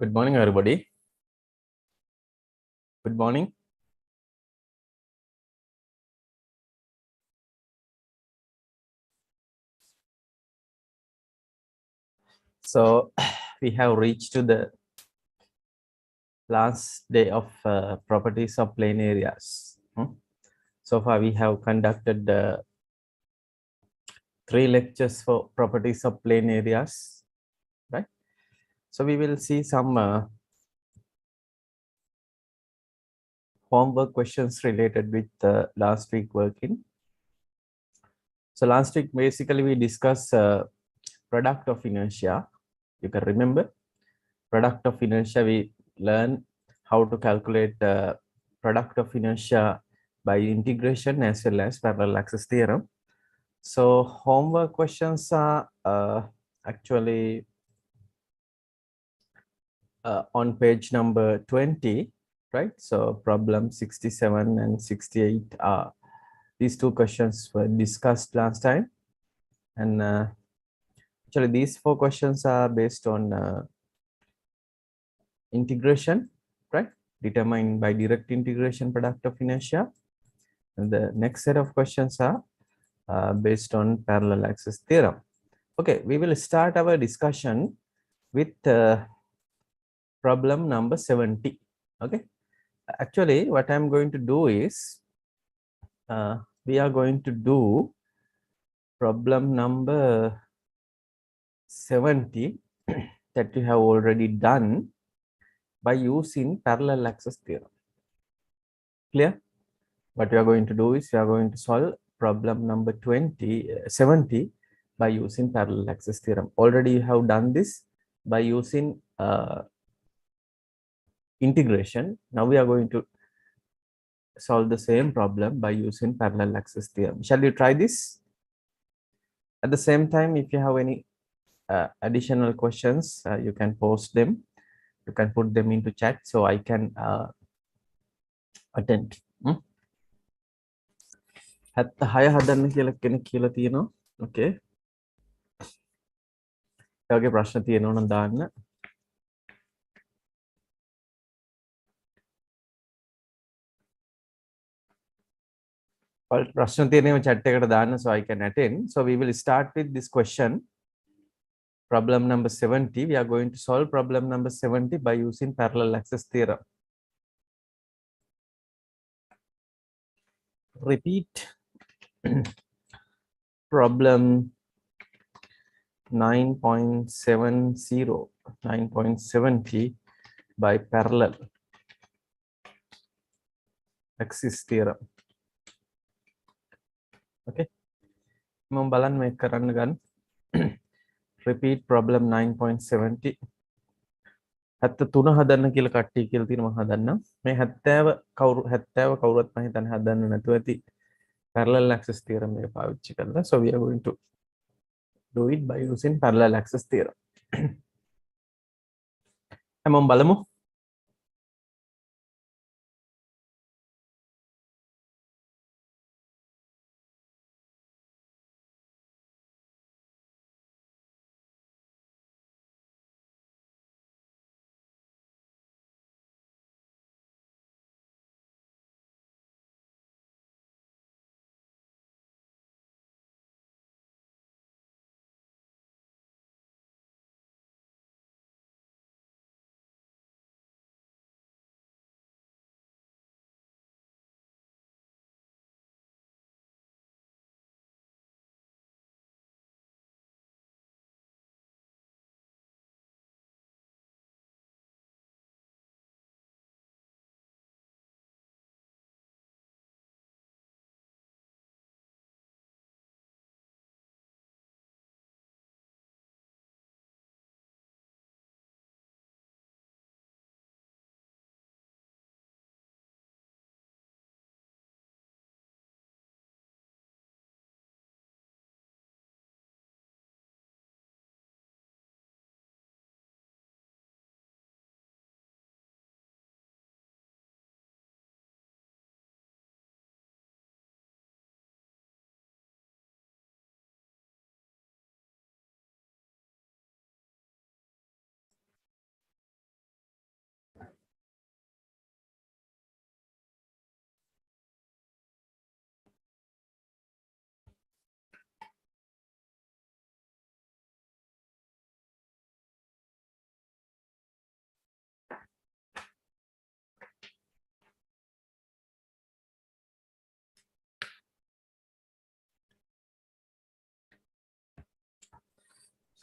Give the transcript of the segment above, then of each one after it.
Good morning, everybody. Good morning. So we have reached to the last day of properties of plane areas. So far, we have conducted 3 lectures for properties of plane areas, right? So we will see some homework questions related with last week working. So last week, basically, we discussed product of inertia. You can remember product of inertia. We learn how to calculate product of inertia by integration as well as parallel access theorem. So homework questions are actually on page number 20, right? So problem 67 and 68 are these two questions were discussed last time, and actually these 4 questions are based on integration, right? Determined by direct integration product of inertia. And the next set of questions are based on parallel access theorem. Okay, we will start our discussion with problem number 70. Okay, actually what I'm going to do is we are going to do problem number 70 that we have already done by using parallel access theorem. Clear? What we are going to do is we are going to solve problem number 70 by using parallel access theorem. Already you have done this by using integration. Now we are going to solve the same problem by using parallel access theorem. Shall we try this? At the same time, if you have any additional questions, you can post them. You can put them into chat so I can attend. 76 හදන්න කියලා කෙනෙක් කියලා තියෙනවා. Okay. ඒ වගේ ප්‍රශ්න තියෙනවා නම් දාන්න. ප්‍රශ්න තියෙනවා chat එකට දාන්න so I can attend. So we will start with this question. Problem number 70. We are going to solve problem number 70 by using parallel access theorem. Repeat problem 9.70 by parallel access theorem. Okay. මම බලන්න මේක කරන්න ගන්න. Repeat problem 9.70. 73 හදන්න කියලා කට්ටිය කියලා තියෙනවා මම හදන්නම්. මේ 70 කවුරුත් මම හිතන්නේ හදන්න නැතුව ඇති parallel access theorem එක පාවිච්චි කරලා. So we are going to do it by using parallel access theorem. හැමෝම බලමු.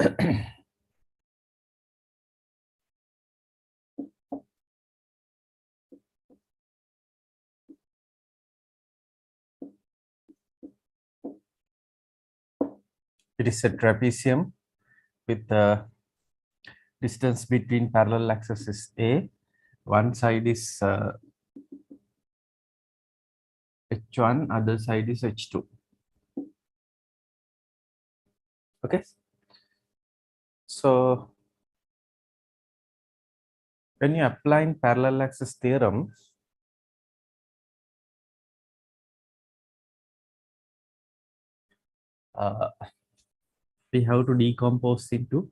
It is a trapezium with the distance between parallel axes is A. One side is H1, other side is H2. Okay. So when you apply in parallel axis theorem, we have to decompose into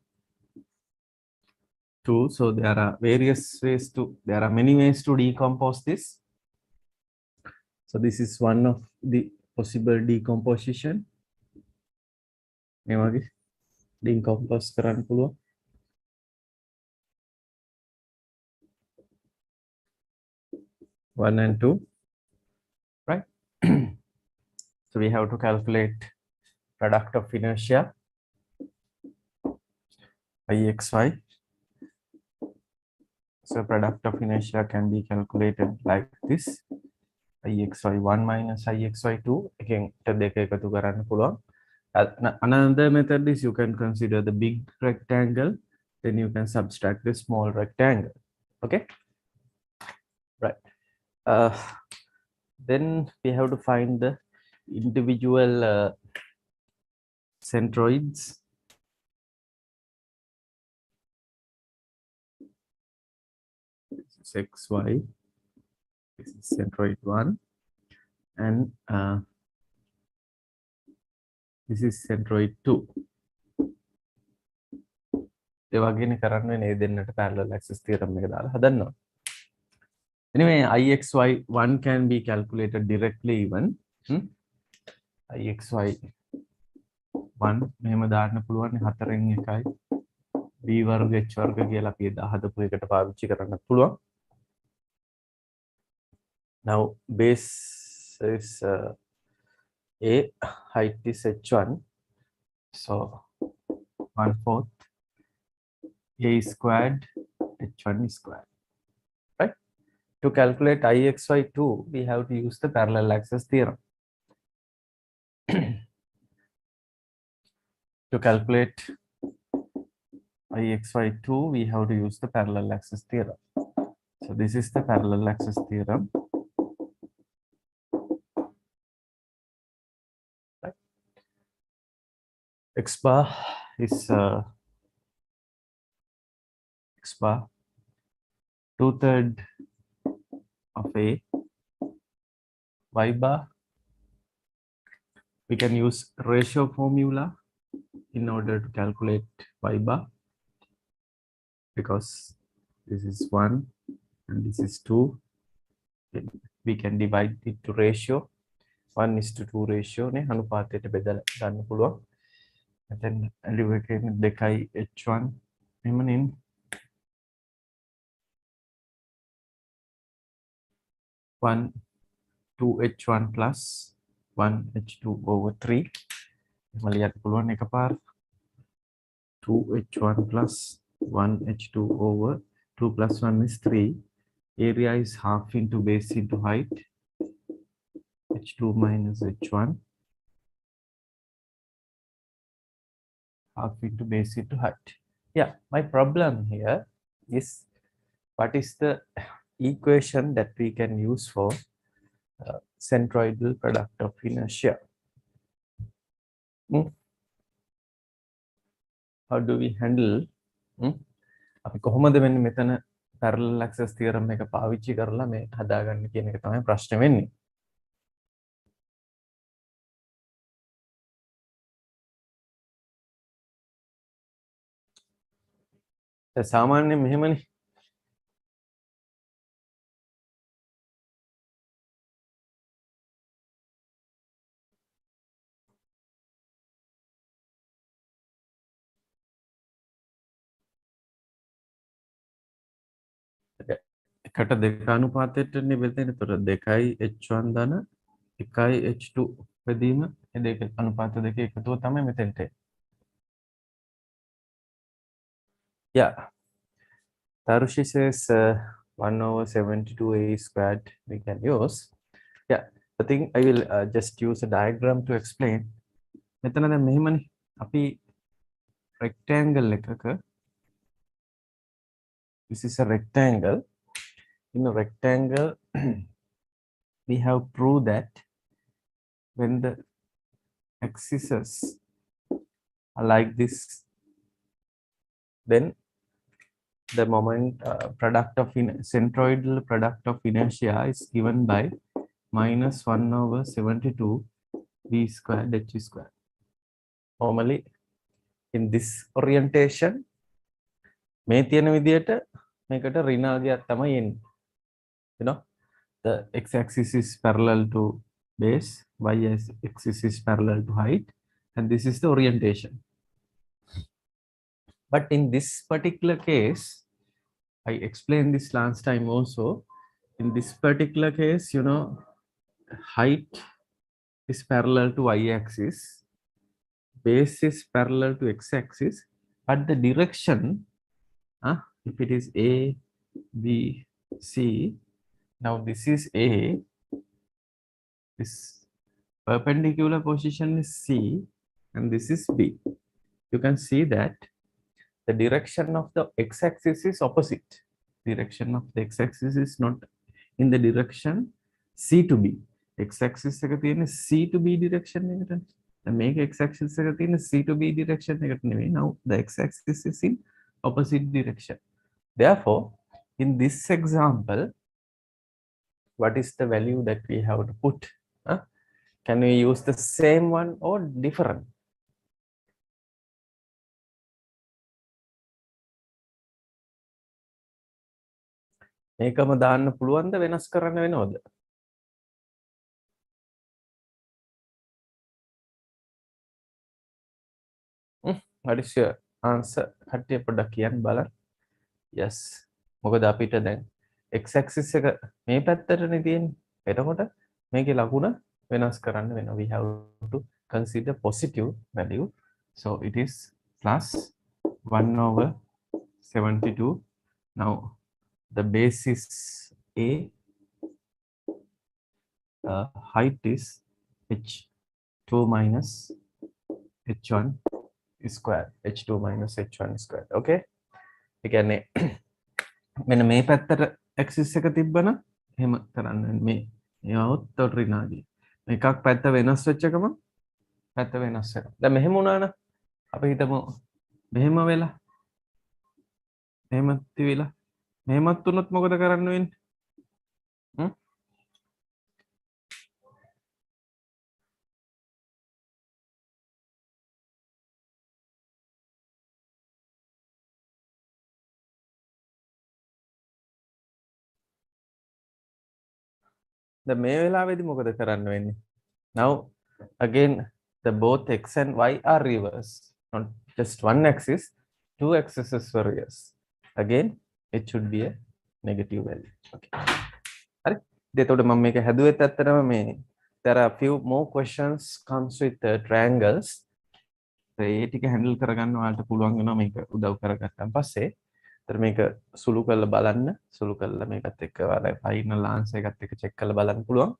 two. So there are many ways to decompose this. So this is one of the possible decomposition. Decompose කරන්න පුළුවන්. 1 and 2, right? So we have to calculate product of inertia IXY. So product of inertia can be calculated like this. IXY1 minus IXY2. Again, another method is you can consider the big rectangle, then you can subtract the small rectangle. Okay, right. Then we have to find the individual centroids. This is XY. This is centroid 1, and this is centroid 2. ඒ වගේනේ කරන්න වෙන්නේ දෙන්නට parallel axis theorem එක දාලා හදන්නවා. Anyway, IXY1 can be calculated directly even. IXY1 මෙහෙම දාන්න පුළුවන් 4න් 1යි b වර්ග h වර්ග කියලා අපි හදපු එකට පාවිච්චි කරන්නත් පුළුවන්. Now base is A, height is h1, so 1/4 A squared h1 squared, right? To calculate IXY2, we have to use the parallel axis theorem. To calculate IXY2, we have to use the parallel axis theorem. So this is the parallel axis theorem. Right. X bar is X bar 2/3 of A. Y bar, we can use ratio formula in order to calculate Y bar, because this is 1 and this is 2. We can divide it to ratio 1:2 ratio ne අනුපාතයට බෙදලා ගන්න පුළුවන්. And then elevate 2යි h1 එමනින් 1 2h1 plus 1h2 over 3 එම ලියන්න පුළුවන් එකපාර 2h1 plus 1h2 over 2 plus 1 is 3. Area is half into base into height, h2 minus h1, half into base into height. Yeah, my problem here is what is the equation that we can use for centroidal product of inertia. How do we handle? අපි කොහොමද මෙන්න මෙතන parallel axis theorem එක පාවිච්චි කරලා මේ හදාගන්න කියන එක තමයි ප්‍රශ්නේ වෙන්නේ. සාමාන්‍යයෙන් මෙහෙමනේ. එකට දෙක අනුපාතයටනේ බෙදෙන්නේ. ඒතර 2යි h1 ධන 1යි h2 බෙදීම මේ දෙක අනුපාත දෙක එකතුව තමයි මෙතෙන්ට. Yeah, Tarushi says 1 over 72a squared we can use. Yeah, I think I will just use a diagram to explain. මෙතන දැන් මෙහෙමනේ අපි rectangle එකක, this is a rectangle. In a rectangle we have proved that when the axes are like this, then the moment product of centroidal product of inertia is given by minus 1 over 72 v squared h squared. Normally in this orientation මේ තියෙන විදියට මේකට ඍණාගයක් තමයි එන්නේ. You know, the x-axis is parallel to base, y-axis is parallel to height, and this is the orientation. But in this particular case, I explained this last time also. In this particular case, you know, height is parallel to y-axis, base is parallel to x-axis, but the direction, if it is A, B, C, now this is A, this perpendicular position is C, and this is B. You can see that the direction of the x-axis is opposite. Direction of the x-axis is not in the direction C to B. X-axis එක තියෙන්නේ C to B direction එකට. දැන් මේක x-axis එක තියෙන්නේ C to B direction එකට නෙවෙයි. Now the x-axis is in opposite direction. Therefore, in this example, what is the value that we have to put? Can we use the same one or different? මේකම දාන්න පුළුවන්ද වෙනස් කරන්න වෙනවද? What is your answer? කට්ටිය පොඩ්ඩක් කියන්න බලන්න. Yes. මොකද අපිට දැන් x-axis එක මේ පැත්තටනේ තියෙන්නේ. එතකොට මේකේ ලකුණ වෙනස් කරන්න වෙනවා. We have to consider positive value. So it is plus 1 over 72. Now the base is A, height is h2 minus h1 square, h2 minus h1 square. Okay, ඒ කියන්නේ මෙන්න මේ පැත්තට axis එක තිබ්බනම් එහෙම කරන්න මේ යවොත් ඍණාදී එකක් පැත්ත වෙනස් වෙච්ච එකම පැත්ත වෙනස් වෙනවා. දැන් මෙහෙම වුණා නම් අපි හිතමු මෙහෙම වෙලා මෙහෙමත් තියලා මෙහෙමත් වුණොත් මොකද කරන්න වෙන්නේ? දැන් මේ වෙලාවේදී මොකද කරන්න වෙන්නේ? Now again the both x and y are reverse, not just one axis, two axes were reverse. Again it should be a negative value. Okay, හරි. එතකොට මම මේක හැදුවෙත් ඇත්තටම මේ there are a few more questions comes with triangles. ඒ ටික handle කරගන්න ඔයාලට පුළුවන් වෙනවා මේක උදව් කරගත්තාන් පස්සේ. ඒතර මේක සුළු කරලා බලන්න, සුළු කරලා මේකත් එක්ක ඔයාලා ෆයිනල් ආන්සර් එකත් එක්ක චෙක් කරලා බලන්න පුළුවන්.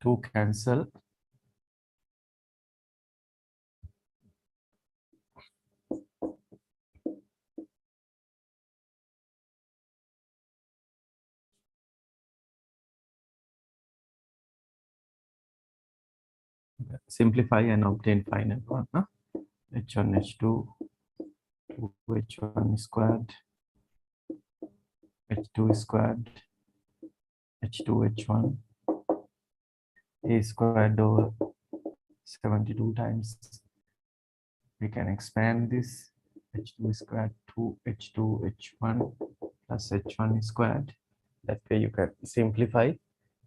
To cancel. Simplify and obtain final one. H1, H2, 2H1 squared, H2 squared, H2, H1, A squared over 72 times. We can expand this H2 squared to H2, H1 plus H1 squared. That way you can simplify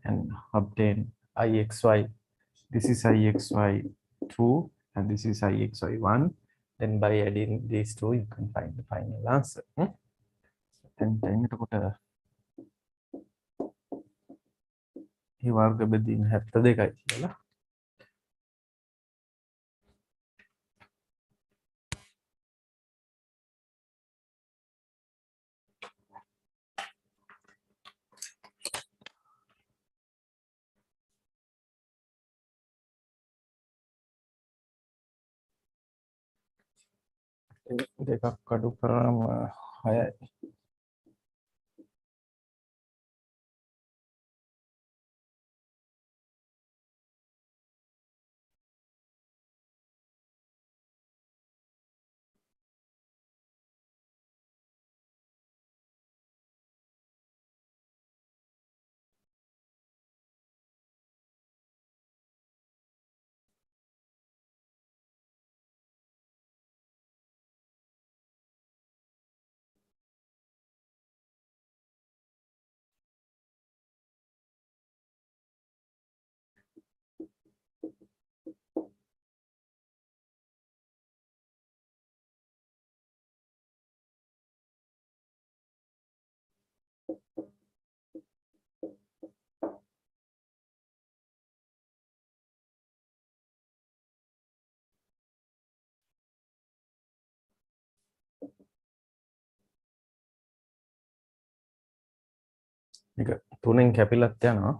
and obtain IXY. This is IXY2 and this is IXY1. Then by adding these two, you can find the final answer. Then ඒ වර්ග බෙදීම 72යි කියලා. දෙකක් අඩු කරාම 6යි. මේක 3ෙන් කැපිලත් යනවා.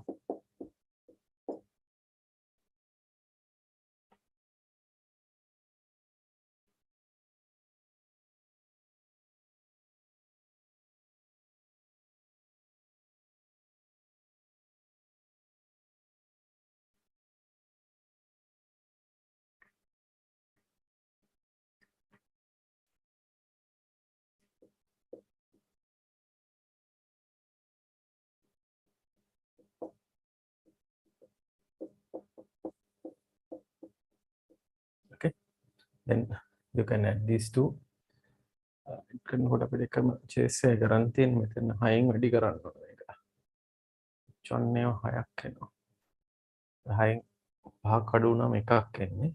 Okay, then you can add these two. කරනකොට අපිට එකම chase එක කරන් තියෙන මෙතන 6න් වැඩි කරන්න ඕනේ ඒක. චොන්නේ 6ක් එනවා. 6න් 5ක් අඩු වුණාම එකක් එන්නේ.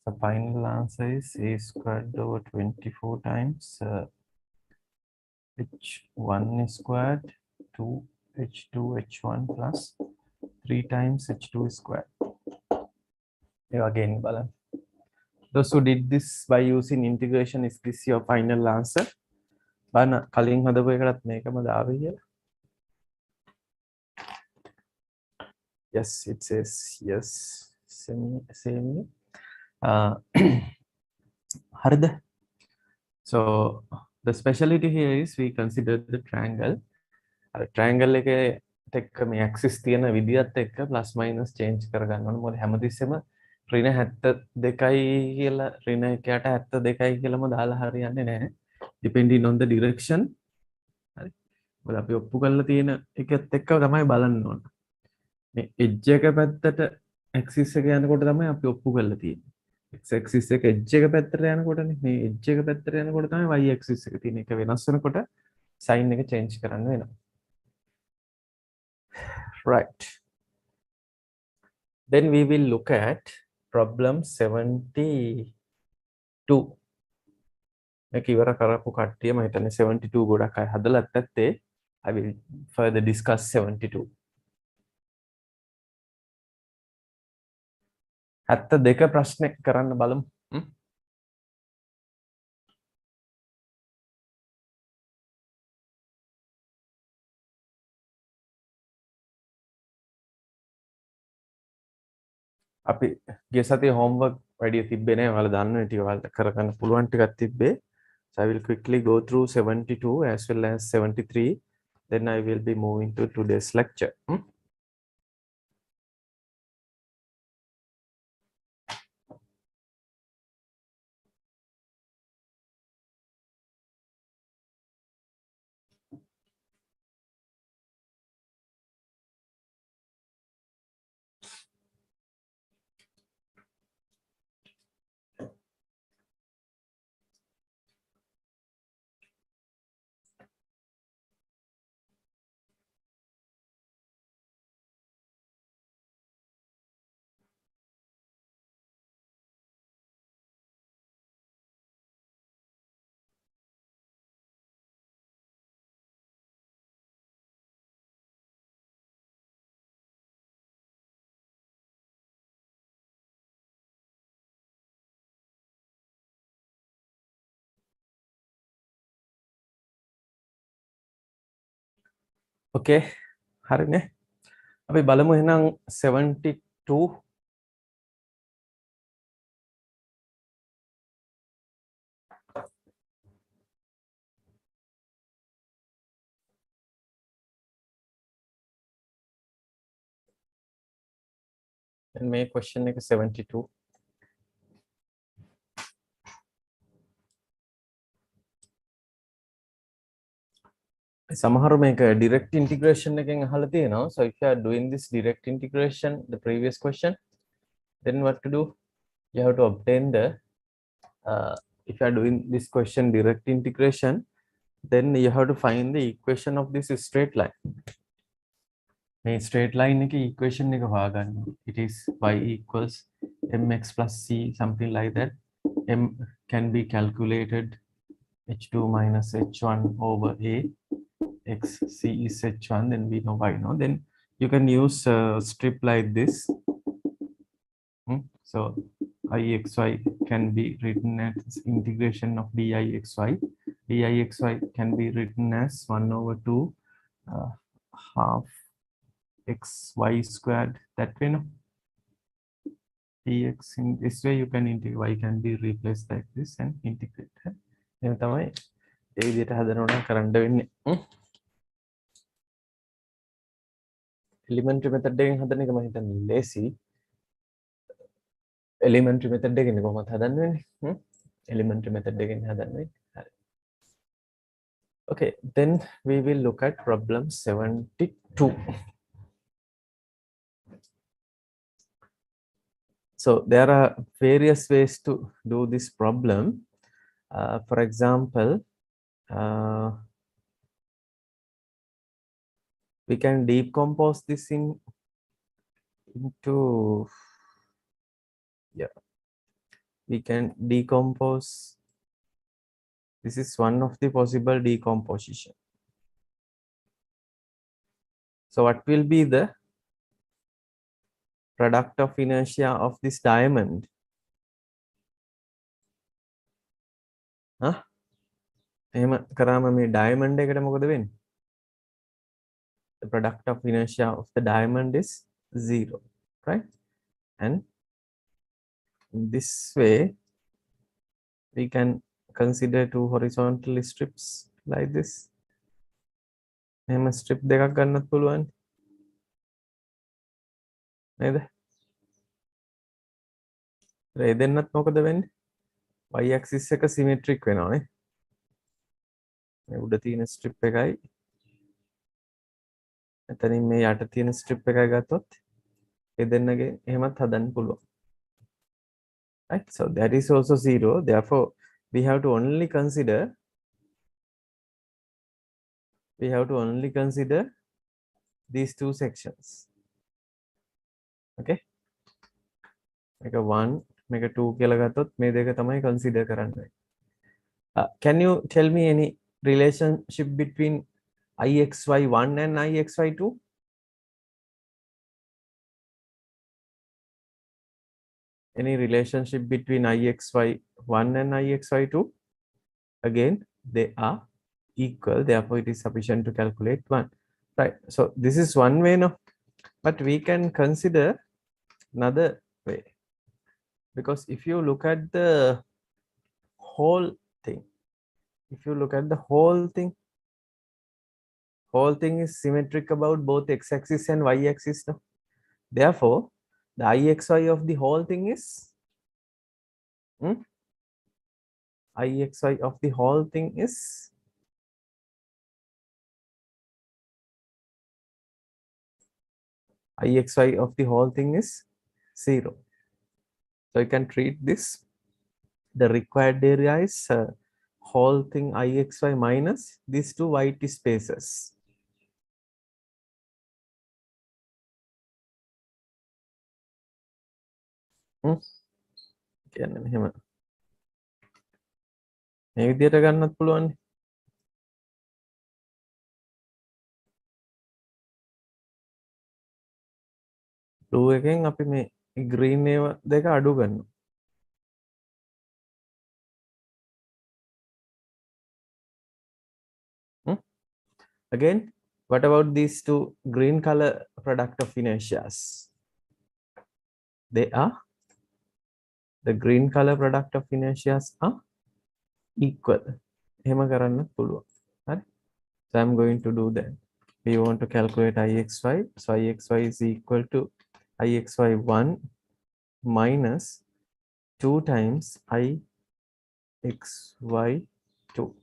So final answer is a squared over 24 times h1 squared 2 h2 h1 plus 3 times h2 squared. Again, balance. Those who did this by using integration, is this your final answer? බලන්න කලින් හදපු එකටත් මේකම දාවේ කියලා. Yes, it says yes. Same. හරිද? So the speciality here is we consider the triangle. Triangle එකේ එක්ක මේ axis තියෙන විදිහත් එක්ක plus minus change කරගන්න ඕනේ. මොකද හැමතිස්සෙම ඍණ 72යි කියලා ඍණ 1ට 72යි කියලාම දාලා හරියන්නේ නැහැ. Depending on the direction. හරි. මොකද අපි ඔප්පු කරලා තියෙන එකත් එක්ක තමයි බලන්න ඕන. මේ edge එක පැත්තට axis එක යනකොට තමයි අපි ඔප්පු කරලා තියෙන්නේ. x axis එක edge එක පැත්තට යනකොටනේ මේ edge එක පැත්තට යනකොට තමයි y axis එක තියෙන එක වෙනස් වෙනකොට sign එක change කරන්න වෙනවා. Right. Then we will look at problem 72. මේක ඉවර කරපු කට්ටිය මම හිතන්නේ 72 ගොඩක් අය හදලත් නැත්තේ. I will further discuss 72. 72 ප්‍රශ්න කරන්න බලමු. අපි ගිය සතියේ homework වැඩි තිබ්බේ නැහැ. ඔයාලා දන්න ටික ඔයාලට කරගන්න පුළුවන් ටිකක් තිබ්බේ. So I will quickly go through 72 as well as 73. Then I will be moving to today's lecture. Okay, හරිනේ. අපි බලමු එහෙනම් 72. and මේ question එක 72. සමහරු මේක direct integration එකෙන් අහලා තියෙනවා. So if you are doing this direct integration, the previous question, then what to do? You have to obtain the if you are doing this question direct integration, then you have to find the equation of this straight line. මේ straight line එක equation එක හොයාගන්න. It is y equals mx plus c, something like that. M can be calculated h2 minus h1 over a. X c is h1, then we know y no. Then you can use strip like this. So ixy can be written as integration of dixy. Dixy can be written as 1 over 2 half xy squared, that way no. dx in this way you can integrate, y can be replaced like this and integrate. එහෙනම් තමයි ඒ විදිහට හදනවා නම් කරන්න වෙන්නේ. elementary method එකෙන් හදන එක මම හිතන්නේ ලේසි. elementary method එකෙන් කොහොමද හදන්න වෙන්නේ? elementary method එකෙන් හදන්න වෙන්නේ. හරි. Okay, then we will look at problem 72. So there are various ways to do this problem. For example, we can decompose this into, yeah, we can decompose. This is one of the possible decomposition. So what will be the product of inertia of this diamond? එහෙම කරාම මේ diamond එකට මොකද වෙන්නේ? The product of inertia of the diamond is 0, right? And in this way we can consider two horizontal strips like this. එහෙම strip දෙකක් ගන්නත් පුළුවන් නේද? ඒ දෙන්නත් මොකද වෙන්නේ? y axis එක symmetric වෙනවානේ. මේ උඩ තියෙන strip එකයි එතනින් මේ යට තියෙන strip එකයි ගත්තොත් ඒ දෙන්නගේ එහෙමත් හදන්න පුළුවන්. Right? So that is also 0. Therefore, we have to only consider these two sections. Okay? Make a 1, make a 2 කියලා ගත්තොත් මේ දෙක තමයි consider කරන්න. Can you tell me any relationship between ixy1 and ixy2? Any relationship between ixy1 and ixy2? Again, they are equal, therefore it is sufficient to calculate 1. Right, so this is one way now, but we can consider another way, because if you look at the whole thing, whole thing is symmetric about both x-axis and y-axis now. Therefore, the ixy of the whole thing is ixy of the whole thing is ixy of the whole thing is 0. So you can treat this, the required area is whole thing ixy minus these two white spaces. කියන්නේ මෙහෙම මේ විදිහට ගන්නත් පුළුවන්. blue එකෙන් අපි මේ green ඒවා දෙක අඩු කරනවා. Again, What about these two green color product of inertias? They are, the green color product of inertias are equal. එහෙම කරන්න පුළුවන්. හරි. So I'm going to do that. We want to calculate IXY. So IXY is equal to IXY1 minus 2 times IXY2.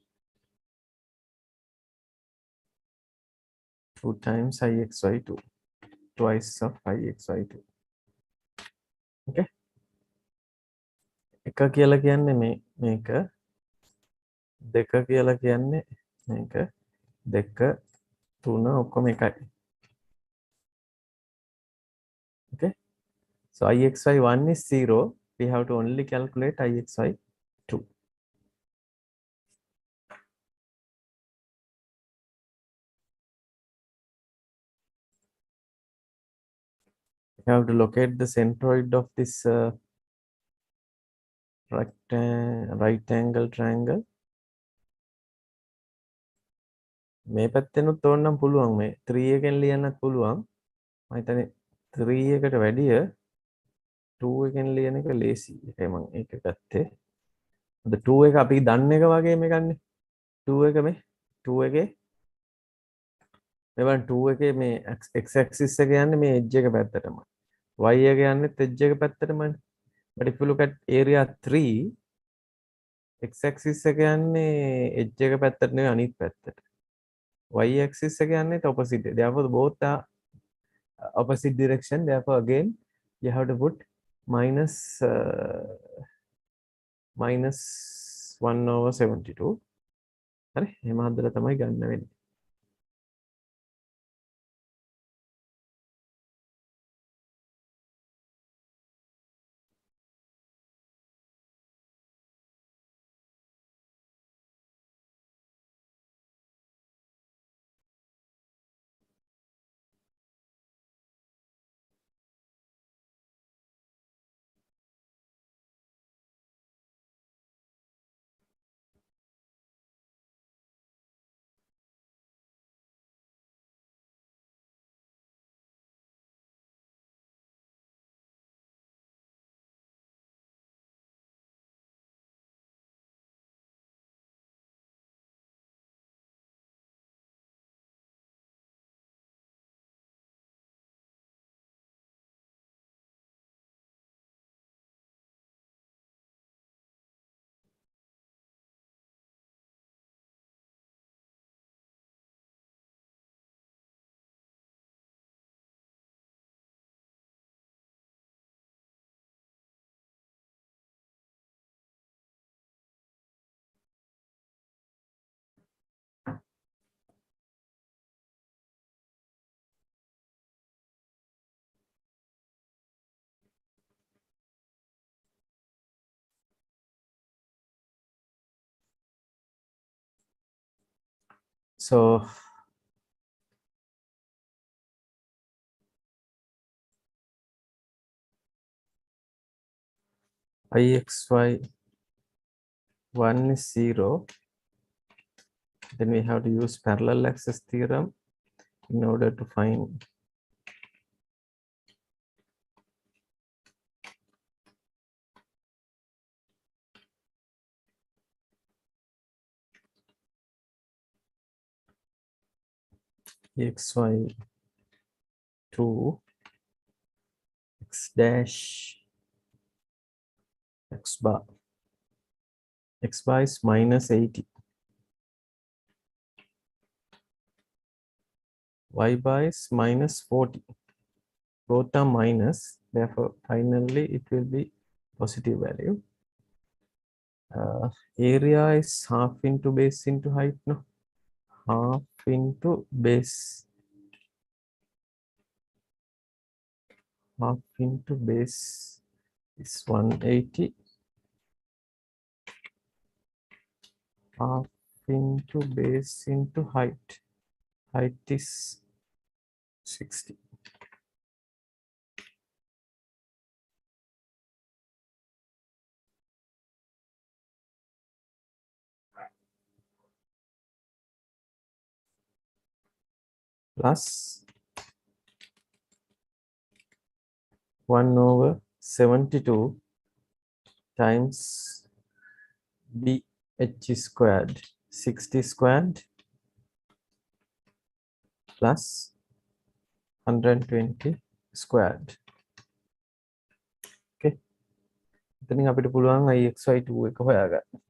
2 times IXY2. Twice of IXY2. Okay. එක කියලා කියන්නේ මේක දෙක කියලා කියන්නේ මේක දෙක තුන ඔක්කොම එකයි. Okay. So IXY1 is 0. We have to only calculate IXY2. We have to locate the centroid of this right angle triangle. මේ පැත්තෙනුත් ඕනනම් පුළුවන් මේ 3 එකෙන් ලියන්නත් පුළුවන්. මම හිතන්නේ 3 එකට වැඩිය 2 එකෙන් ලියන එක ලේසි. ඒකයි මම ඒක ගත්තේ. අද 2 එක අපි දන්න එක වගේ මේකන්නේ. 2 එක මේ 2 එකේ මේ බලන්න 2 එකේ මේ x axis එක යන්නේ මේ edge එක පැත්තටම. y එක යන්නේ edge එක පැත්තටමනේ. But if you look at area 3, x axis එක යන්නේ edge එක පැත්තට නෙවෙයි අනිත් පැත්තට. Y axis එක යන්නේ opposite. Therefore both are opposite direction. Therefore again you have to put minus 1/72. හරි එහෙම හදලා තමයි ගන්න වෙන්නේ. So IXY1 is 0. Then we have to use parallel access theorem in order to find XY2 x dash x bar. X bar is minus 80. Y bar is minus 40. Both are minus. Therefore, finally, it will be positive value. Area is half into base into height. No, half into base. Half into base is 180. Half into base into height. Height is 60. plus 1/72 times BH squared 60 squared plus 120 squared. Okay. එතනින් අපිට පුළුවන් IXY2 එක හොයාගන්න.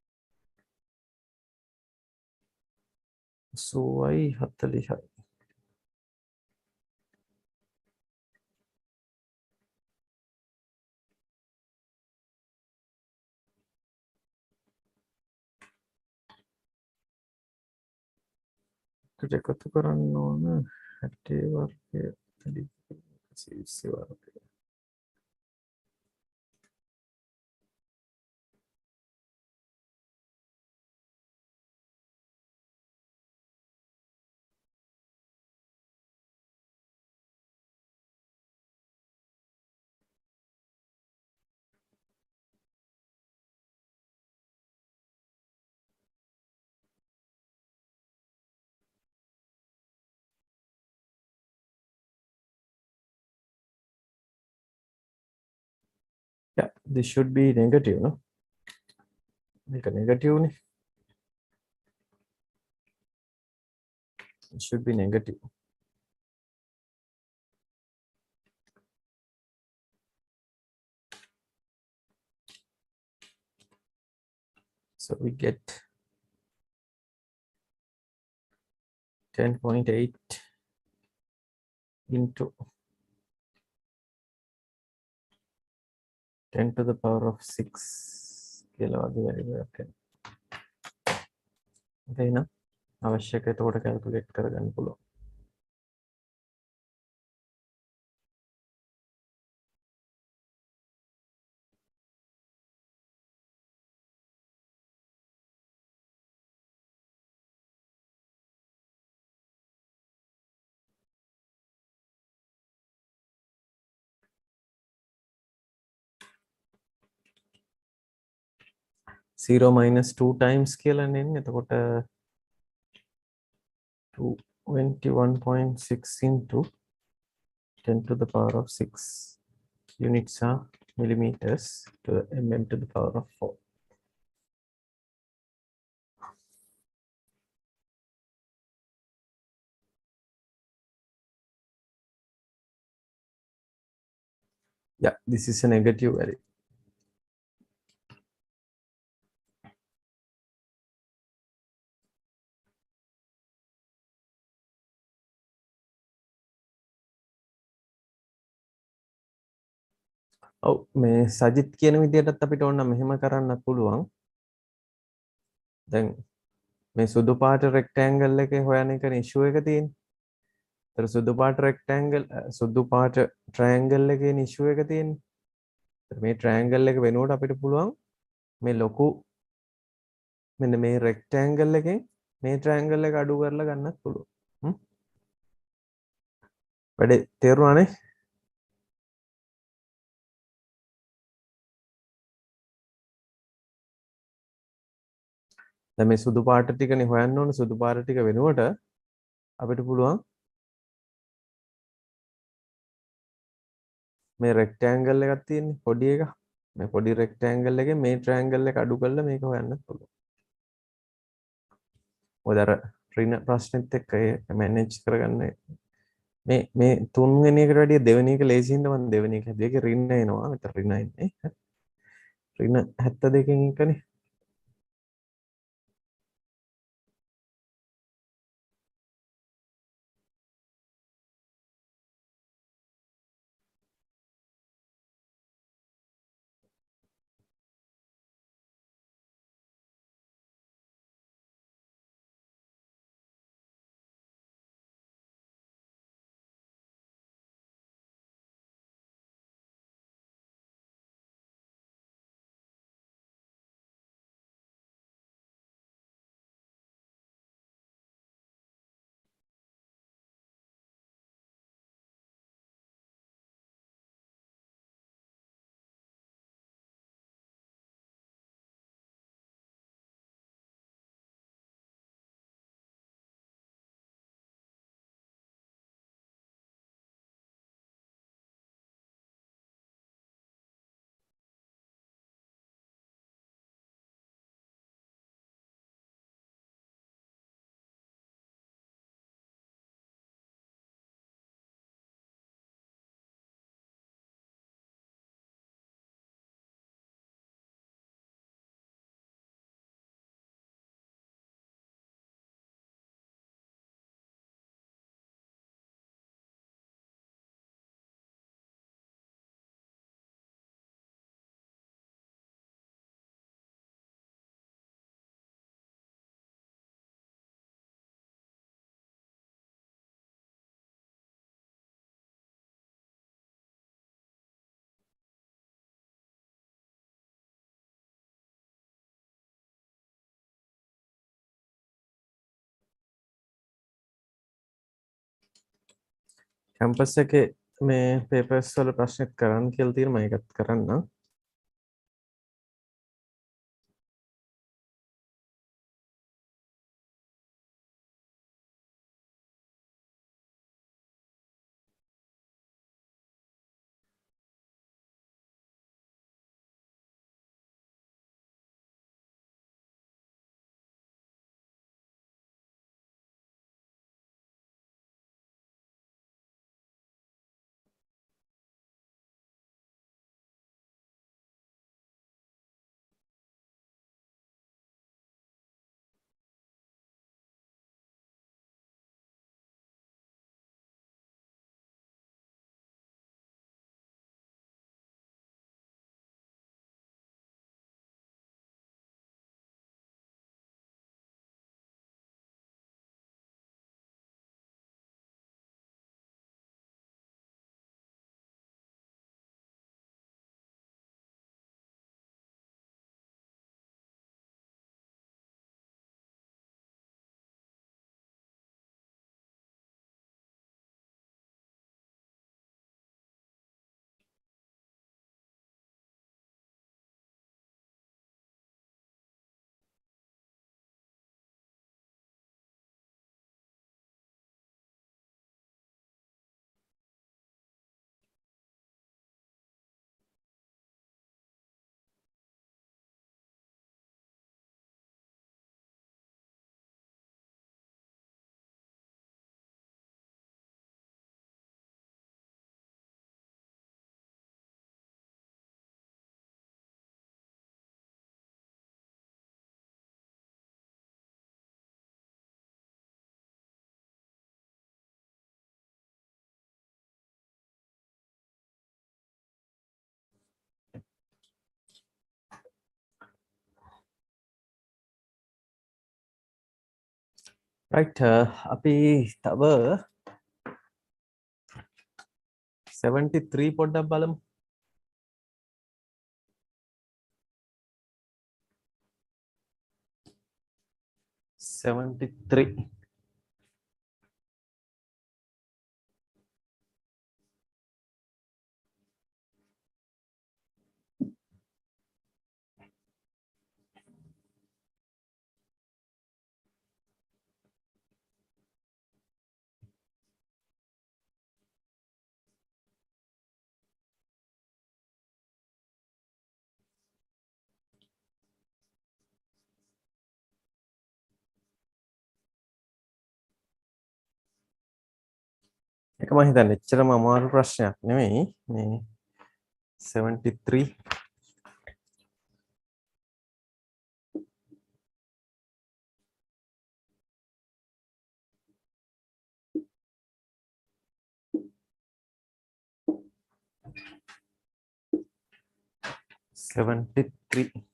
සෝයි 40යි. එකතු කරන්න ඕන 60 වර්ගය වැඩි 120 වර්ගය. Yeah, this should be negative, no? Make a negative. It should be negative. So we get 10.8 into 10 to the power of 6 kilowatt divided by 10. Okay, now අවශ්‍යක එතකොට calculate කරගන්න පුළුවන්. Zero minus 2 times කියලා නෙන්නේ. එතකොට 21.6 into 10 to the power of 6. Units are millimeters to the mm to the power of 4. Yeah, this is a negative value. ඔව් මේ සජිත් කියන විදිහටත් අපිට ඕන මෙහෙම කරන්නත් පුළුවන්. දැන් මේ සුදු පාට රෙක්ටැන්ගල් එකේ හොයන එකනේ ඉෂුව එක තියෙන්නේ. ඒතර සුදු පාට රෙක්ටැන්ගල් සුදු පාට ට්‍රයැන්ගල් එකේ ඉෂුව එක තියෙන්නේ. ඒතර මේ ට්‍රයැන්ගල් එක වෙනුවට අපිට පුළුවන් මේ ලොකු මෙන්න මේ රෙක්ටැන්ගල් එකෙන් මේ ට්‍රයැන්ගල් එක අඩු කරලා ගන්නත් පුළුවන්. වැඩේ තේරුණානේ? දැන් මේ සුදු පාට ටිකනේ හොයන්න ඕන. සුදු පාට ටික වෙනුවට අපිට පුළුවන් මේ රෙක්ටැන්ගල් එකක් තියෙන්නේ පොඩි එක. මේ පොඩි රෙක්ටැන්ගල් එකෙන් මේ ට්‍රයැන්ගල් එක අඩු කරලා මේක හොයන්නත් පුළුවන්. මොකද අර ඍණ ප්‍රශ්නෙත් එක්ක ඒක මැනේජ් කරගන්න මේ තුන්වෙනි එකට වැඩිය දෙවෙනි එක ලේසි හින්දා මම දෙවෙනි එක හැදුවේ. ඒකේ ඍණ එනවා. මෙතන ඍණ එන්නේ. ඍණ 72කින් එකනේ. කැම්පස් එකේ මේ පේපර්ස් වල ප්‍රශ්න කරන්න කියලා තියෙනවා මම ඒකත් කරන්න. right අපි තව 73 පොඩ්ඩක් බලමු. 73 ඒක මම හිතන්නේ එච්චරම අමාරු ප්‍රශ්නයක් නෙමෙයි මේ 73 73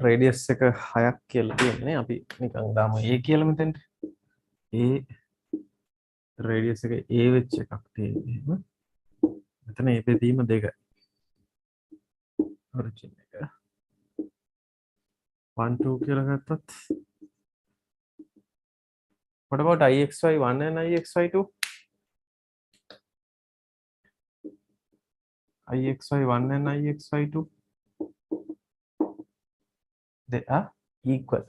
රේඩියස් එක 6ක් කියලා තියෙන්නේ. අපි නිකන් දාමු A කියලා මෙතෙන්ට. A රේඩියස් එක A වෙච්ච එකක් තියෙන්නේ. එහෙම. මෙතන A බෙදීම 2. ඔරිජින් එක 1 2 කියලා ගත්තත් what about IXY1 and IXY2? IXY1 and IXY2 they are equal.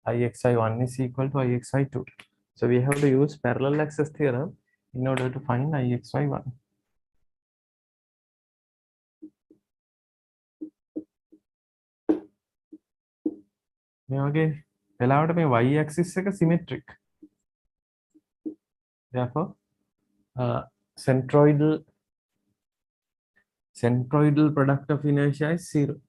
IXI1 is equal to IXI2. So we have to use parallel access theorem in order to find IXI1. මේ y axis එක symmetric. Therefore, centroidal product of inertia is 0.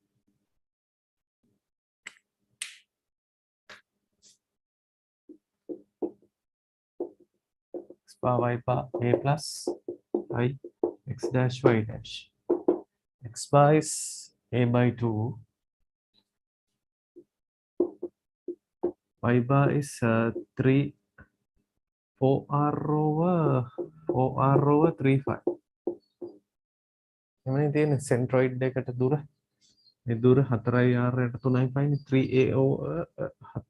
X bar y bar a plus I x dash y dash. X bar is a by 2, y bar is 3 4r over 3 5. එමනේ තියෙන සෙන්ට්‍රොයිඩ් එකට දුර මේ දුර 4i r යට 3i 5 3a over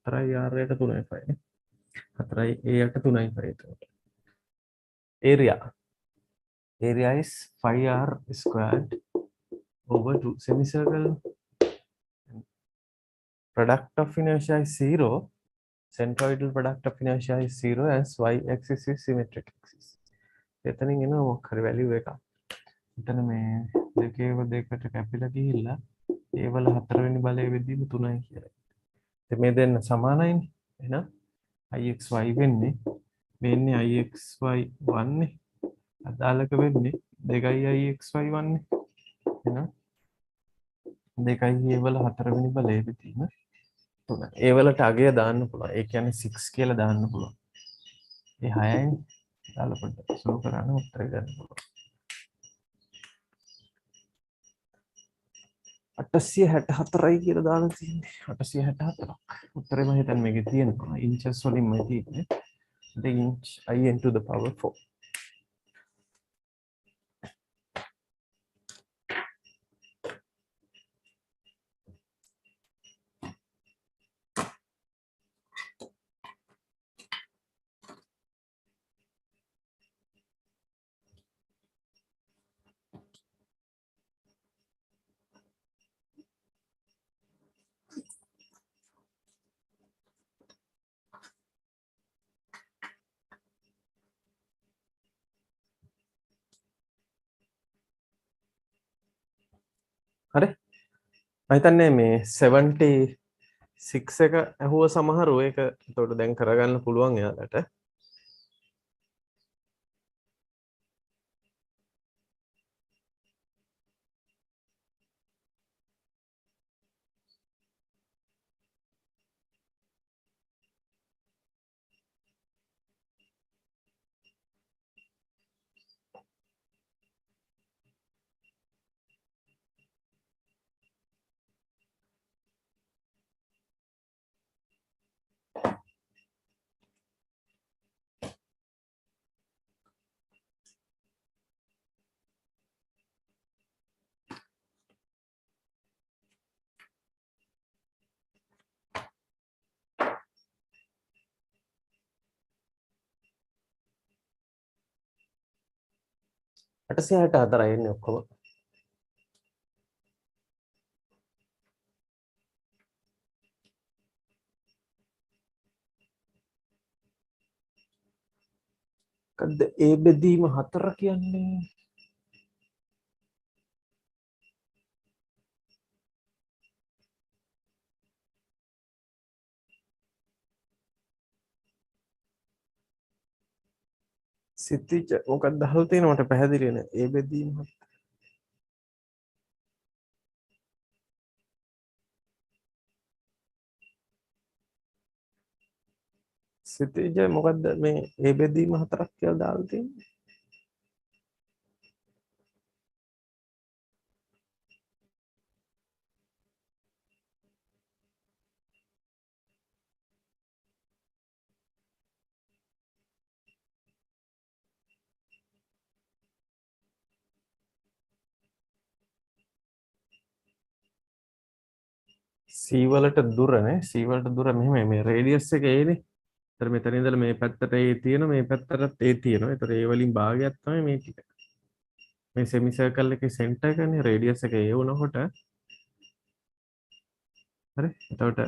4i r යට 3i 5 4i a යට 3i 5 එතකොට area is 5r squared over 2 semicircle. Product of inertia is 0. Centroidal product of inertia is 0 as y-axis is symmetric axis. එතනින් එනවා මොකක් හරි value එකක්. එතන මේ දෙකේව දෙකට කැපිලා ගිහිල්ලා ඒ වල හතරවෙනි බලය වෙද්දීම 3යි කියලා. ඉතින් මේ දෙන්න සමානයිනේ. එහෙනම් ixy වෙන්නේ වෙන්නේ ixy 1 නේ. අදාළක වෙන්නේ 2යි ixy 1 නේ. එහෙනම් 2යි ඒ වල හතරවෙනි බලය වෙද්දීම 3. ඒ වලට අගය දාන්න පුළුවන්. ඒ කියන්නේ 6 කියලා දාන්න පුළුවන්. ඒ 6යි දාලා පොඩ්ඩක් සුළු කරාම උත්තරය ගන්න පුළුවන්. 864යි කියලා දාලා තියෙන්නේ. 864ක්. උත්තරේ මම හිතන්නේ මේකේ තියෙනවා. ඉන්චස් වලින්මයි තියෙන්නේ. The inch I into the power 4. හරි මම හිතන්නේ මේ 76 එක ඇහුව සමහරව ඒක එතකොට දැන් කරගන්න පුළුවන් එයාලට අටසියයට හතරයි එන්නේ ඔක්කොම මොකද්ද ඒ බෙදීම 4 කියන්නේ සිතිජ මොකක්ද අහලා තියෙන මට පැහැදිලි නෑ ඒ බෙදීම සිතිජ මොකද්ද මේ ඒ බෙදීම 4ක් කියලා දාලා තියෙන්නේ C වලට දුර නේ C වලට දුර මෙහෙම මේ රේඩියස් එක ඒනේ. ඒතර මෙතන ඉඳලා මේ පැත්තට A තියෙනවා මේ පැත්තටත් A තියෙනවා. ඒතර ඒ වලින් භාගයක් තමයි මේ ටික. මේ සෙමි සර්කල් එකේ සෙන්ටර් එකනේ රේඩියස් එක A වුණකොට හරි. එතකොට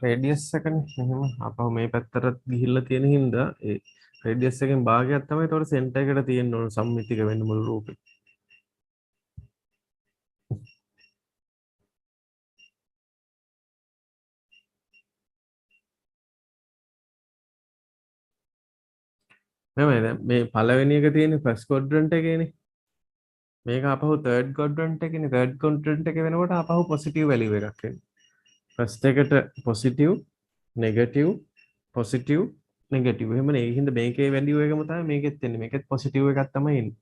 රේඩියස් එකනේ මෙහෙම අපහු මේ පැත්තට ගිහිල්ලා තියෙන හින්දා ඒ රේඩියස් එකෙන් භාගයක් තමයි ඒතකොට සෙන්ටර් එකට තියෙන්න ඕන සම්මිතික වෙන්න මුළු රූපේ. මේ පළවෙනි එක තියෙන්නේ ෆස්ට් ක්වොඩ්‍රන්ට් එකේනේ. මේක අපහු තර්ඩ් ක්වොඩ්‍රන්ට් එකේනේ. තර්ඩ් ක්වොඩ්‍රන්ට් එකේ වෙනකොට අපහු පොසිටිව් වැලියු එකක් එන්නේ. ෆස්ට් එකට පොසිටිව්, නෙගටිව්, positive negative එහෙමනේ ඒ හින්දා මේකේ වැලියු එකම තමයි මේකෙත් එන්නේ මේකෙත් positive එකක් තමයි එන්නේ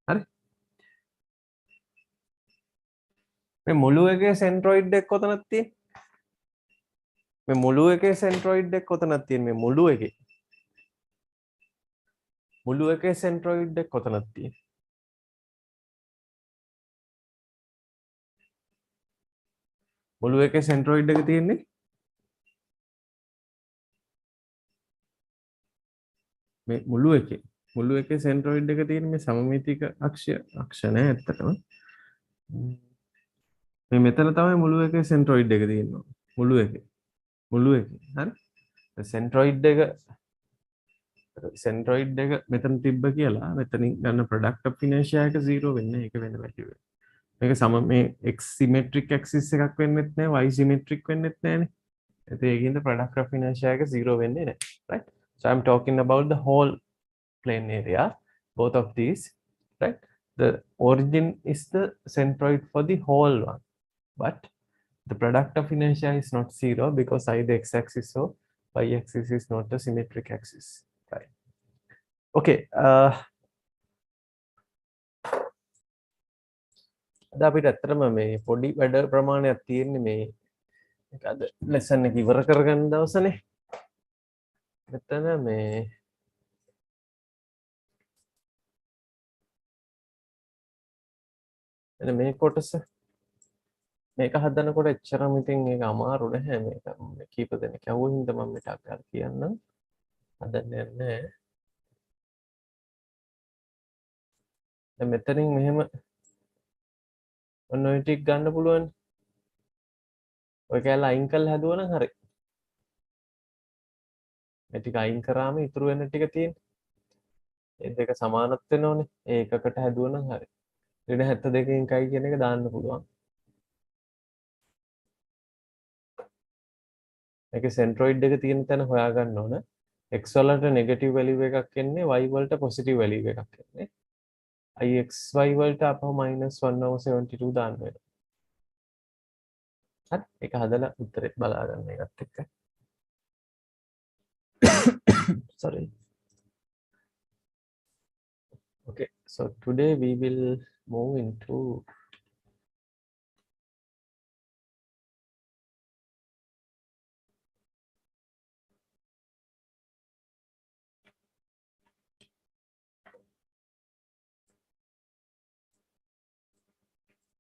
හරි මේ මුළු එකේ centroid එක කොතනද තියෙන්නේ මේ මුළු එකේ centroid එක කොතනද තියෙන්නේ මේ මුළු එකේ centroid එක කොතනද තියෙන්නේ මුළු එකේ centroid එක තියෙන්නේ මේ මුළු එකේ centroid එක තියෙන්නේ මේ සමමිතික අක්ෂ නෑ ඇත්තටම මේ මෙතන තමයි මුළු එකේ centroid එක තියෙන්නේ මුළු එකේ හරි centroid එක මෙතන තිබ්බ කියලා මෙතනින් ගන්න product of inertia එක 0 වෙන්නේ ඒක වෙන value එක. මේක සම මේ x symmetric axis එකක් වෙන්නෙත් නෑ y symmetric වෙන්නෙත් නෑනේ. ඉතින් ඒකින්ද product of inertia එක 0 වෙන්නේ නෑ. Right? So I'm talking about the whole plane area, both of these, right? The origin is the centroid for the whole one, but the product of inertia is not 0 because either x-axis or y-axis is not a symmetric axis, right? Okay. අද අපිට ඇත්තටම මේ පොඩි වැඩ ප්‍රමාණයක් තියෙන්නේ මේ අද ලෙසන් එක ඉවර කරගන්න දවසනේ. මෙතන මේ එන මේ කොටස මේක හදනකොට එච්චරම ඉතින් ඒක අමාරු නැහැ මේක කීප දෙනෙක් ඇහුවා හින්දා මම මේක අග්ගාර කියන්නම් හදන්න නැහැ දැන් මෙතනින් මෙහෙම ඔන්න ඔය ටික ගන්න පුළුවන් ඔය කැල්ල අයින් කරලා හදුවා නම් හරි මේ ටික අයින් කරාම ඉතුරු වෙන ටික තියෙන්නේ ඒ දෙක සමානත් වෙනෝනේ ඒ එකකට හැදුවා නම් හරි ඍණ 72කින් කයි කියන එක දාන්න පුළුවන් මේකේ සෙන්ට්‍රොයිඩ් එක තියෙන තැන හොයාගන්න ඕන x වලට නෙගටිව් වැලියු එකක් එන්නේ y වලට පොසිටිව් වැලියු එකක් එන්නේ ixy වලට අපහු -1/72 දාන්න වෙනවා හරි ඒක හදලා උත්තරේ බලා ගන්න එකත් එක්ක sorry okay so today we will move into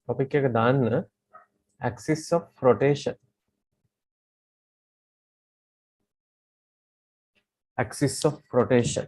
topic එක දාන්න axis of rotation axis of rotation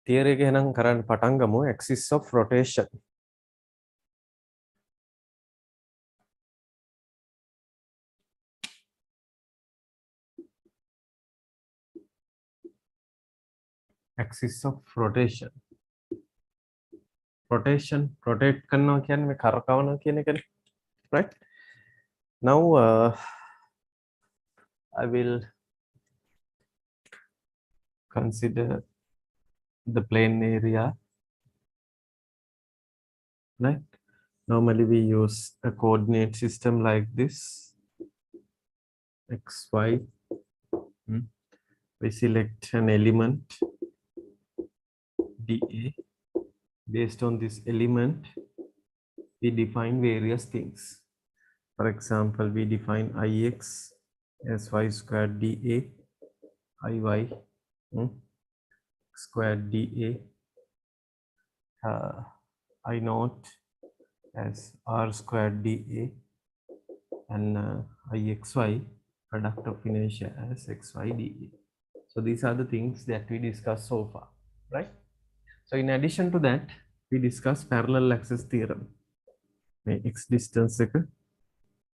theory එක එහෙනම් කරන්න පටන් ගමු. Axis of rotation. Axis of rotation. Rotate කරනවා කියන්නේ මේ කරකවනවා කියන එකනේ. Right? Now I will consider the plane area. Right? Normally we use a coordinate system like this. X, Y. We select an element dA. Based on this element, we define various things. For example, we define Ix as y squared dA, Iy squared dA, I naught as r squared dA, and Ixy product of inertia as xy dA. So these are the things that we discussed so far, right? So in addition to that, we discuss parallel axis theorem. X distance එක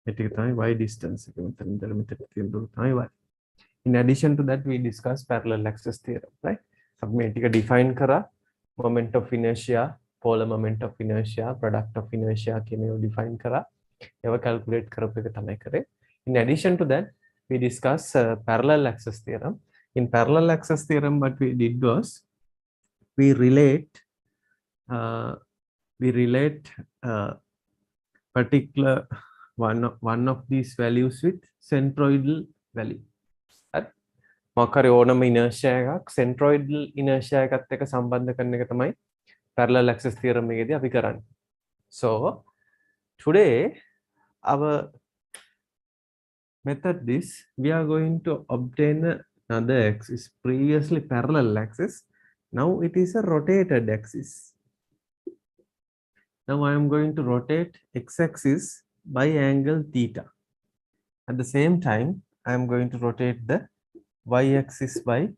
මෙතන තමයි y distance එක මෙතන තියෙන දුර තමයි y. In addition to that, we discuss parallel axis theorem, right? අපි මේ ටික define කරා moment of inertia, polar moment of inertia, product of inertia කියන ඒවා define කරා. ඒවා calculate කරපු එක තමයි කරේ. In addition to that, we discuss parallel axis theorem. In parallel axis theorem, what we did was we relate particular one of these values with centroidal value. මොකක්hari ඕනම inertia එකක් centroidal inertia එකත් එක්ක සම්බන්ධ කරන එක තමයි parallel axis theorem එකේදී අපි කරන්නේ. So today our method is we are going to obtain another axis, previously parallel axis. Now it is a rotated axis. Now I am going to rotate x-axis by angle theta. At the same time, I am going to rotate the y-axis by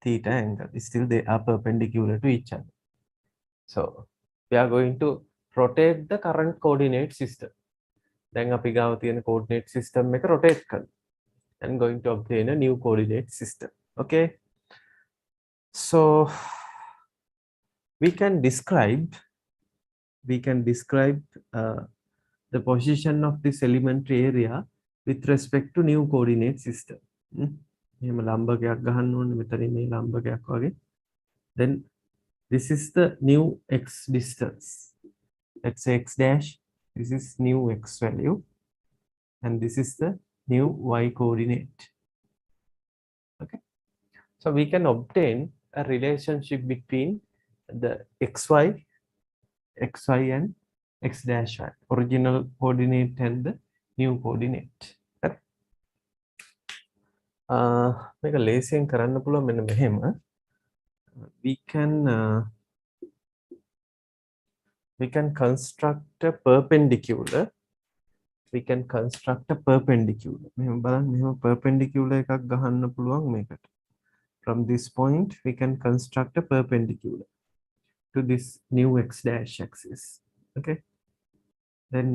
theta angle. Still they are perpendicular to each other. So we are going to rotate the current coordinate system. Then අපි ගාව තියෙන coordinate system එක rotate කරනවා. And going to obtain a new coordinate system. Okay. So we can describe the position of this elementary area with respect to new coordinate system. එහෙම ලම්බකයක් ගහන්න ඕනේ මෙතන මේ ලම්බකයක් වගේ. Then this is the new x distance. Let's say x dash. This is new x value, and this is the new y coordinate. Okay. So we can obtain a relationship between the xy and x dash y, original coordinate and the new coordinate. මේක ලේසියෙන් කරන්න පුළුවන් මෙන්න මෙහෙම. We can construct a perpendicular. මෙහෙම බලන්න මෙහෙම perpendicular එකක් ගහන්න පුළුවන් මේකට. From this point we can construct a perpendicular to this new x dash axis. Okay. Then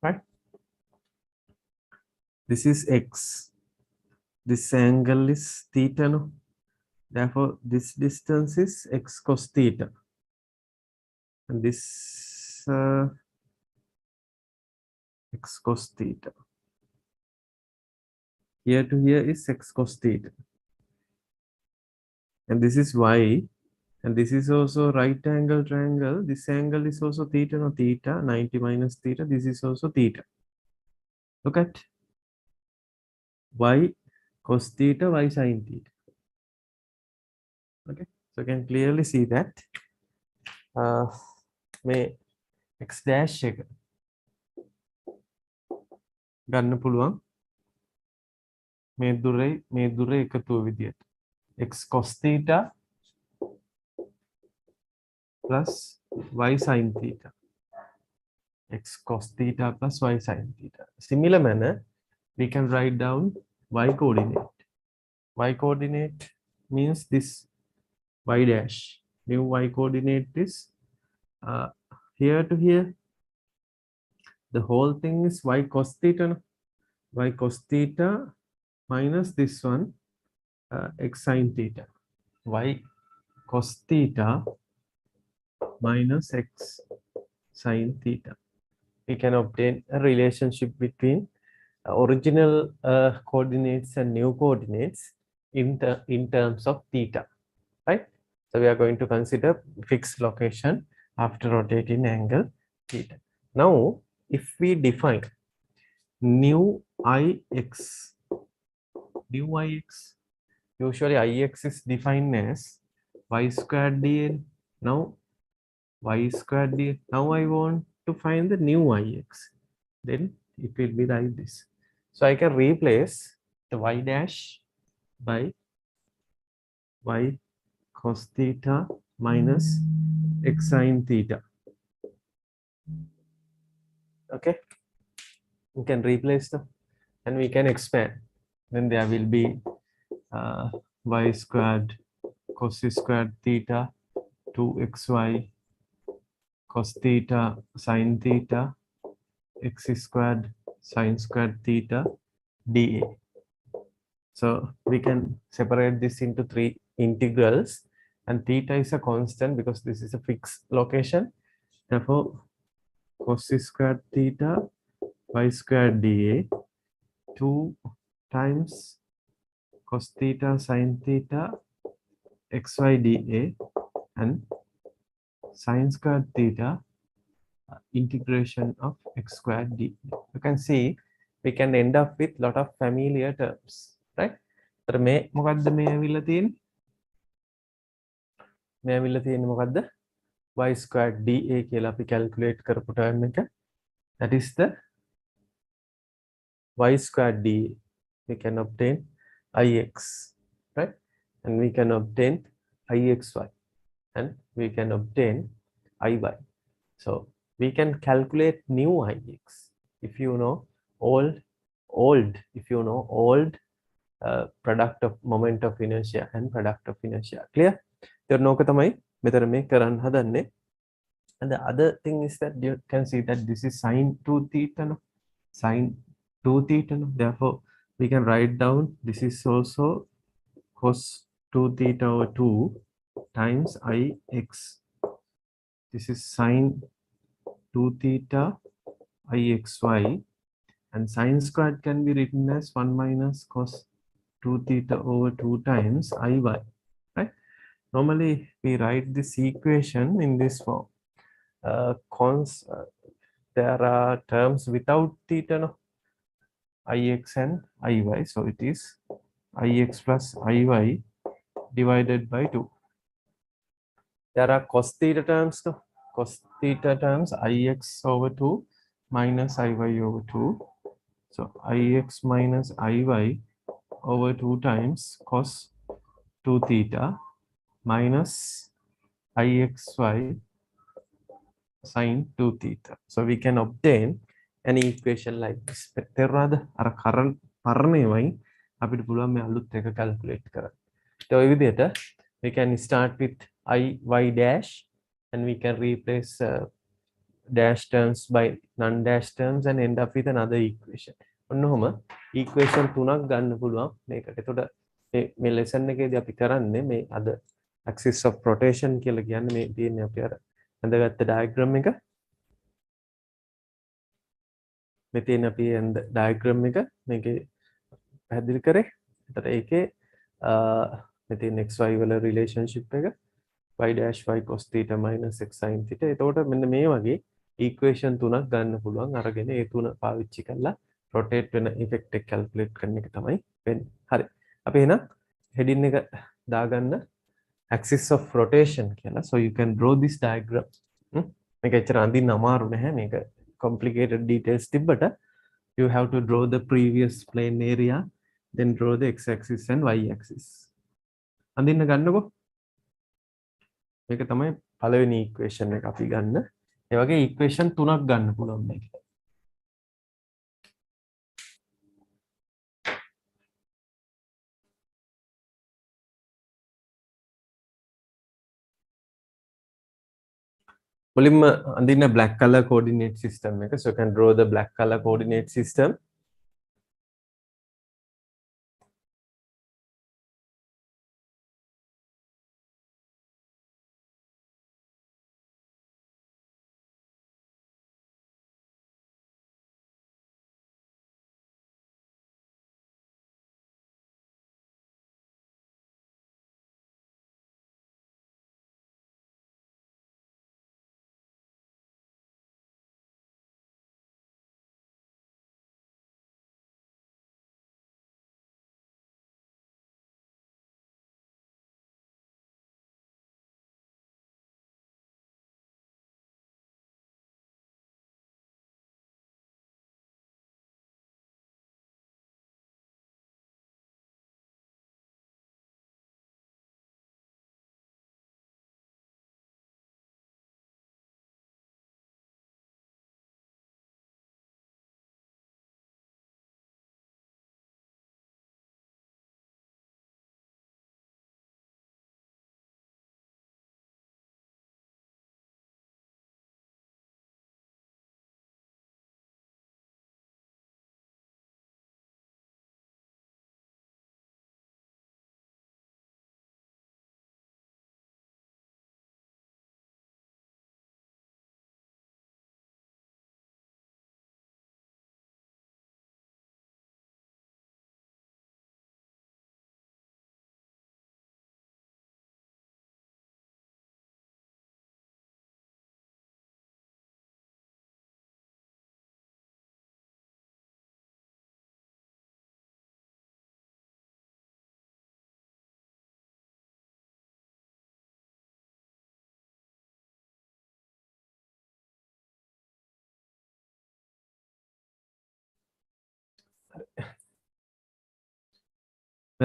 right, this is x, this angle is theta, no? Therefore this distance is x cos theta, and this x cos theta. Here to here is x cos theta, and this is y, and this is also right angle triangle. This angle is also theta, no? Theta 90 minus theta. This is also theta. Look at y cos theta, y sin theta. Okay, so you can clearly see that may x dash එක ගන්න පුළුවන් මේ දුරේ එකතුව විදියට x cos theta plus y sin theta. X cos theta plus y sin theta. Similar manner, we can write down y coordinate. Y coordinate means this y dash. New y coordinate is here to here. The whole thing is y cos theta. No? Y cos theta minus this one x sin theta. Y cos theta minus x sin theta. We can obtain a relationship between original coordinates and new coordinates in terms of theta, right? So we are going to consider fixed location after rotating angle theta. Now, if we define new ix, usually ix is defined as y squared dl. Now, y squared dl. Now I want to find the new ix. Then it will be like this. So I can replace the y dash by y cos theta minus x sin theta. Okay, we can replace them and we can expand. Then there will be y squared cos squared theta 2xy cos theta sin theta x squared sin squared theta dA. So we can separate this into three integrals, and theta is a constant because this is a fixed location. Therefore, cos squared theta y squared dA 2 times cos theta sin theta xy dA and sin squared theta integration of x squared dA. You can see we can end up with lot of familiar terms, right? तर මේ මොකද්ද මේ ඇවිල්ලා තියෙන්නේ? මේ ඇවිල්ලා තියෙන්නේ මොකද්ද? y squared dA කියලා අපි calculate කරපු term එක. That is the y squared dA. We can obtain ix, right? And we can obtain ixy and we can obtain iy. So we can calculate new ix if you know old product of moment of inertia and product of inertia. Clear? There no තමයි මෙතන මේ කරන්න හදන්නේ. And the other thing is that you can see that this is sine 2 theta, no? Sine 2 theta, no? Therefore we can write down this is also cos 2 theta over 2 times ix. This is sine 2 theta ixy, and sine squared can be written as 1 minus cos 2 theta over 2 times iy, right? Normally we write this equation in this form. There are terms without theta, no? Ix and iy, so it is ix plus iy divided by 2. There are cos theta terms, no? Cos theta terms ix over 2 minus iy over 2. So ix minus iy over 2 times cos 2 theta minus ixy sin 2 theta. So we can obtain an equation like this. තේරුණාද? අර current පරණේවයි අපිට පුළුවන් මේ අලුත් එක calculate කරන්න. ඒ විදිහට we can start with iy dash and we can replace dash terms by non-dash terms and end up with another equation. ඔන්නෝම equation තුනක් ගන්න පුළුවන් මේකට. එතකොට මේ lesson එකේදී අපි කරන්නේ මේ අද axis of rotation කියලා කියන්නේ මේ තියෙන්නේ අපි අර ඇඳගත්ත diagram එක. මේ තියෙන අපි diagram එක මේකේ පැහැදිලි කරේ. එතකොට ඒකේ මේ තියෙන xy වල relationship එක y dash y cos theta minus x sin theta. එතකොට මෙන්න මේ වගේ equation තුනක් ගන්න පුළුවන්. අරගෙන ඒ තුන පාවිච්චි කරලා rotate වෙන effect එක calculate කරන එක තමයි වෙන්නේ. හරි. අපි එහෙනම් heading එක දාගන්න axis of rotation කියලා. So you can draw this diagram. මේක ඇත්තට අඳින්න අමාරු නැහැ. මේක complicated details තිබ්බට you have to draw the previous plane area, then draw the x axis and y axis. අඳින්න ගන්නකො. මේක තමයි පළවෙනි equation එක අපි ගන්න. ඒ වගේ equation තුනක් ගන්න පුළුවන් මේක. මුලින්ම අඳින්න black color coordinate system එක. So you can draw the black color coordinate system.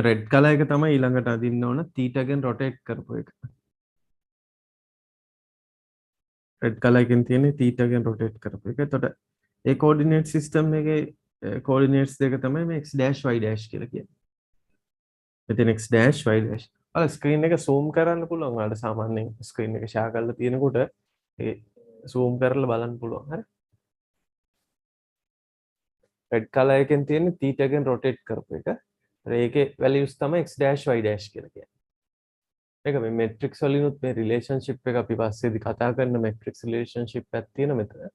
red color එක තමයි ඊළඟට අදින්න ඕන theta ගෙන් rotate කරපු එක. red color එකෙන් තියෙන්නේ theta ගෙන් rotate කරපු එක. එතකොට ඒ coordinate system එකේ coordinates දෙක තමයි මේ x dash y dash කියලා කියන්නේ. මෙතන x dash y dash. ඔයාලා screen එක zoom කරන්න පුළුවන්. ඔයාලට සාමාන්‍යයෙන් screen එක share කරලා තියෙනකොට ඒ zoom කරලා බලන්න පුළුවන්. හරි. red color එකෙන් තියෙන්නේ theta ගෙන් rotate කරපු එක. ඒකේ values තමයි x dash y dash කියලා කියන්නේ. මේක මේ matrix වලිනුත් මේ relationship එක අපි පස්සේදී කතා කරන matrix relationship එකක් තියෙන මෙතන.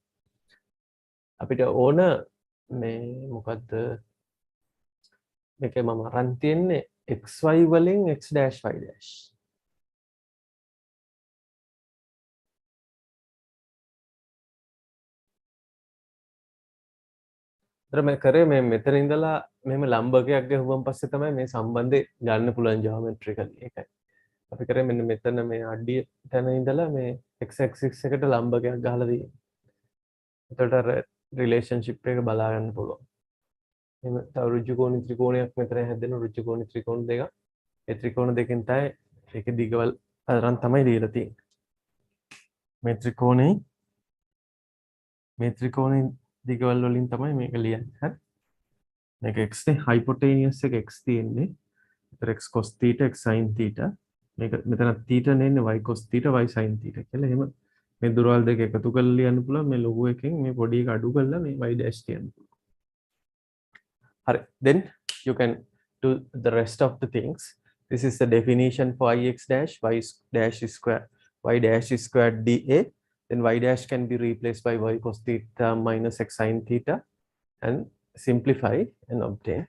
අපිට ඕන මේ මොකද්ද මේකේ මම අරන් තියන්නේ xy වලින් x dash y dash. ඒතර මේ කරේ මේ මෙතන ඉඳලා මෙහෙම ලම්බකයක් ගහුවම පස්සේ තමයි මේ සම්බන්ධය ගන්න පුළුවන් geometrically. ඒකයි. අපි කරේ මෙන්න මෙතන මේ අඩිය තැන ඉඳලා මේ x axis එකට ලම්බකයක් ගහලා තියෙනවා. එතකොට අර relationship එක බලා ගන්න පුළුවන්. එහෙම තව ඍජු කෝණී ත්‍රිකෝණයක් මෙතන හැදෙන ඍජු කෝණී ත්‍රිකෝණ දෙක. ඒ ත්‍රිකෝණ දෙකෙන් තමයි ඒකේ දිගවල් අරන් තමයි දීලා තියෙන්නේ. මේ ත්‍රිකෝණේ දිගවල් වලින් තමයි මේක ලියන්නේ. හරි. මේක x නේ hypotenuse එක x තියෙන්නේ. ඒතර x cos theta x sin theta. මේක මෙතන theta නෙන්නේ y cos theta y sin theta කියලා. එහෙම මේ දුරවල් දෙක එකතු කරලා ලියන්න පුළුවන්. මේ ලොකු එකෙන් මේ පොඩි එක අඩු කරලා මේ y dash තියන්න පුළුවන්. හරි. Then you can do the rest of the things. This is the definition for ix dash y dash square y dash squared dA. Then y dash can be replaced by y cos theta minus x sin theta and simplify and obtain.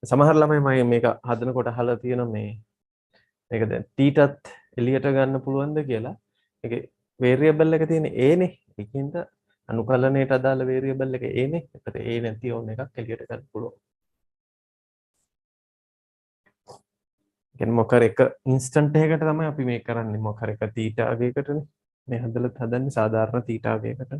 සමහර ළමයි මම මේක හදනකොට අහලා තියෙනවා මේක දැන් තීටත් එළියට ගන්න පුළුවන්ද කියලා. ඒකේ variable එක තියෙන a නේ. ඒකින්ද අනුකලනයට අදාළ variable එක a නේ. ඒතර a නැති ඕන එකක් එළියට ගන්න පුළුවන්. කියන්නේ මොකර එක instant එකකට තමයි අපි මේක කරන්නේ. මොකර එක theta වගේකටනේ. මේ හදන්නේ සාධාරණ theta වගේකට.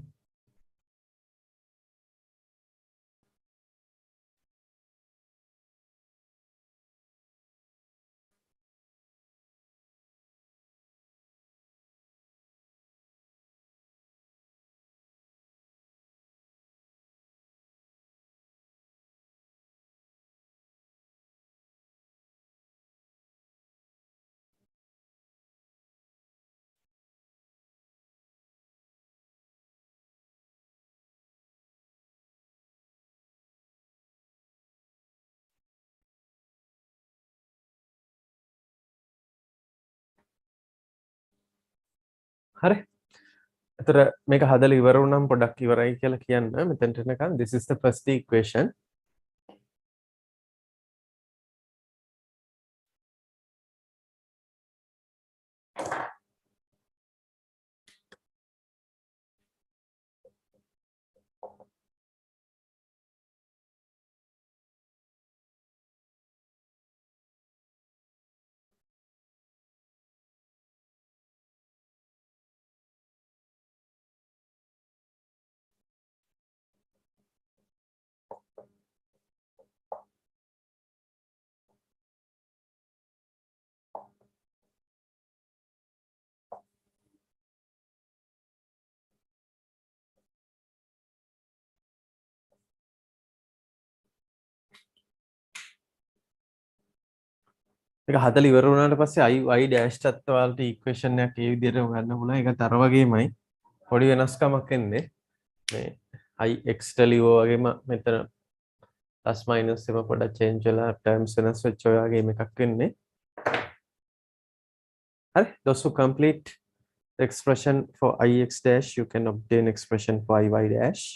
හරි. එතකොට මේක හදලා ඉවර වුණාම පොඩ්ඩක් ඉවරයි කියලා කියන්න මෙතනට එනකන්. This is the first equation. මේක හදලා ඉවර වුණාට පස්සේ I dash එකත් ඔයාලට equation එකක් ඒ විදිහටම ගන්න පුළුවන්. ඒකත් අර වගේමයි. පොඩි වෙනස්කමක් එන්නේ. මේ ix ලියුවා වගේම මෙතන plus minus එක පොඩක් change වෙලා terms වෙනස් වෙච්ච ඔය වගේම එකක් වෙන්නේ. හරි. Those who complete the expression for ix dash, you can obtain expression for iy dash.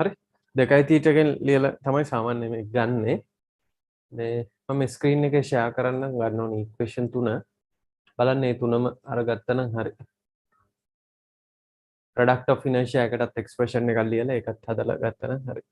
හරි. 2 එකෙන් ලියලා තමයි සාමාන්‍ය මේක ගන්නෙ. මේ මම ස්ක්‍රීන් එකේ ෂෙයා කරන්නම් ගන්න ඕනේ ඉක්වේෂන් 3. බලන්න මේ තුනම අරගත්තා නම් හරි. product of inertia එකටත් expression එකක් ලියලා ඒකත් හදලා ගත්තා නම් හරි.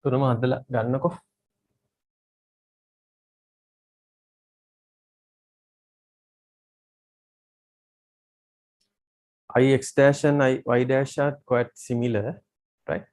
තුනම හදලා ගන්නකො. ix dash and y dash are quite similar, right?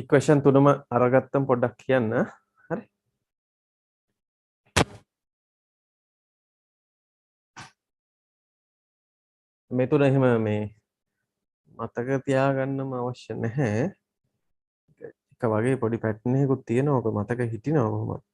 equation තුනම අරගත්තම පොඩ්ඩක් කියන්න. හරි. මේ තුන එහෙම මේ මතක තියාගන්නම අවශ්‍ය නැහැ. එක වගේ පොඩි පැටර්න් එකකුත් තියෙනවා. ඔක මතක හිටිනවා කොහොමද?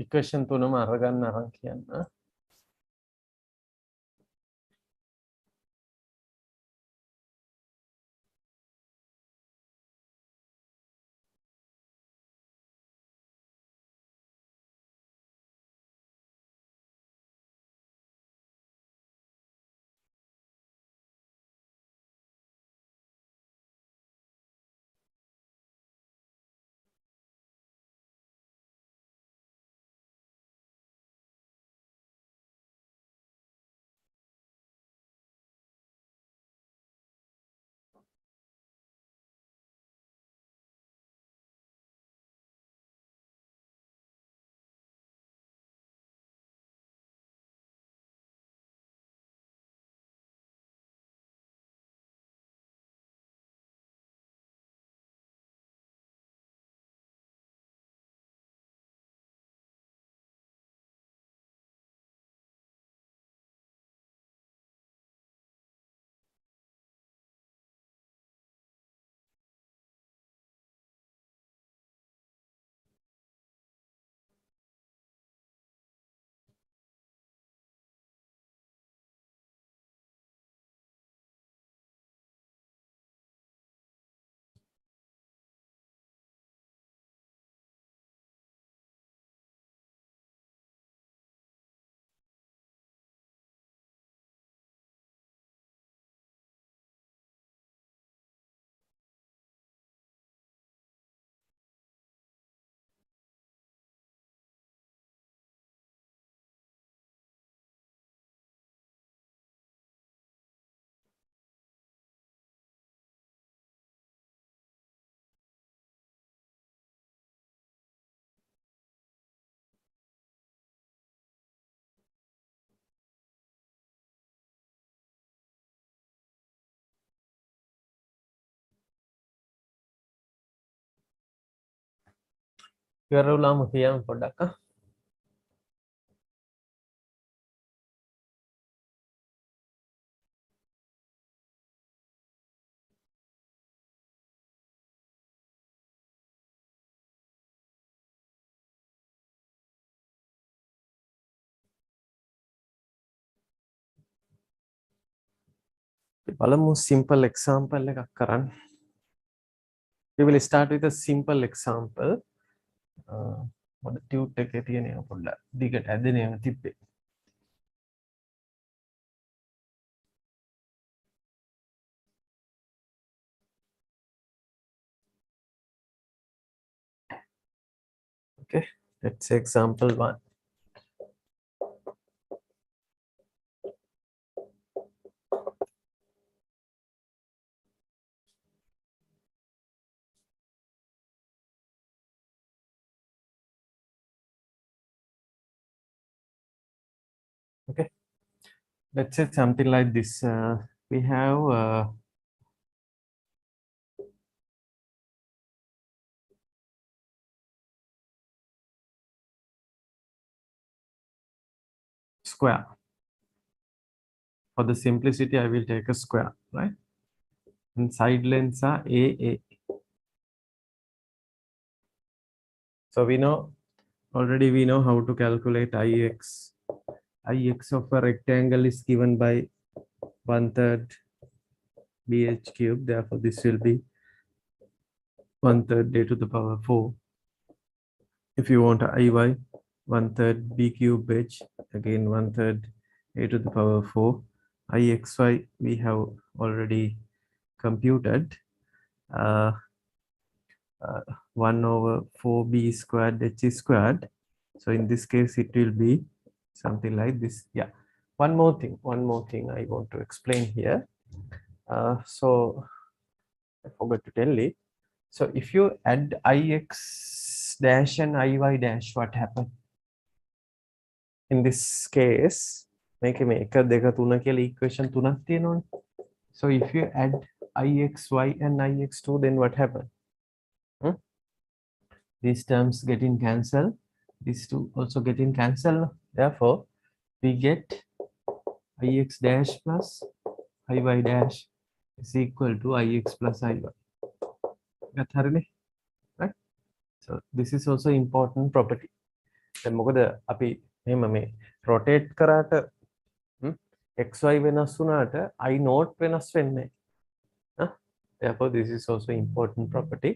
ඉක්වේෂන් තුනම අරගන්න අරන් කියන්න. ඉවරවලාම කියන්න පොඩ්ඩක්. බලමු simple example එකක් කරන්න. We will start with a simple example. මොකද ටියුට් එකේ තියෙන එක පොඩ්ඩක් දිගට ඇදෙන එක තිබ්බේ. Okay, let's say example 1. Okay, let's say something like this. We have square. For the simplicity, I will take a square, right? And side lengths are AA. So we know, already we know how to calculate IX. IX of a rectangle is given by 1/3 BH cube. Therefore, this will be 1/3 A to the power 4. If you want IY, 1/3 B cube H, again 1/3 A to the power 4. IXY we have already computed. 1/4B squared H squared. So in this case, it will be something like this. Yeah. One more thing I want to explain here. So I forgot to tell it. So if you add IX dash and IY dash, what happens? In this case, make a 1 2 3 කියලා equation 3ක් තියෙනවනේ. So if you add IXY and IX2, then what happens? These terms getting cancelled. These two also getting cancelled. Therefore, we get IX dash plus IY dash is equal to IX plus IY. Right? So this is also important property. Then මොකද අපි මෙහෙම මේ rotate කරාට xy වෙනස් වුණාට I not වෙනස් වෙන්නේ. Therefore, this is also important property.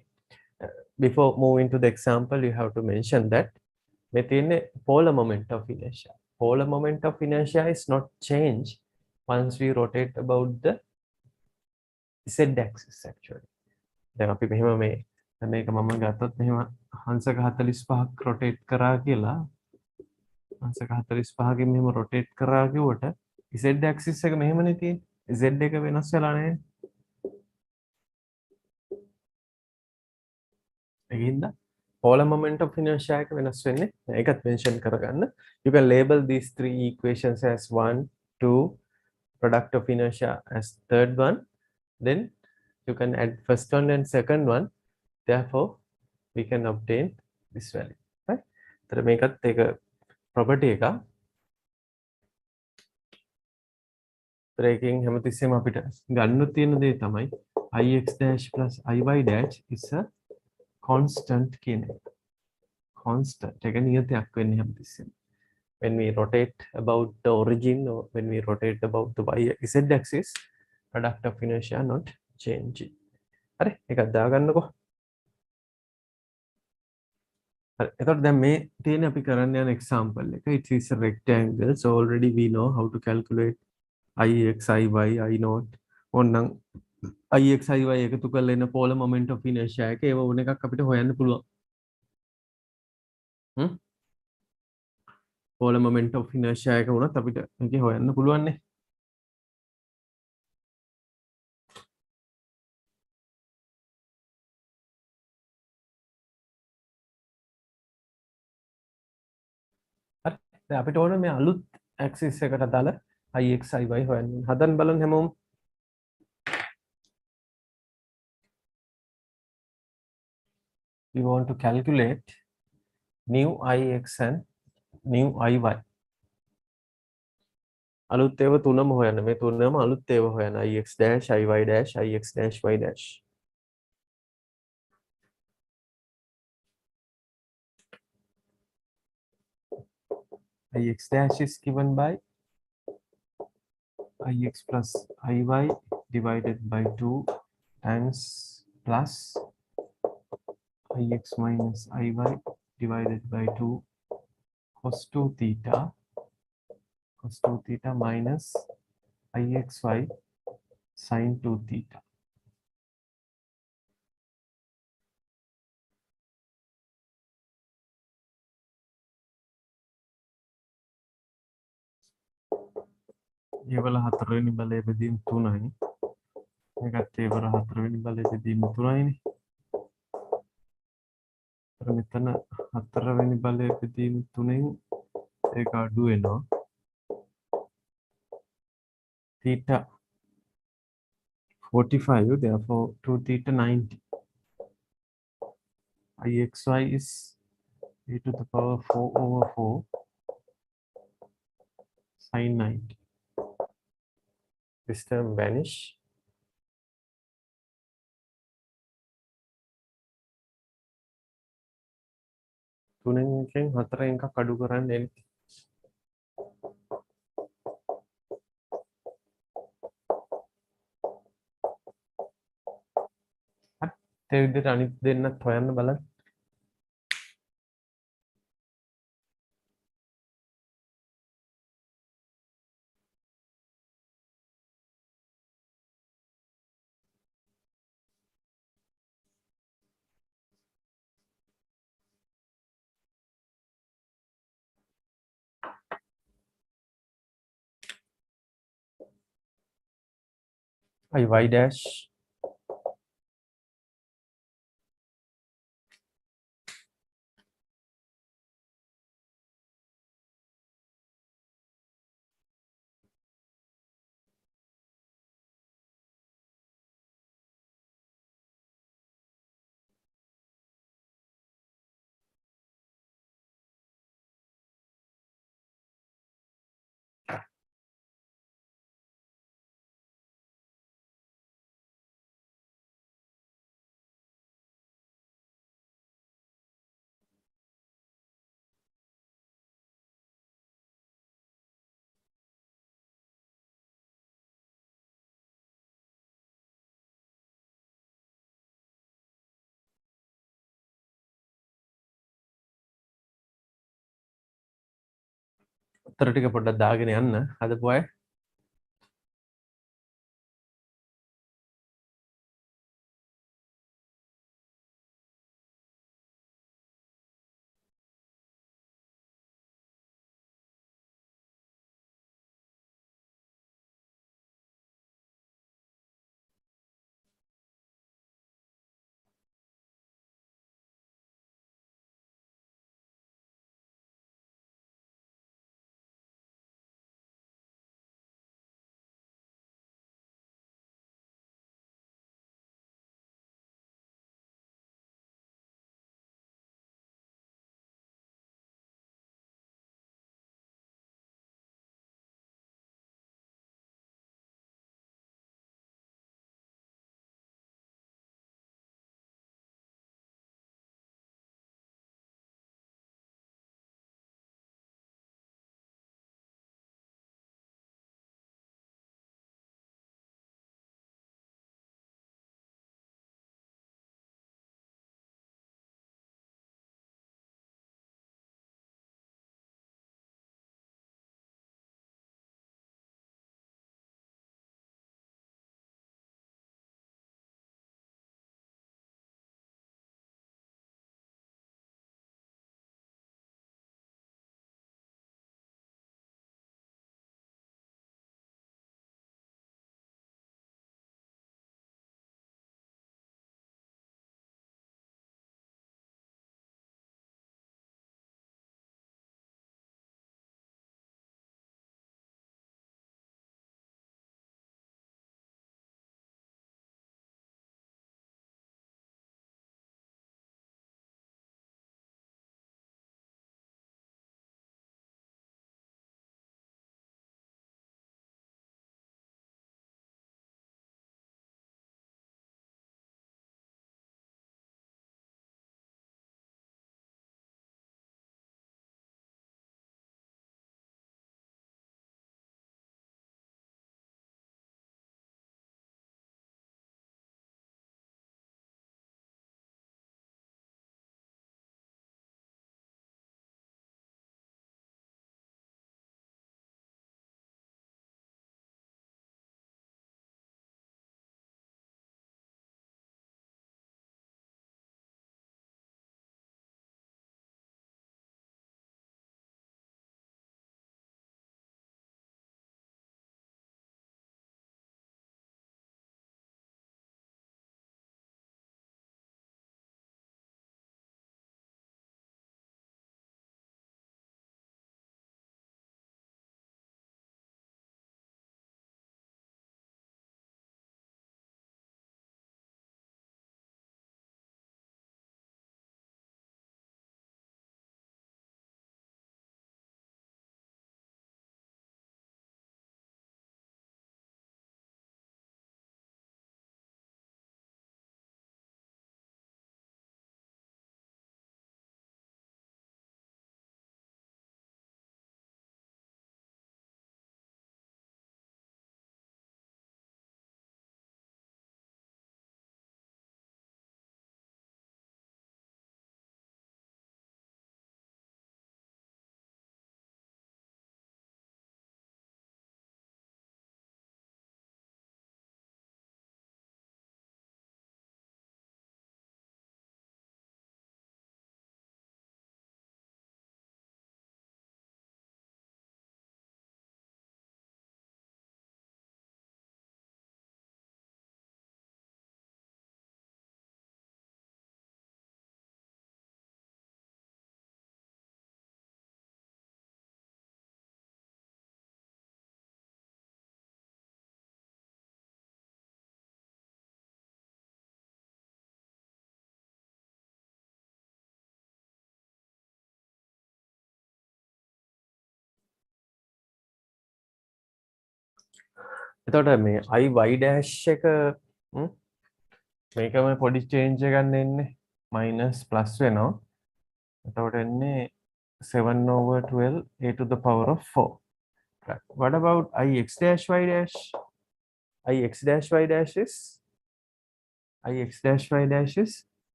Before moving to the example, you have to mention that within a polar moment of inertia. Polar moment of inertia is not changed once we rotate about the z-axis actually. දැන් අපි මෙහෙම මේක මම ගත්තොත් මෙහෙම හංසක 45ක් rotate කරා කියලා හංසක 45කින් මෙහෙම rotate කරා කිව්වට z-axis එක මෙහෙමනේ තියෙන්නේ. z එක වෙනස් වෙලා නැහැ. ඒකින්ද polar moment of inertia එක වෙනස් වෙන්නේ. ඒකත් mention කරගන්න. You can label these three equations as 1, 2, product of inertia as third one. Then you can add first one and second one. Therefore, we can obtain this value. Right? So මේකත් ඒක property එක. Breaking හැමතිස්සෙම අපිට ගන්න තියෙන දේ තමයි IX dash plus IY dash is a constant කියන එක. Constant එක නියතයක් වෙන්නේ හැමතිස්සෙම. When we rotate about the origin or when we rotate about the z axis, product of inertia not changing. හරි ඒකත් දාගන්නකෝ. හරි එතකොට දැන් මේ තියෙන අපි කරන්න යන example එක, it is a rectangle, so already we know how to calculate IX IY I naught. ඕනනම් IX IY එකතු කරලා එන polar moment of inertia එක ඒව ඕන එකක් අපිට හොයන්න පුළුවන්. polar moment of inertia එක වුණත් අපිට මේකේ හොයන්න පුළුවන් නේ. හරි දැන් අපිට ඕන මේ අලුත් axis එකට දාලා IX IY හොයන්න. හදන්න බලන්න හැමෝම. We want to calculate new IX and new IY. අලුත් ඒවා තුනම හොයන්න. මේ තුනම අලුත් ඒවා හොයන්න. IX dash IY dash IX dash Y dash. IX dash is given by IX plus IY divided by 2 times plus IX minus IY divided by 2 cos 2 theta minus IXY sin 2 theta. ඒවල හතරවෙනි බලය බෙදීම 3යි. මේකත් ඒවල හතරවෙනි බලය බෙදීම 3යිනේ. අර මෙතන හතරවෙනි බලය බෙදීම 3න් ඒක අඩු වෙනවා. theta 45, therefore 2 theta 90. IXY is e to the power 4/4 Sin 90. This term vanish. තුනෙන් එකෙන් හතරෙන් එකක් අඩු කරන්න එන්නේ. ඒ විදිහට අනිත් දෙන්නත් හොයන්න බලන්න. y dash උත්තර ටික පොඩ්ඩක් දාගෙන යන්න හදපු අය. එතකොට මේ I y dash එක මේකම පොඩි චේන්ජ් එකක් එන්නේ minus plus වෙනවා. එතකොට එන්නේ 7/12 a to the power of 4. Right. What about ix dash y dash? Ix dash y dash is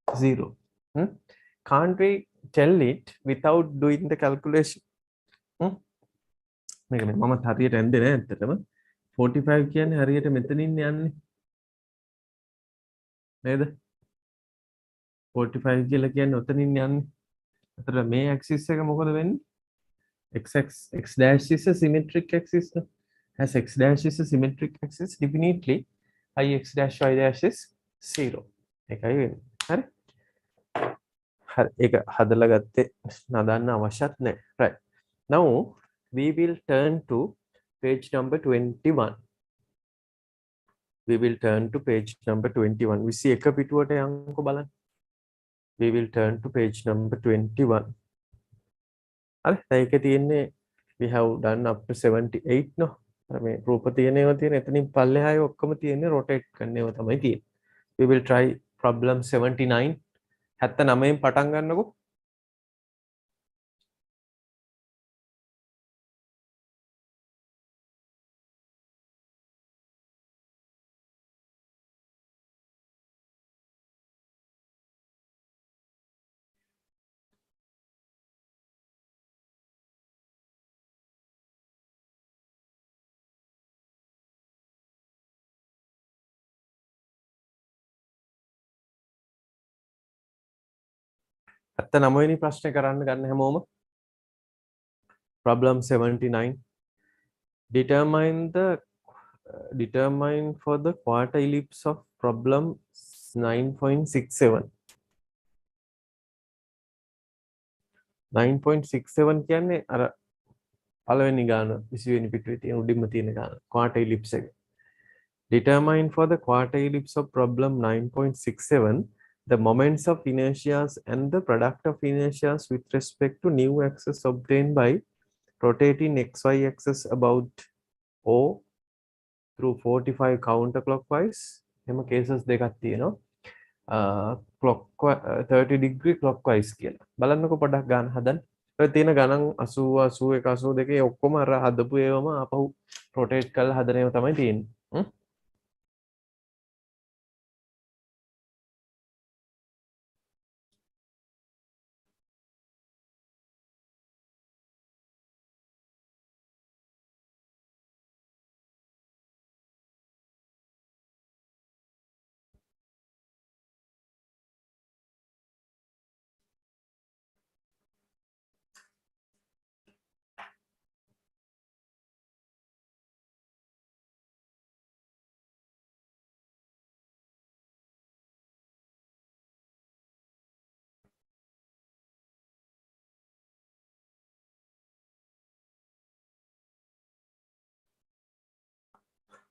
0. Can't we tell it without doing the calculation? මේක මම හරියට ඇන්දේ නෑ ඇත්තටම 45 කියන්නේ හරියට මෙතනින් යන්නේ නේද 45 කියලා කියන්නේ ඔතනින් යන්නේ අතට මේ ඇක්සිස් එක මොකද වෙන්නේ x dash is a symmetric axis as x dash is a symmetric axis definitely ix dash y dash is 0 ඒකයි වෙන්නේ හරි හරි ඒක හදලා ගත්තේ නදන්න අවශ්‍යත් නැහැ right now we will turn to page number 21 we will turn to page number 21 we see එක පිටුවට යන්කො බලන්න we will turn to page number 21 හරි දැන් ඒකේ තියෙන්නේ we have done up to 78 no මේ රූප තියෙනවා තියෙන එතනින් පල්ලෙහාය ඔක්කොම තියෙන්නේ rotate කරන්න ඒවා තමයි තියෙන්නේ we will try problem 79 79න් පටන් ගන්නකො ඇත්ත 9 වෙනි ප්‍රශ්නේ කරන්න ගන්න හැමෝම problem 79 determine for the quarter ellipse of problem 9.67 9.67 කියන්නේ අර පළවෙනි ගාන 20 වෙනි පිටුවේ තියෙන උඩින්ම තියෙන ගාන quarter ellipse එක determine for the quarter ellipse of problem 9.67 the moments of inertias and the product of inertias with respect to new axis obtained by rotating xy axis about O through 45 counterclockwise එම cases දෙකක් තියෙනවා clock 30 degree clockwise කියලා බලන්නකො පොඩක් ගන්න හදන්න ඔය තියෙන ගණන් 80 81 82 ඔක්කොම අර හදපු ඒවම අපහු rotate කරලා හදන ඒවා තමයි තියෙන්නේ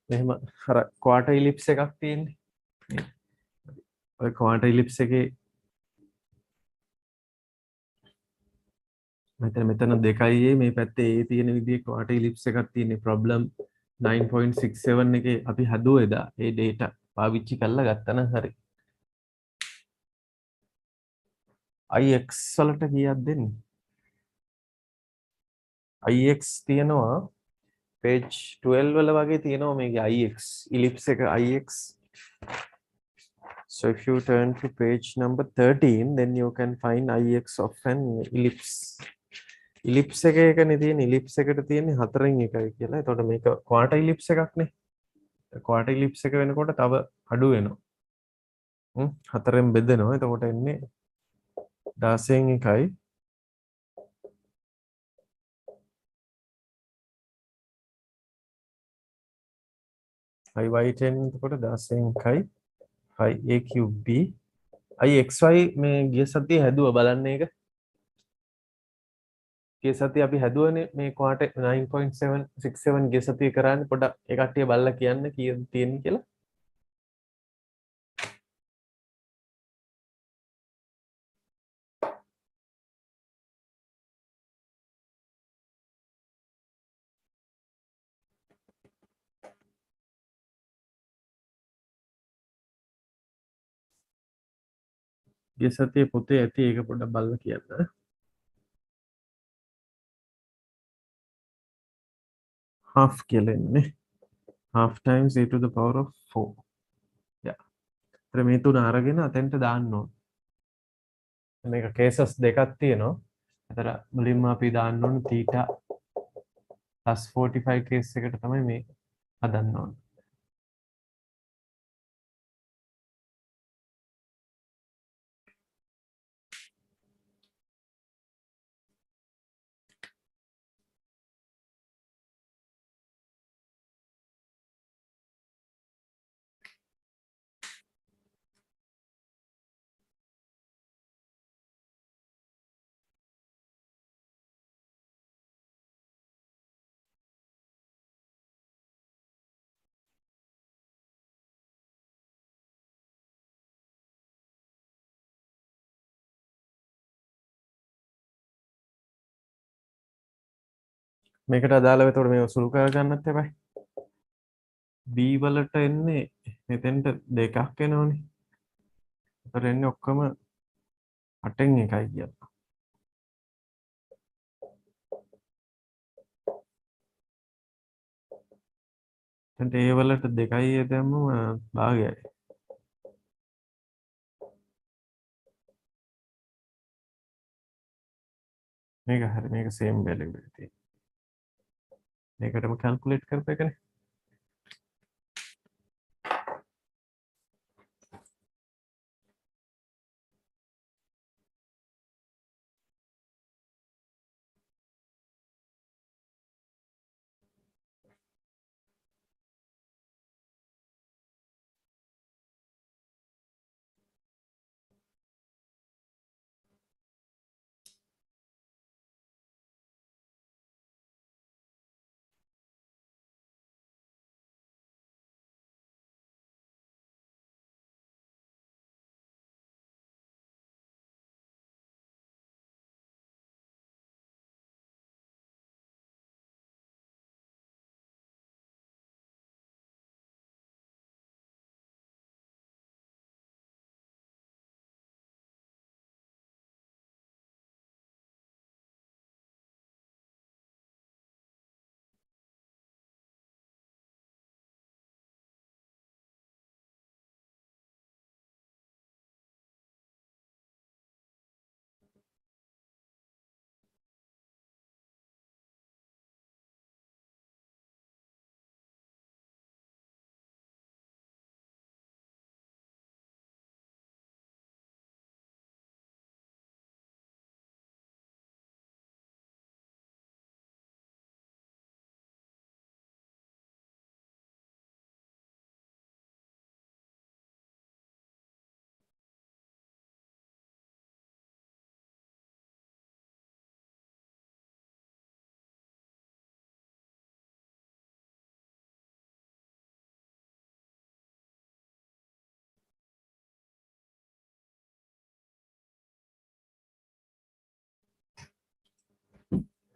මෙහෙම අර quarter ellipse එකක් තියෙන්නේ ඔය quarter ellipse එකේ මෙතන දෙකයි මේ පැත්තේ ඒ තියෙන විදිහේ quarter ellipse එකක් තියෙන්නේ problem 9.67 එකේ අපි හදුවා එදා ඒ data පාවිච්චි කරලා ගත්තා නම් හරි ix වලට කීයක් දෙන්නේ ix තියෙනවා page 12 වල වගේ තියෙනවා මේකේ ix ellipse එක ix so if you turn to page number 13 then you can find ix of an ellipse ellipse එකනේ තියෙන ellipse එකට තියෙන්නේ 4න් එකයි කියලා. එතකොට මේක quarter ellipse එකක්නේ. quarter ellipse එක වෙනකොට තව අඩු වෙනවා. 4න් බෙදෙනවා. එතකොට එන්නේ 16න් එකයි. y10 එතකොට 16න් එකයි. a cube b xy මේ ගිය සතියේ හැදුවා බලන්න ඒක. ගිය සතියේ අපි හැදුවනේ මේ quarter 9.767 ගිය සතියේ කරන්නේ පොඩක් ඒ කට්ටිය බලලා කියන්න කීයද තියෙන්නේ කියලා. ගිය සතියේ පොතේ ඇති ඒක පොඩ්ඩක් බලලා කියන්න. half කියලා එන්නේ. half times e to the power of 4. yeah. ඒතර මේ තුන අරගෙන අතෙන්ට දාන්න ඕන. මේක කේසස් දෙකක් තියෙනවා. ඒතර මුලින්ම අපි දාන්න ඕන theta +45 කේස් එකට තමයි මේ හදන්න ඕන. මේකට අදාළව එතකොට මේක සුළු කරගන්නත් එපා. b වලට එන්නේ මෙතෙන්ට දෙකක් එනවනේ. ඒතර එන්නේ ඔක්කොම 8න් එකයි කියලා. එතෙන්ට a වලට 2යි දැම්මම භාගයයි. මේක හරි මේක සේම් වැලියු එකක් තියෙනවා. මේකටම කැල්කියුලේට් කරපු එකනේ.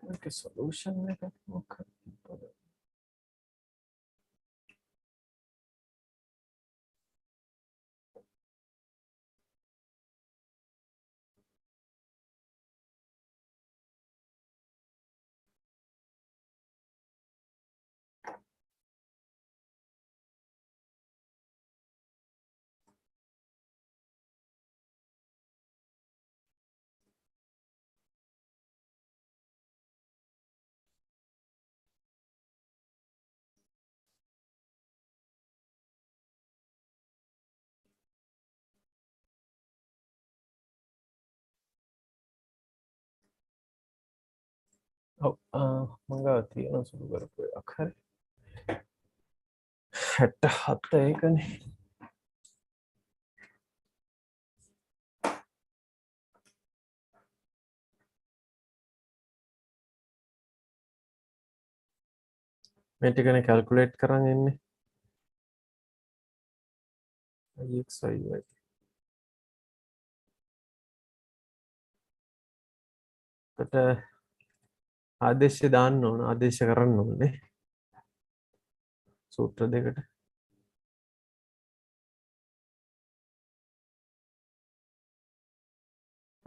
Okay, solution එක මොකක්ද? ඔව් මම ගාව තියෙන සුළු කරපු එකක් හරි. 67 ඒකනේ. මේ ටිකනේ කැල්කියුලේට් කරන් ඉන්නේ. ix y. එතකොට ආදේශය දාන්න ඕන ආදේශ කරන්න ඕනේ. සූත්‍ර දෙකට.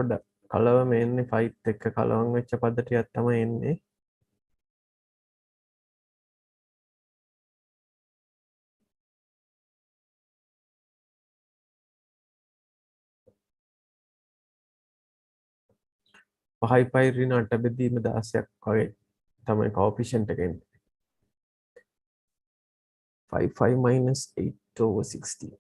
පොඩ්ඩක් කලවම එන්නේ ෆයිට් එක කලවම් වෙච්ච පද්ධතියක් තමයි එන්නේ. පහයි පයි ඍණ 8 බෙදීම 16ක් වගේ තමයි කෝපිෂන්ට් එක එන්නේ. 5 minus 8/16.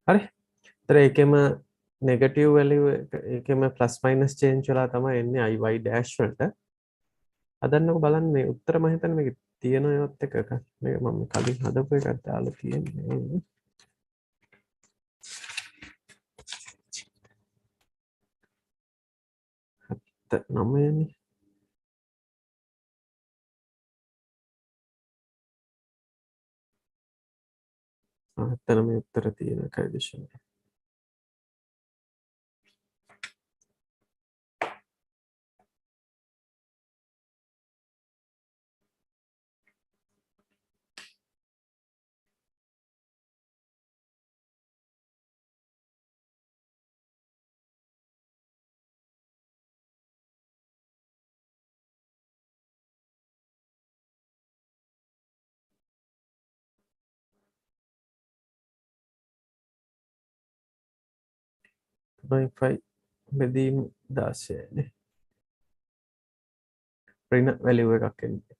හරි. ඒතර ඒකෙම නෙගටිව් වැලියු ඒකෙම ප්ලස් මයිනස් චේන්ජ් වෙලා තමයි එන්නේ iy dash වලට. හදන්නකො බලන්න මේ උත්තර මම හිතන්නේ මේක තියෙන ඒවත් එක මේක මම කලින් හදපු එකක් දාලා තියෙන්නේ. 9නේ. අතන මේ උත්තර තියෙන කන්ඩිෂන්. .5 බෙදීම 16 නේ. ඍණ වැලියු එකක් එන්නේ.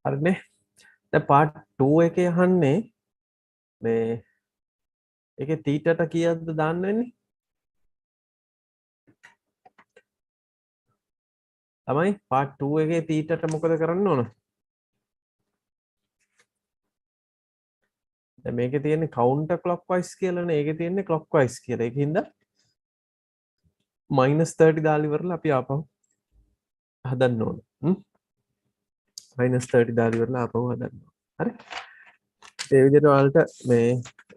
හරිනේ. දැන් පාර්ට් 2 එකේ අහන්නේ මේ ඒකේ තීටට කීයක්ද දාන්න වෙන්නේ? තමයි පාර්ට් 2 එකේ තීටට මොකද කරන්න ඕන? දැන් මේකේ තියෙන්නේ කවුන්ටර් ක්ලොක්වයිස් කියලානේ. ඒකේ තියෙන්නේ ක්ලොක්වයිස් කියලා. ඒකින්ද -30 දාලා ඉවරලා අපි ආපහු හදන්න ඕන. -30 දාලා ඉවරලා ආපහු හදන්න ඕන. හරි? ඒ විදිහට ඔයාලට මේ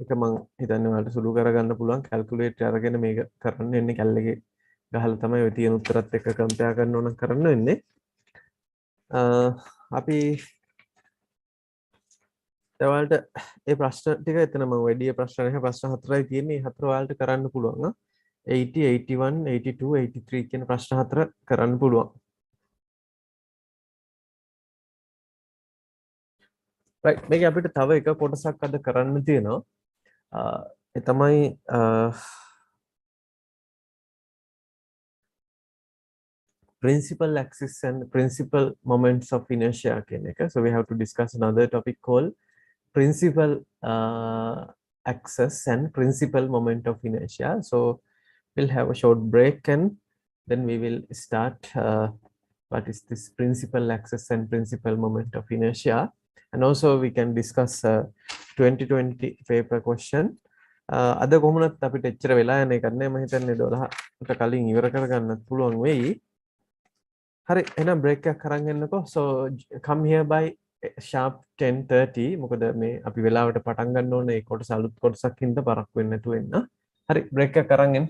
එක මං හිතන්නේ ඔයාලට සුළු කරගන්න පුළුවන් කැල්කියුලේටර් අරගෙන මේක කරන්න වෙන්නේ කැල් එකේ ගහලා තමයි ඔය තියෙන උත්තරත් එක්ක කම්පෙයාර් කරන්න ඕන කරන්න වෙන්නේ. අපි ඔයාලට ඒ ප්‍රශ්න ටික එතන මම වැඩි ප්‍රශ්න නැහැ ප්‍රශ්න හතරයි තියෙන්නේ. හතර ඔයාලට කරන්න පුළුවන්. 80 81 82 83 කියන ප්‍රශ්න හතර කරන්න පුළුවන්. right මේක අපිට තව එක කොටසක් අද කරන්න තියෙනවා. ඒ තමයි principal axis and principal moments of inertia කියන එක. So we have to discuss another topic called principal axis and principal moment of inertia. So we'll have a short break and then we will start what is this principal axis and principal moment of inertia, and also we can discuss 2020 paper question. අද කොහොමවත් අපිට එච්චර වෙලා යන්නේ නැහැ මම හිතන්නේ 12ට කලින් ඉවර කරගන්නත් පුළුවන් වෙයි. හරි එහෙනම් බ්‍රේක් එකක් අරන් එන්නකෝ. So come here by sharp 10:30 මොකද මේ අපි වෙලාවට පටන් ගන්න ඕනේ ඒ කොටස අලුත් කොටසක් හින්දා පරක්කු වෙන්න නැතුව එන්න. හරි බ්‍රේක් එකක් අරන් එන්න.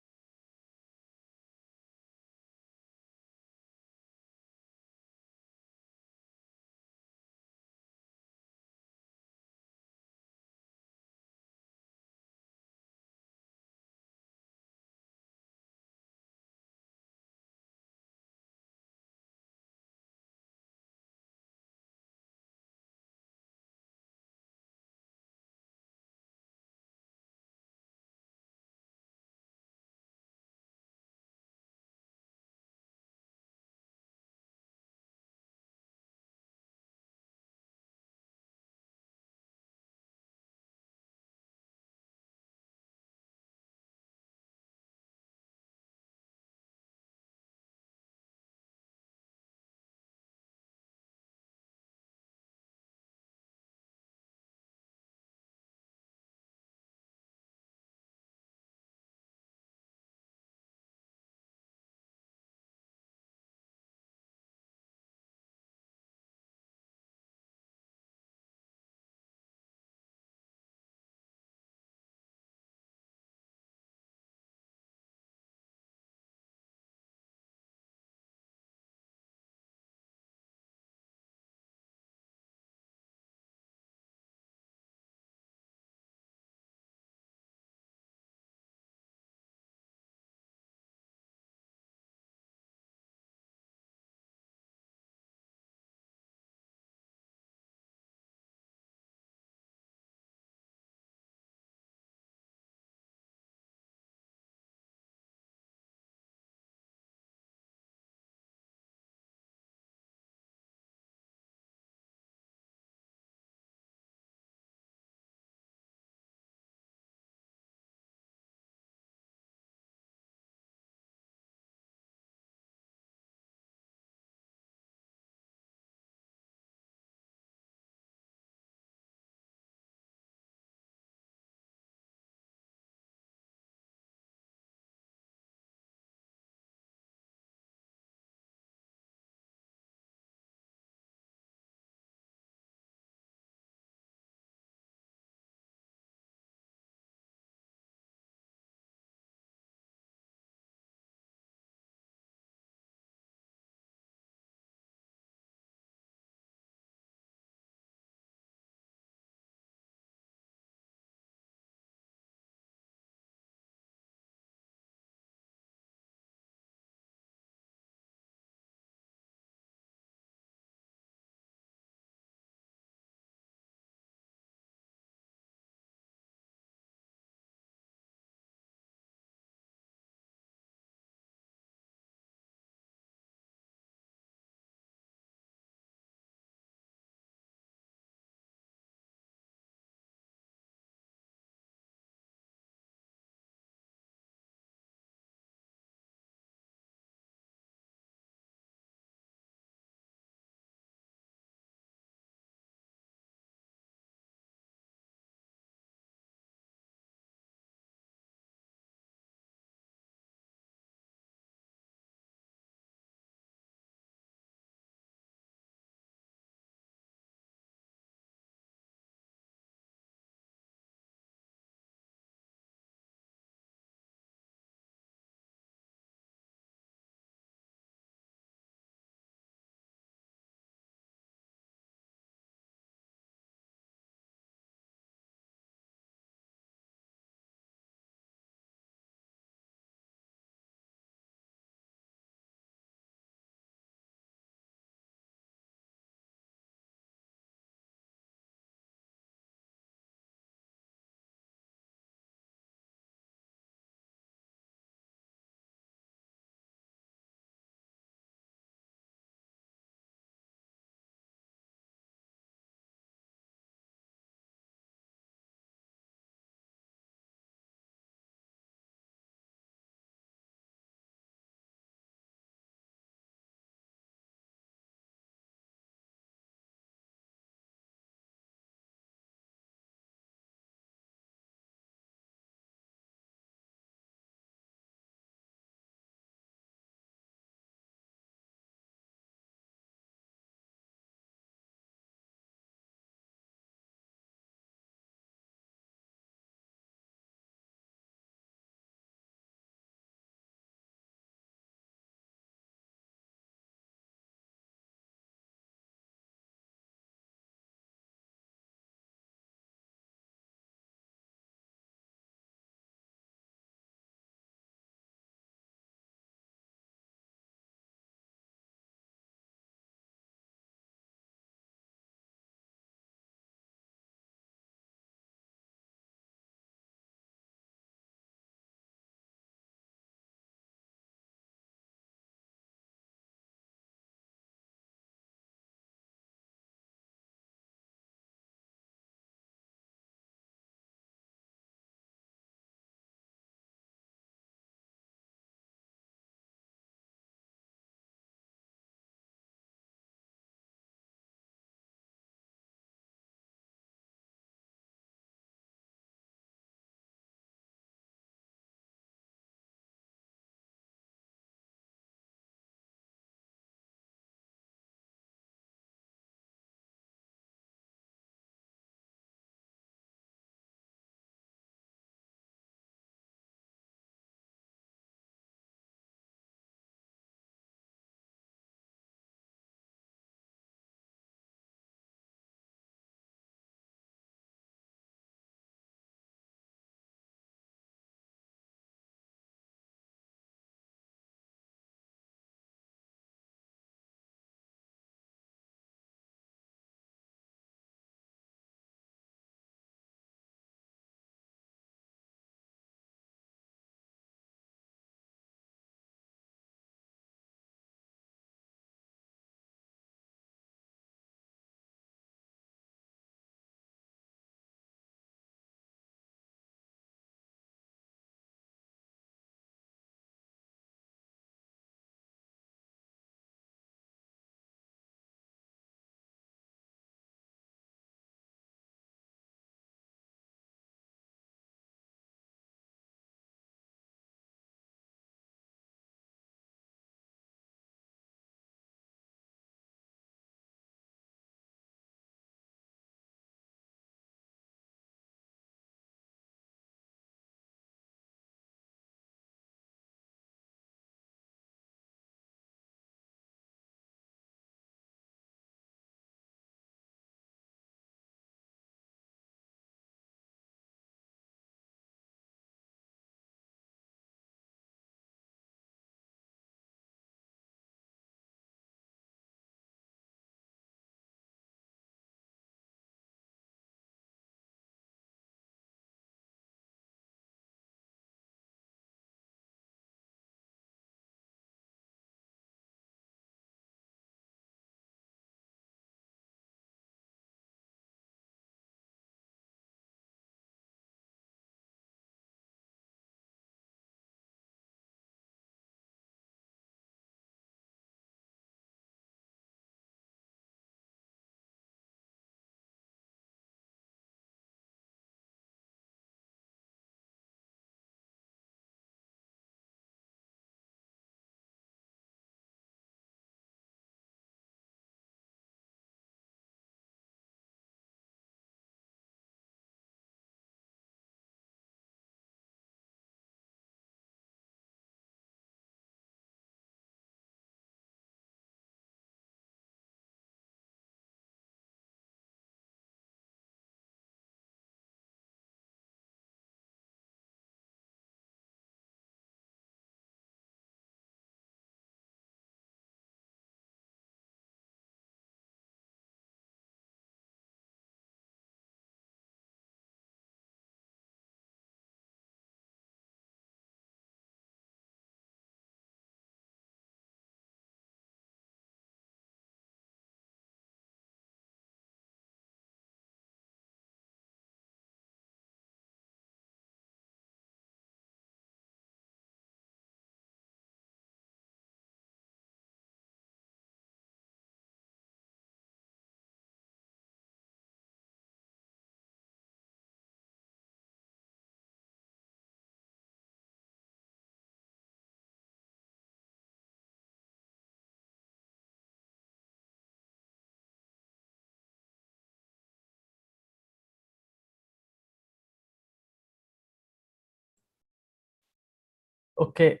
Okay,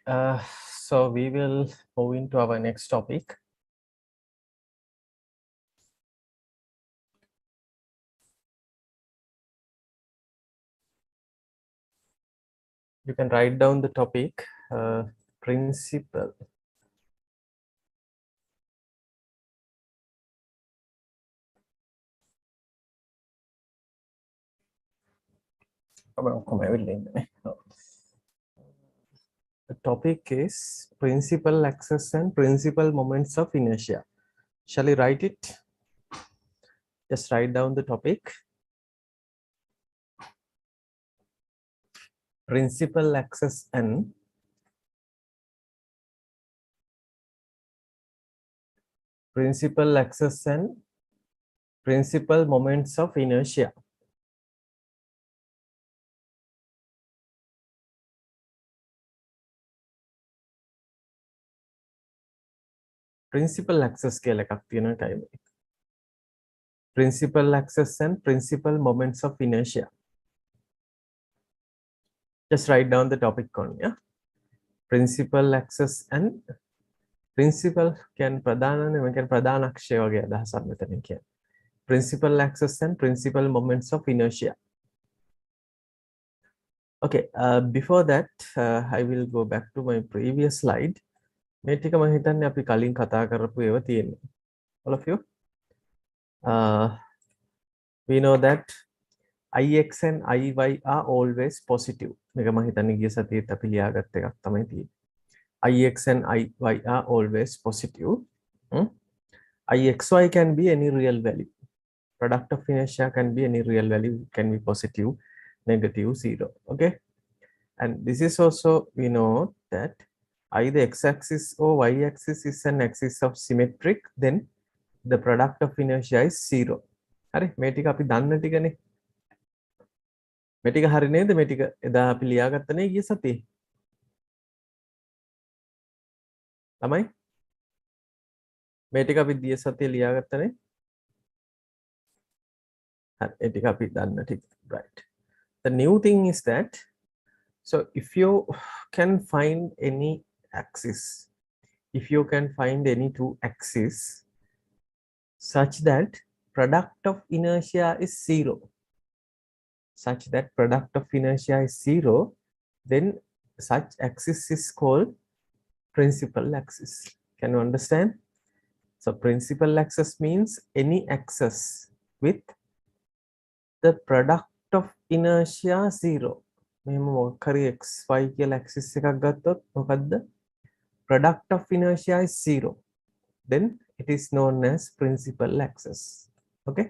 so we will move into our next topic. You can write down the topic, principle. The topic is principal axis and principal moments of inertia. Shall I write it? Just write down the topic. Principal axis and principal axis and principal moments of inertia. Principal axis කියලා එකක් තියෙන time. Principal axis and principal moments of inertia. Just write down the topic on, yeah. Principal axis and principal can pradana can pradanakshay වගේ අදහසක් මෙතනින් කියන්නේ. Principal axis and principal moments of inertia. Okay, before that, I will go back to my previous slide. මේ ටික මම හිතන්නේ අපි කලින් කතා කරපු ඒවා තියෙනවා. All of you, we know that Ix and Iy are always positive. මේක මම හිතන්නේ ගිය සතියේත් අපි ලියාගත්ත එකක් තමයි තියෙන්නේ. Ix and Iy are always positive. Ixy can be any real value. Product of inertia can be any real value, can be positive, negative, zero. Okay, and this is also, we know that either x-axis or y-axis is an axis of symmetric, then the product of inertia is zero. හරි, මේ ටික අපි දන්න ටිකනේ. මේ ටික හරි නේද? මේ ටික එදා අපි ලියාගත්තනේ ගිය සතියේ. තමයි මේ ටික අපි ගිය සතියේ ලියාගත්තනේ. හරි, ඒ ටික අපි දන්න ටික. Right. The new thing is that, so if you can find any axis, if you can find any two axes such that product of inertia is zero, such that product of inertia is zero, then such axis is called principal axis. Can you understand? So principal axis means any axis with the product of inertia zero. මෙහෙම මොකක් හරි xy කියලා axis එකක් ගත්තොත් මොකද්ද? Product of inertia is zero. Then it is known as principal axis. Okay.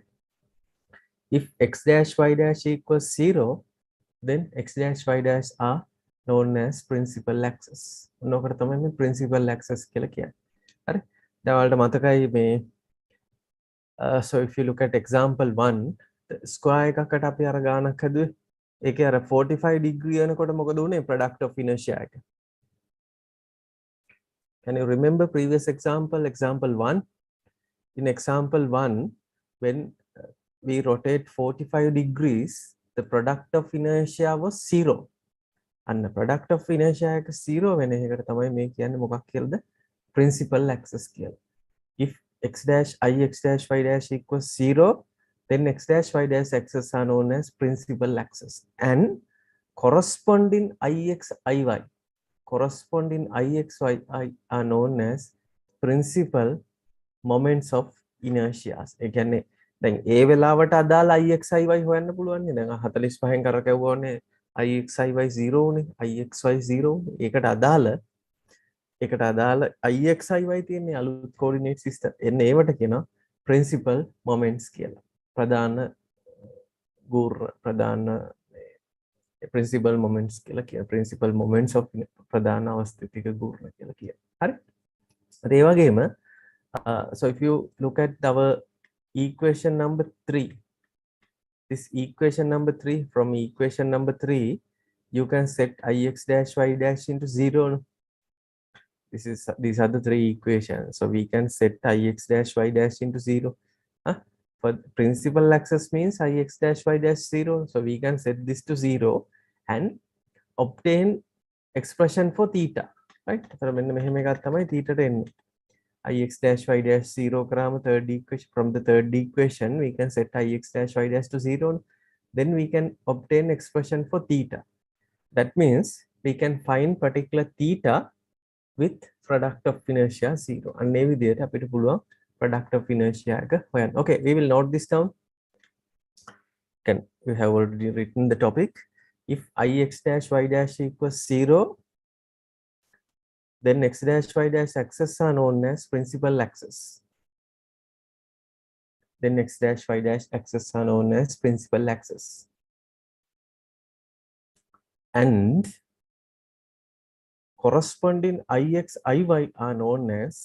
If x dash y dash equals zero, then x dash y dash are known as principal axis. මොනකට තමයි මේ principal axis කියලා කියන්නේ. හරි. දැන් ඔයාලට මතකයි මේ so if you look at example 1, square එකකට අපි අර ගානක් හදුවේ. ඒකේ අර 45 degree වෙනකොට මොකද උනේ? Product of inertia එක. Can you remember previous example, example 1? In example 1, when we rotate 45 degrees, the product of inertia was zero. And the product of inertia is zero when එකට තමයි මේ කියන්නේ මොකක් කියලාද? Principal axis කියලා. If x dash ix dash y dash equals zero, then x dash y dash axis are known as principal axis. And corresponding ix iy, corresponding ixy are known as principal moments of inertia. ඒ කියන්නේ දැන් ඒ වෙලාවට අදාළ ixy හොයන්න පුළුවන් නේ. දැන් 45න් කරකවුවනේ ixy 0 උනේ, ixy 0 උනේ. ඒකට අදාළ ixy තියෙන්නේ අලුත් coordinate system. එන්න ඒවට කියනවා principal moments කියලා. ප්‍රධාන principal moments කියලා කියන principal moments of ප්‍රධාන අවස්ථිතික ගුරුණ කියලා කියන. හරි. ඒ වගේම so if you look at our equation number 3, this equation number 3, from equation number 3 you can set ix dash y dash into 0. These are the three equations, so we can set ix dash y dash into 0. For principal axis means ix dash y dash 0, so we can set this to 0 and obtain expression for theta, right? So මෙන්න මෙහෙම එකක් තමයි theta ට එන්නේ. ix dash y dash 0 කරාම third equation, from the third equation we can set ix dash y dash to 0, then we can obtain expression for theta. That means we can find particular theta with product of inertia 0. අන්න ඒ විදිහට අපිට පුළුවන් product of inertia එක හොයන්න. Okay, we will note this down. We have already written the topic. If ix dash y dash equals 0, then x dash y dash axes are known as principal axis. Then x dash y dash axes are known as principal axis. And corresponding ix iy are known as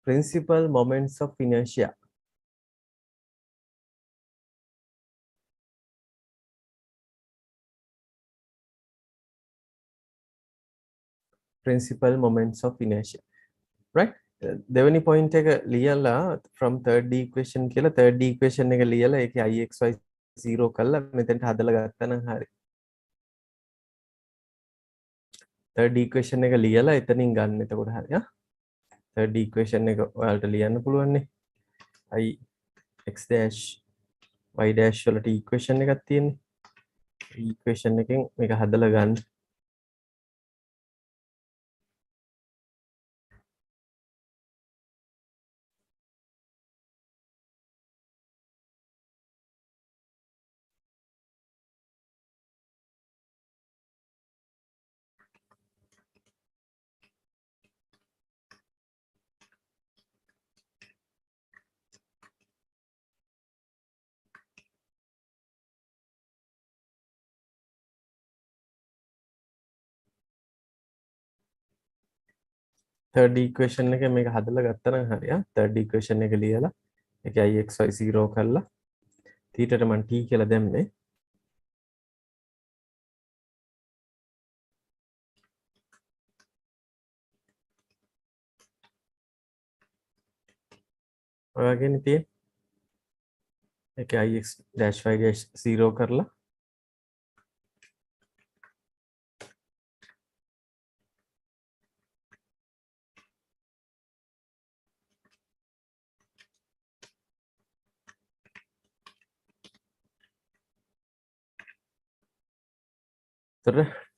principal moments of inertia. Principal moments of inertia, right? දෙවෙනි point එක ලියලා from third equation කියලා third equation එක ලියලා ඒකේ ixy 0 කරලා මෙතෙන්ට හදලා ගත්තා නම් හරි. third equation එක ලියලා එතනින් ගන්න එතකොට හරි. third equation එක ඔයාලට ලියන්න පුළුවන් නේ. I x dash y dash වලට equation එකක් තියෙන්නේ. equation එකෙන් මේක හදලා ගන්න. third equation එක මේක හදලා ගත්තා නම් හරි. third equation එක ලියලා ඒකේ ixy 0 කරලා theta ට මම t කියලා දැම්මේ. ඔයාගෙන තියෙන්නේ ඒකේ ix dash y dash 0 කරලා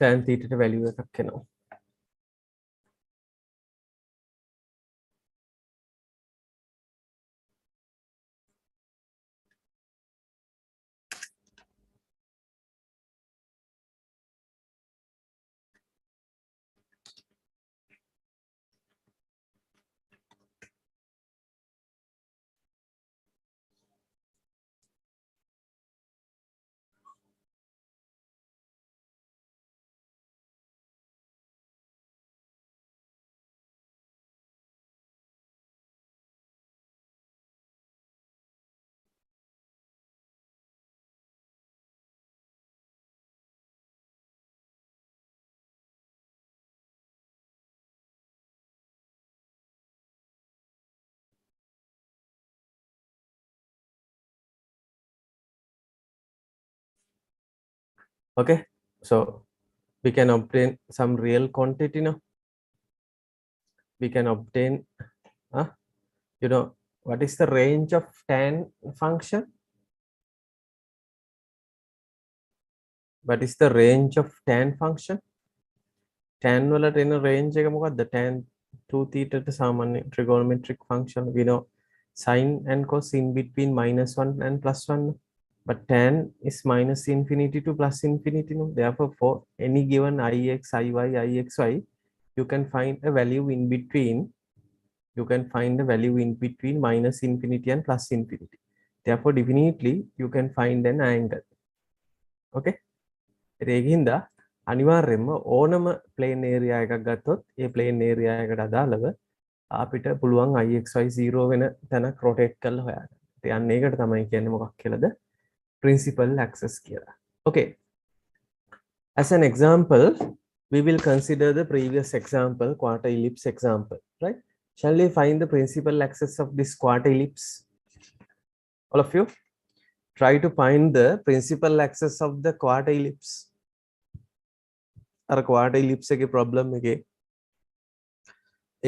tan theta ට value එකක් එනවා. Okay, so we can obtain some real quantity now. We can obtain you know what is the range of tan function? What is the range of tan function? tan වලට එන range එක මොකක්ද? tan 2 theta ට සාමාන්‍ය trigonometric function we know sin and cos in between -1 and +1, but tan is minus infinity to plus infinity, no? Therefore for any given ix iy ixy you can find a value in between minus infinity and plus infinity. Therefore definitely you can find an angle. Okay, ඒකින්ද අනිවාර්යයෙන්ම ඕනම plane area එකක් ගත්තොත් ඒ plane area එකට අදාළව අපිට පුළුවන් ixy 0 වෙන තැනක් rotate කරලා හොයාගන්න. ඉතින් ඒකට තමයි කියන්නේ මොකක් කියලාද? Principal axis කියලා. Okay, as an example we will consider the previous example, quarter ellipse example, right? Shall we find the principal axis of this quarter ellipse? All of you, try to find the principal axis of the quarter ellipse. අර quarter ellipse එකේ problem එකේ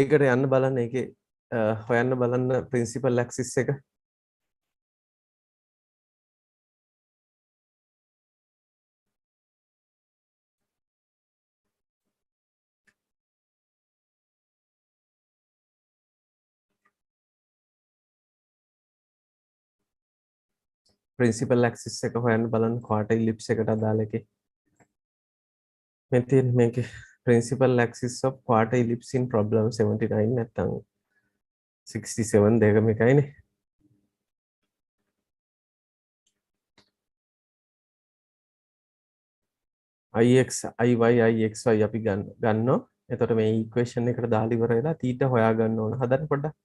ඒකට යන්න බලන්න ඒකේ හොයන්න බලන්න principal axis එක. principal axis එක හොයන්න බලන්න quarter ellipse එකට අදාළ එකේ. මේ තියෙන මේකේ principal axis of quarter ellipse in problem 79 නැත්නම් 67 දෙක මේකයිනේ. ix iy ixy අපි ගන්නවා. එතකොට මේ equation එකට දාලා ඉවර වෙලා theta හොයා ගන්න ඕන. හදන්න පොඩ්ඩක්.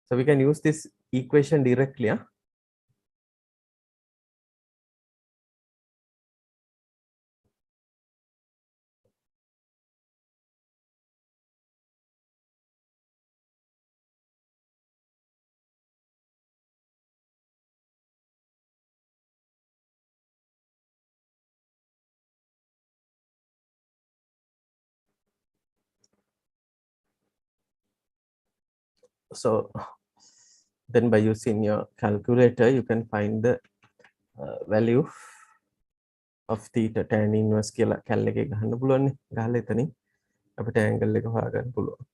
So we can use this equation directly. So then by using your calculator you can find the value of theta tan inverse කියලා කැල් එකේ ගහන්න පුළුවන් නේ. ගහලා එතනින් අපිට angle එක හොයාගන්න පුළුවන්.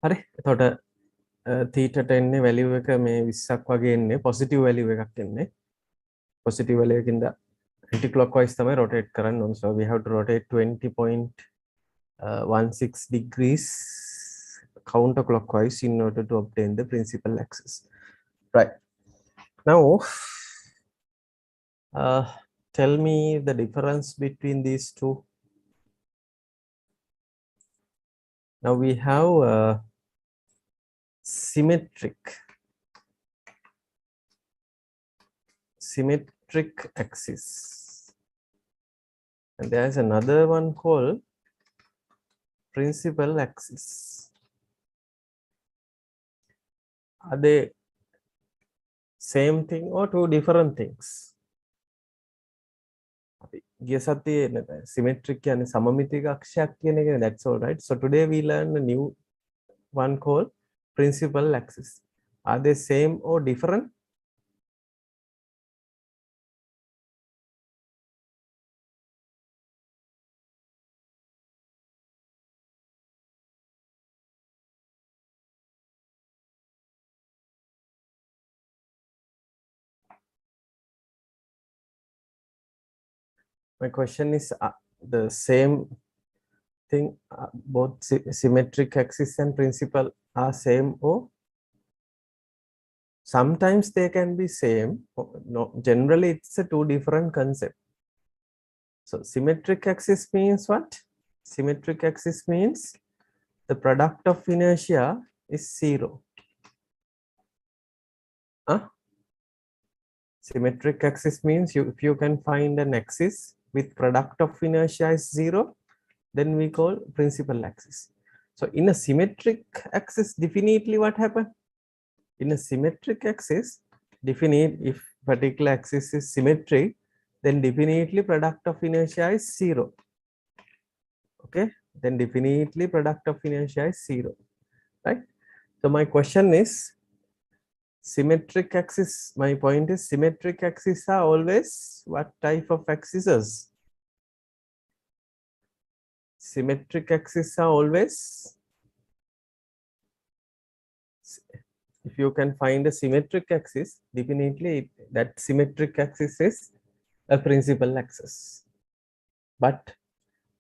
හරි. එතකොට theta ට එන්නේ value එක මේ 20ක් වගේ එන්නේ positive value එකක් එන්නේ. positive value එකකින්ද anti clockwise තමයි rotate කරන්න ඕන. So we have to rotate 20.16 degrees counterclockwise in order to obtain the principal axis. Right. Now tell me the difference between these two. Now we have symmetric axis, and there is another one called principal axis. Are they same thing or two different things? Symmetric and samamitic අක්ෂයක් කියන එක, that's all right. So today we learn a new one called principal axis. Are they same or different? My question is the same thing, both symmetric axis and principal are same or sometimes they can be same. No, generally it's a two different concept. So symmetric axis means what? Symmetric axis means the product of inertia is zero. Symmetric axis means if you can find an axis with product of inertia is 0, then we call principal axis. So in a symmetric axis, definitely what happened? In a symmetric axis, definite if particular axis is symmetric, then definitely product of inertia is 0. Okay, then definitely product of inertia is 0, right? So my question is, symmetric axis, my point is symmetric axis are always what type of axes? Symmetric axis are always, if you can find a symmetric axis, definitely that symmetric axis is a principal axis. But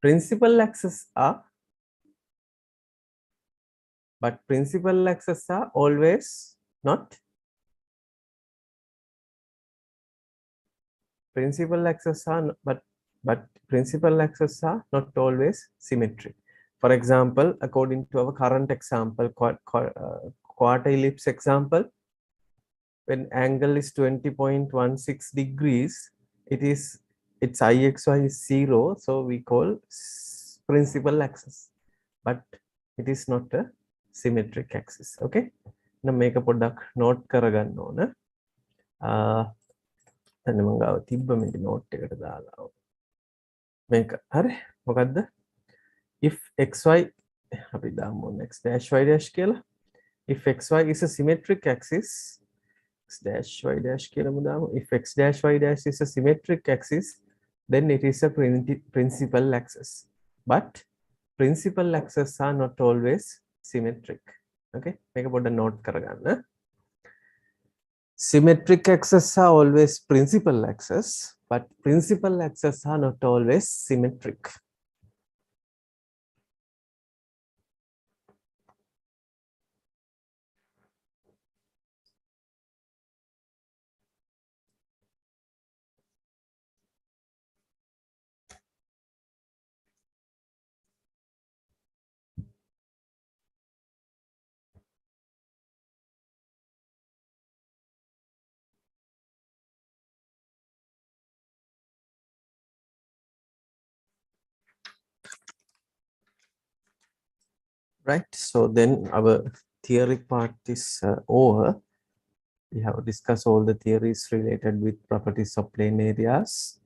principal axes are always not principal axes are but principal axes are not always symmetric. For example, according to our current example, quarter ellipse example, when angle is 20.16 degrees, its IXY is 0, so we call principal axis, but it is not a symmetric axis. Okay, now make a product note karaganna ona. දැන් මම ගාව තිබ්බ මේක note එකට දාලා මේක හරි මොකද්ද if xy අපි දාමු x dash y dash කියලා if xy is a symmetric axis x dash y dash කියලා දාමු if x dash y dash is a symmetric axis then it is a principal axis, but principal axes are not always symmetric. Okay, මේක පොඩ්ඩක් note කරගන්න. Symmetric axes are always principal axes, but principal axes are not always symmetric. Right, so then our theory part is over. We have discussed all the theories related with properties of plane areas.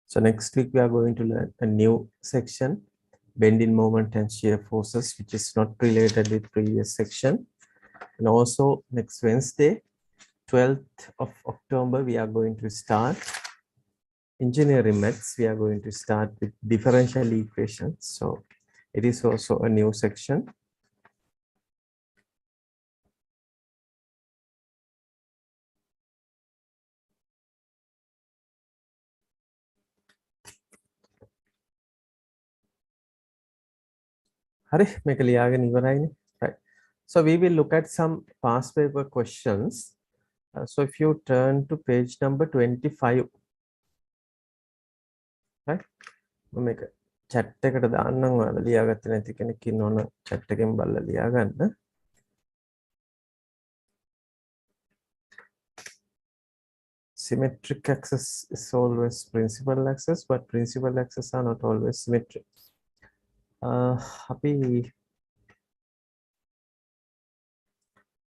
So next week we are going to learn a new section, bending moment and shear forces, which is not related with previous section. And also next Wednesday, 12th of October, we are going to start engineering maths. We are going to start with differential equations. So it is also a new section. Right. So we will look at some past paper questions. So if you turn to page number 25, right? We'll make a chat එකට දාන්නම් ඔයාලා ලියාගත්තේ නැති කෙනෙක් ඉන්නවනම් chat එකෙන් බලලා ලියාගන්න. Symmetric axis is always principal axis, but principal axis are not always symmetric. Happy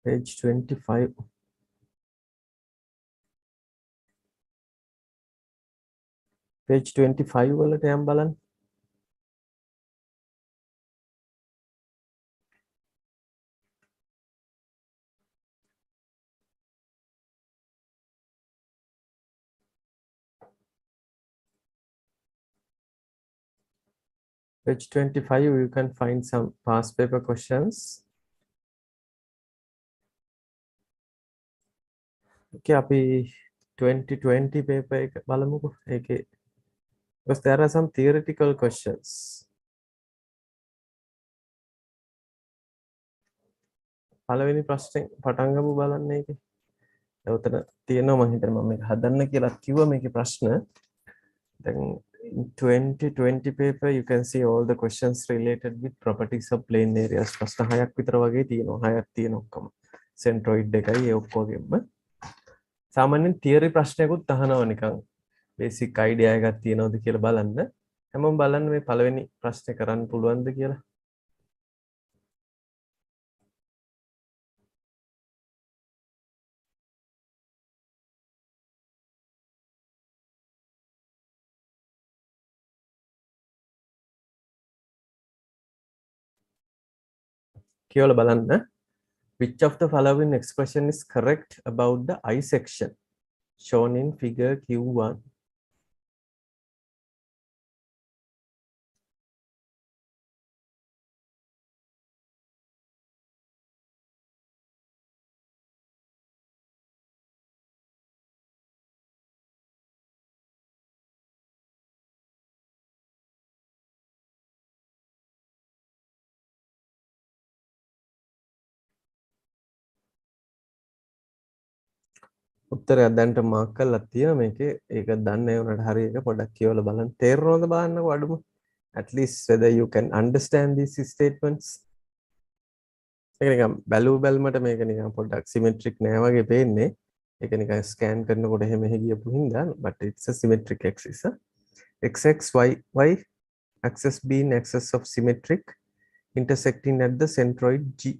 page 25. Page 25 වලට යම් බලන්න. Page 25, you can find some past paper questions. Okay, අපි 2020 paper එක බලමුකෝ. ඒකේ because there are some theoretical questions. පළවෙනි ප්‍රශ්නේ පටන් ගමු බලන්න ඒකේ. උතන තියෙනවා මම හිතන්නේ මම මේක හදන්න කියලා කිව්වා මේකේ ප්‍රශ්න. Then in 2020 paper you can see all the questions related with properties of plane areas. ප්‍රශ්න 6ක් විතර වගේ තියෙනවා. 6ක් තියෙන ඔක්කොම. centroid එකයි ඒ ඔක්කොගෙම සාමාන්‍යයෙන් theory ප්‍රශ්නයකුත් අහනවා නිකන් basic idea එකක් තියෙනවද කියලා බලන්න හැමෝම බලන්න මේ පළවෙනි ප්‍රශ්නේ කරන්න පුළුවන්ද කියලා කියලා බලන්න which of the following expression is correct about the I section shown in figure Q1 උත්තරයක් දැන්ට මාක් කරලා තියෙනවා මේකේ ඒක දන්නේ උනට හරි එක පොඩ්ඩක් කියවලා බලන්න තේරෙනවද බලන්නකෝ අඩුම at least whether you can understand these statements ඒක නිකන් බැලුමට මේක නිකන් පොඩ්ඩක් symmetric නෑ වගේ පේන්නේ ඒක නිකන් ස්කෑන් කරනකොට එහෙම ගියපු හින්දා but it's a symmetric axis xx y axis being axis of symmetric intersecting at the centroid G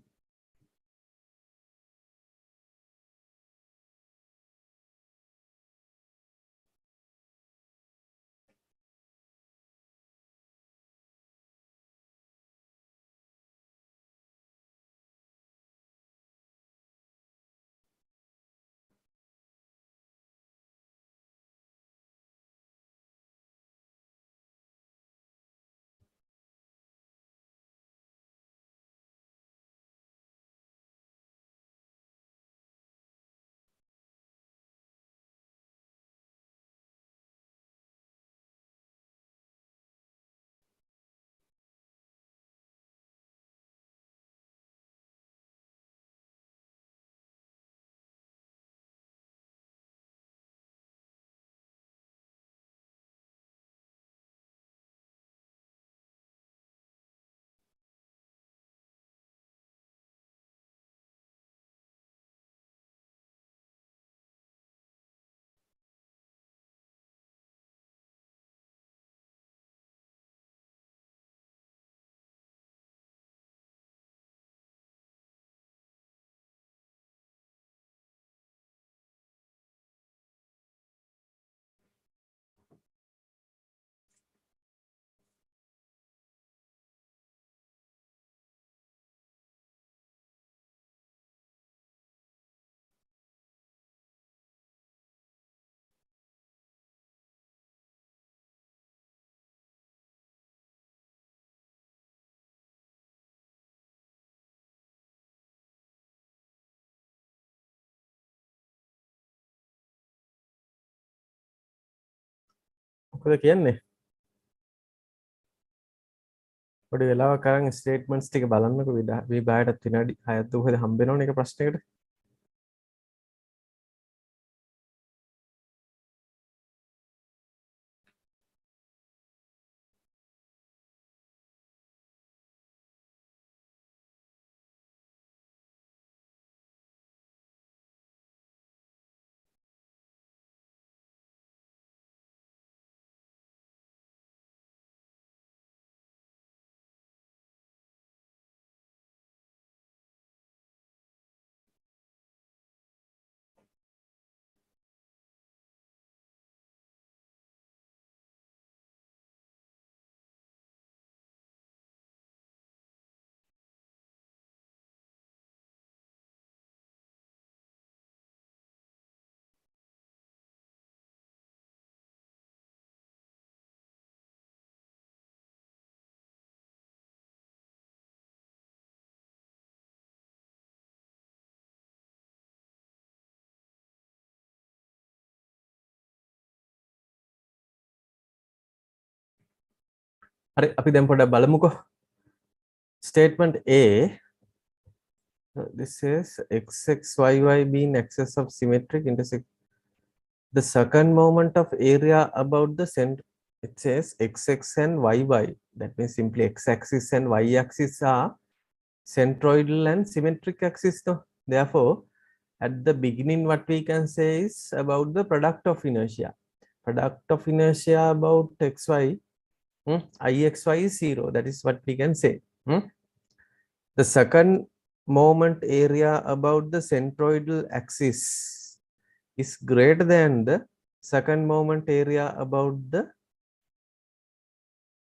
මොකද කියන්නේ පොඩි වෙලාවක් අරන් ස්ටේට්මන්ට්ස් ටික බලන්නකෝ විභාගයටත් විනාඩි 6ක් දුවද හම්බ වෙනවනේ එක ප්‍රශ්නයකට හරි අපි දැන් පොඩ්ඩක් බලමුකෝ statement A this is xxyy being axis of symmetric intersect the second moment of area about the center it says xx and yy that means simply x axis and y axis are centroidal and symmetric axis no Therefore, at the beginning, what we can say is about the product of inertia. Product of inertia about xy, ixy is 0. That is what we can say. The second moment area about the centroidal axis is greater than the second moment area about the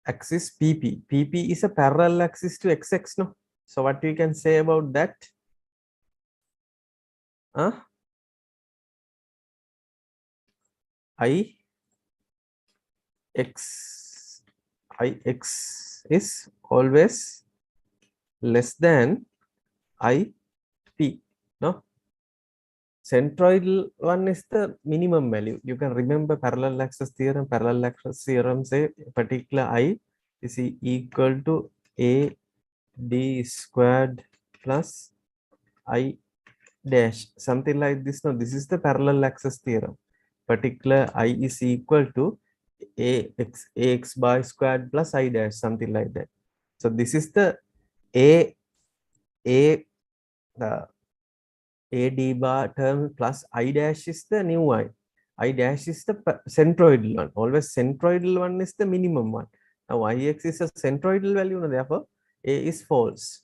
axis PP. PP is a parallel axis to XX, no? So what we can say about that? Ix is always less than IP, no? Centroidal one is the minimum value. You can remember parallel axis theorem. Parallel axis theorem say particular I is equal to a d squared plus I dash, something like this. No, this is the parallel axis theorem. Particular I is equal to ax bar squared plus I dash, something like that. So this is the the AD bar term plus I dash is the new I. I dash is the centroidal one. Always centroidal one is the minimum one. Now Ix is a centroidal value, therefore A is false.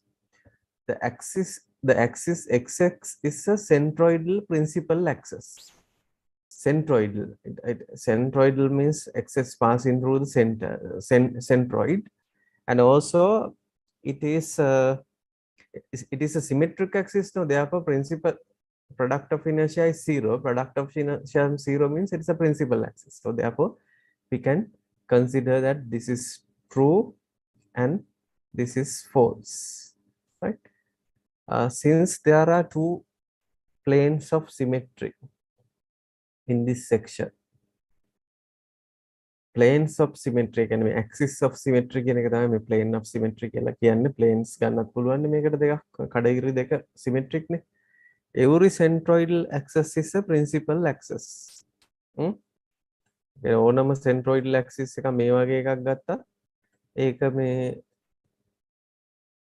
The axis XX is a centroidal principal axis. Centroidal. Centroidal means axis passing through the center, centroid, and also it is a symmetric axis. So therefore, principal product of inertia is 0. Product of inertia 0 means it's a principal axis. So therefore, we can consider that this is true and this is false, right? Since there are two planes of symmetry in this section, planes of symmetry can be axis of symmetry කියන එක තමයි මේ plane of symmetry කියලා කියන්නේ. planes ගන්නත් පුළුවන් මේකට දෙකක්, කඩිරි දෙක symmetric නේ. Every centroidal axis is a principal axis. ඕනම centroidal axis එක මේ වගේ එකක් ගත්තා ඒක මේ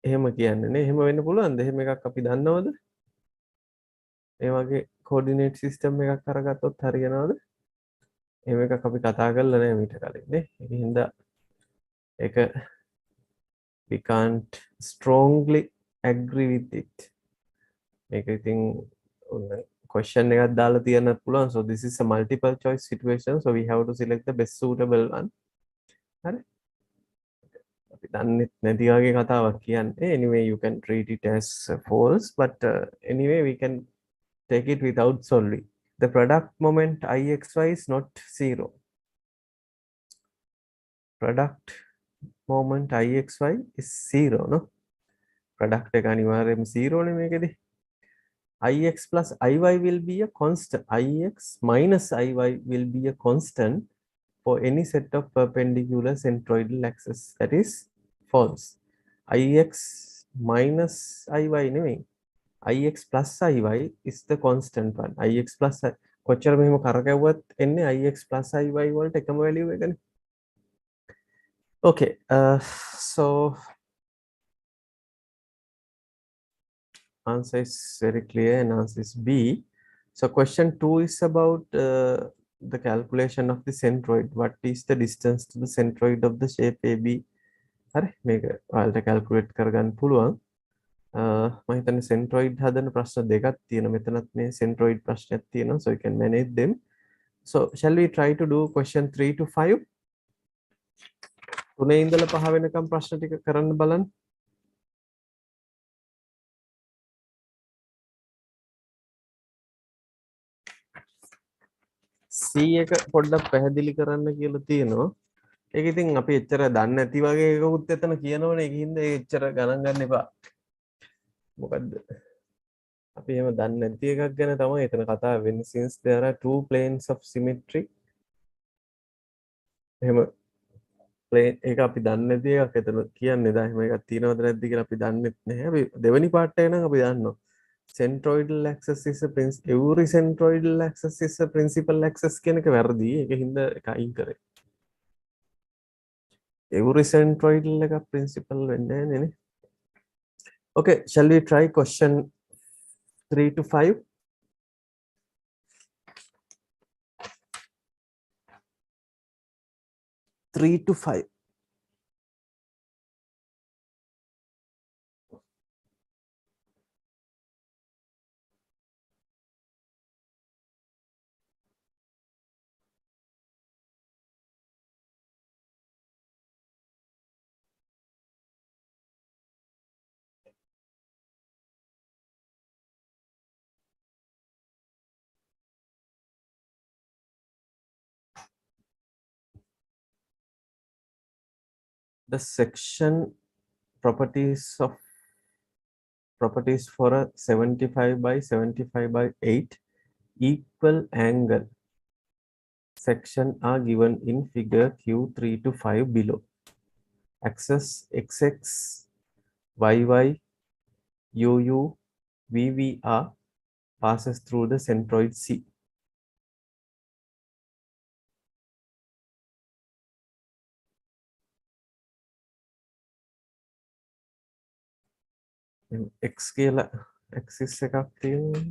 එහෙම කියන්නේ නේ. එහෙම වෙන්න පුළුවන්ද? එහෙම එකක් අපි දන්නවද? මේ වගේ coordinate system එකක් අරගත්තොත් හරියනවද? එහෙම එකක් අපි කතා කරලා නැහැ මීට කලින් නේ. ඒකින්ද ඒක we can't strongly agree with it. මේක ඉතින් question එකක් දාලා තියන්නත් පුළුවන්. So this is a multiple choice situation, so we have to select the best suitable one. හරි. අපි දන්නේ නැති වගේ කතාවක් කියන්නේ. Anyway, you can treat it as false, but anyway we can take it without solving. The product moment Ixy is not 0. Product moment Ixy is 0, no? Product එක අනිවාර්යයෙන්ම 0 නේ මේකෙදි. Ix plus Iy will be a constant. Ix minus Iy will be a constant for any set of perpendicular centroidal axis. That is false. Ix minus Iy නෙමෙයි. Ix plus Iy is the constant one. Ix plus කොච්චර මෙහෙම කරකැවුවත් එන්නේ Ix plus Iy වලට එකම value එකනේ. Okay, so answer is very clear and answer is B. So question 2 is about the calculation of the centroid. What is the distance to the centroid of the shape AB? හරි මේක ඔයාලට calculate කරගන්න පුළුවන්. මම හිතන්නේ centroid හදන ප්‍රශ්න දෙකක් තියෙනවා. මෙතනත් මේ centroid ප්‍රශ්නයක් තියෙනවා. So you can manage them. So shall we try to do question 3 to 5? 3 ඉඳලා 5 වෙනකම් ප්‍රශ්න ටික කරන්න බලන්න. C එක පොඩ්ඩක් පැහැදිලි කරන්න කියලා තියෙනවා. ඒක ඉතින් අපි එච්චර දන්නේ නැති වගේ එකකුත් එතන කියනවනේ. ඒකින්ද ඒ එච්චර ගණන් ගන්න එපා. මොකද්ද? අපි එහෙම දන්නේ නැති එකක් ගැන තමයි එතන කතා වෙන්නේ. Since there are two planes of symmetry. එහෙම plane එක අපි දන්නේ නැති එකක් එතන කියන්නේ. දැන් එහෙම එකක් තියෙනවද නැද්ද කියලා අපි දන්නෙත් නැහැ. අපි දෙවෙනි පාර්ට් එක නම් අපි දන්නවා. Centroidal axis is a every centroidal axis is a principal axis කියන එක වැරදි. ඒකින්ද ඒක අයින් කරේ. Every centroidal එක principal වෙන්නේ නැහැ නේ. Okay, shall we try question 3 to 5. Three to five. The section properties for a 75 by 75 by 8 equal angle section are given in figure Q3 to 5 below. Axis XX, YY, UU, VVR passes through the centroid C. X කියලා axis එකක් තියෙනවා.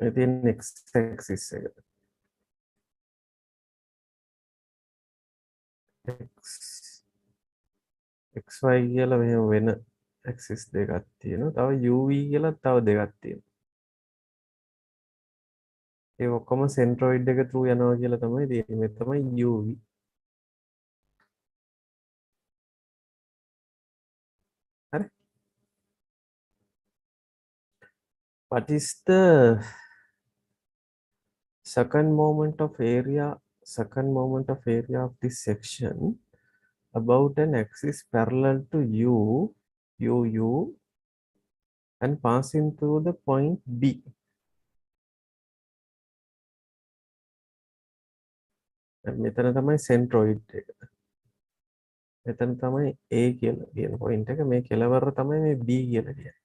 ඉතින් X axis එක. XY කියලා මෙහෙම වෙන axis දෙකක් තියෙනවා. තව UV කියලා තව දෙකක් තියෙනවා. ඒ ඔක්කොම centroid එක through යනවා කියලා තමයි තියෙන්නේ. මේ තමයි UV. හරි. What is the second moment of area of this section about an axis parallel to UU and passing through the point B? මෙතන තමයි centroid එක. මෙතන තමයි A කියලා කියන point එක. මේ කෙලවර තමයි මේ B කියලා කියන්නේ.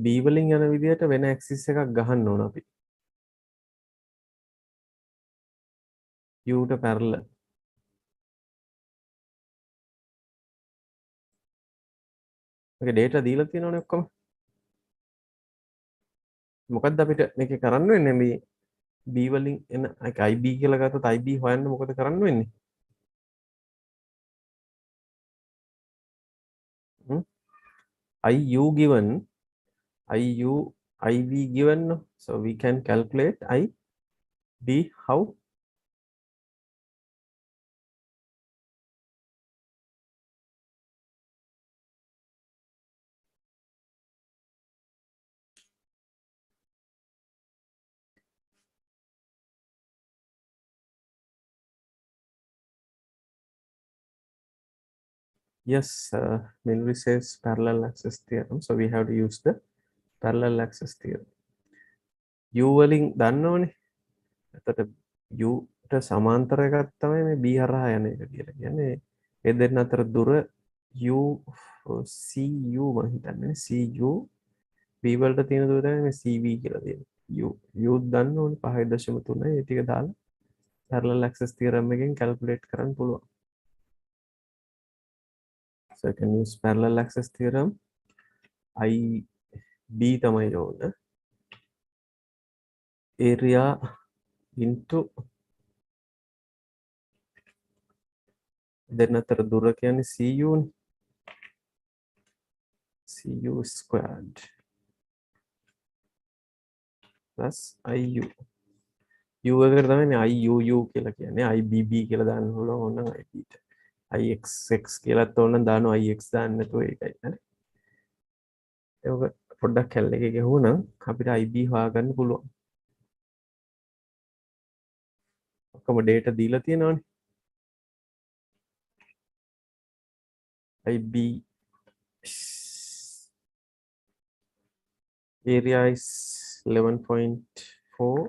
B වලින් යන විදිහට වෙන axis එකක් ගහන්න ඕන අපි. U ට parallel. මේක data දීලා තියෙනවනේ ඔක්කොම. මොකද්ද අපිට මේකේ කරන්න වෙන්නේ මේ B වලින් එන IB කියලා ගත්තොත් IB හොයන්න මොකද කරන්න වෙන්නේ? IU given, IB given, so we can calculate IB how? Yes, Milry says parallel axis theorem, so we have to use the parallel axis theorem. U වලින් දන්නවනේ. එතකොට U ට සමාන්තර එකක් තමයි මේ B හරහා යන එක කියලා කියන්නේ. ඒ දෙන්න අතර දුර U CU මම හිතන්නේ CU B වලට තියෙන දුර තමයි මේ CV කියලා තියෙන්නේ. U දන්න ඕනේ 5.3 ඒ ටික දාලා parallel axis theorem එකෙන් calculate කරන්න පුළුවන්. So I can use parallel axis theorem. IB තමයි ඕන. Area into දෙන්න අතර දුර කියන්නේ CU නේ. CU squared plus IU. U එකට තමයි මේ IUU කියලා කියන්නේ. IBB කියලා දාන්න පුළුවන් ඕනනම් IB ට. IXX කියලාත් ඕනනම් දානවා IX දාන්න නැතුව ඒකයි. හරි. ඒක පොඩ්ඩක් කැල් එකේ ගහුවනම් අපිට IB හොයාගන්න පුළුවන්. ඔක්කොම data දීලා තියෙනවනේ. IB area is 11.4,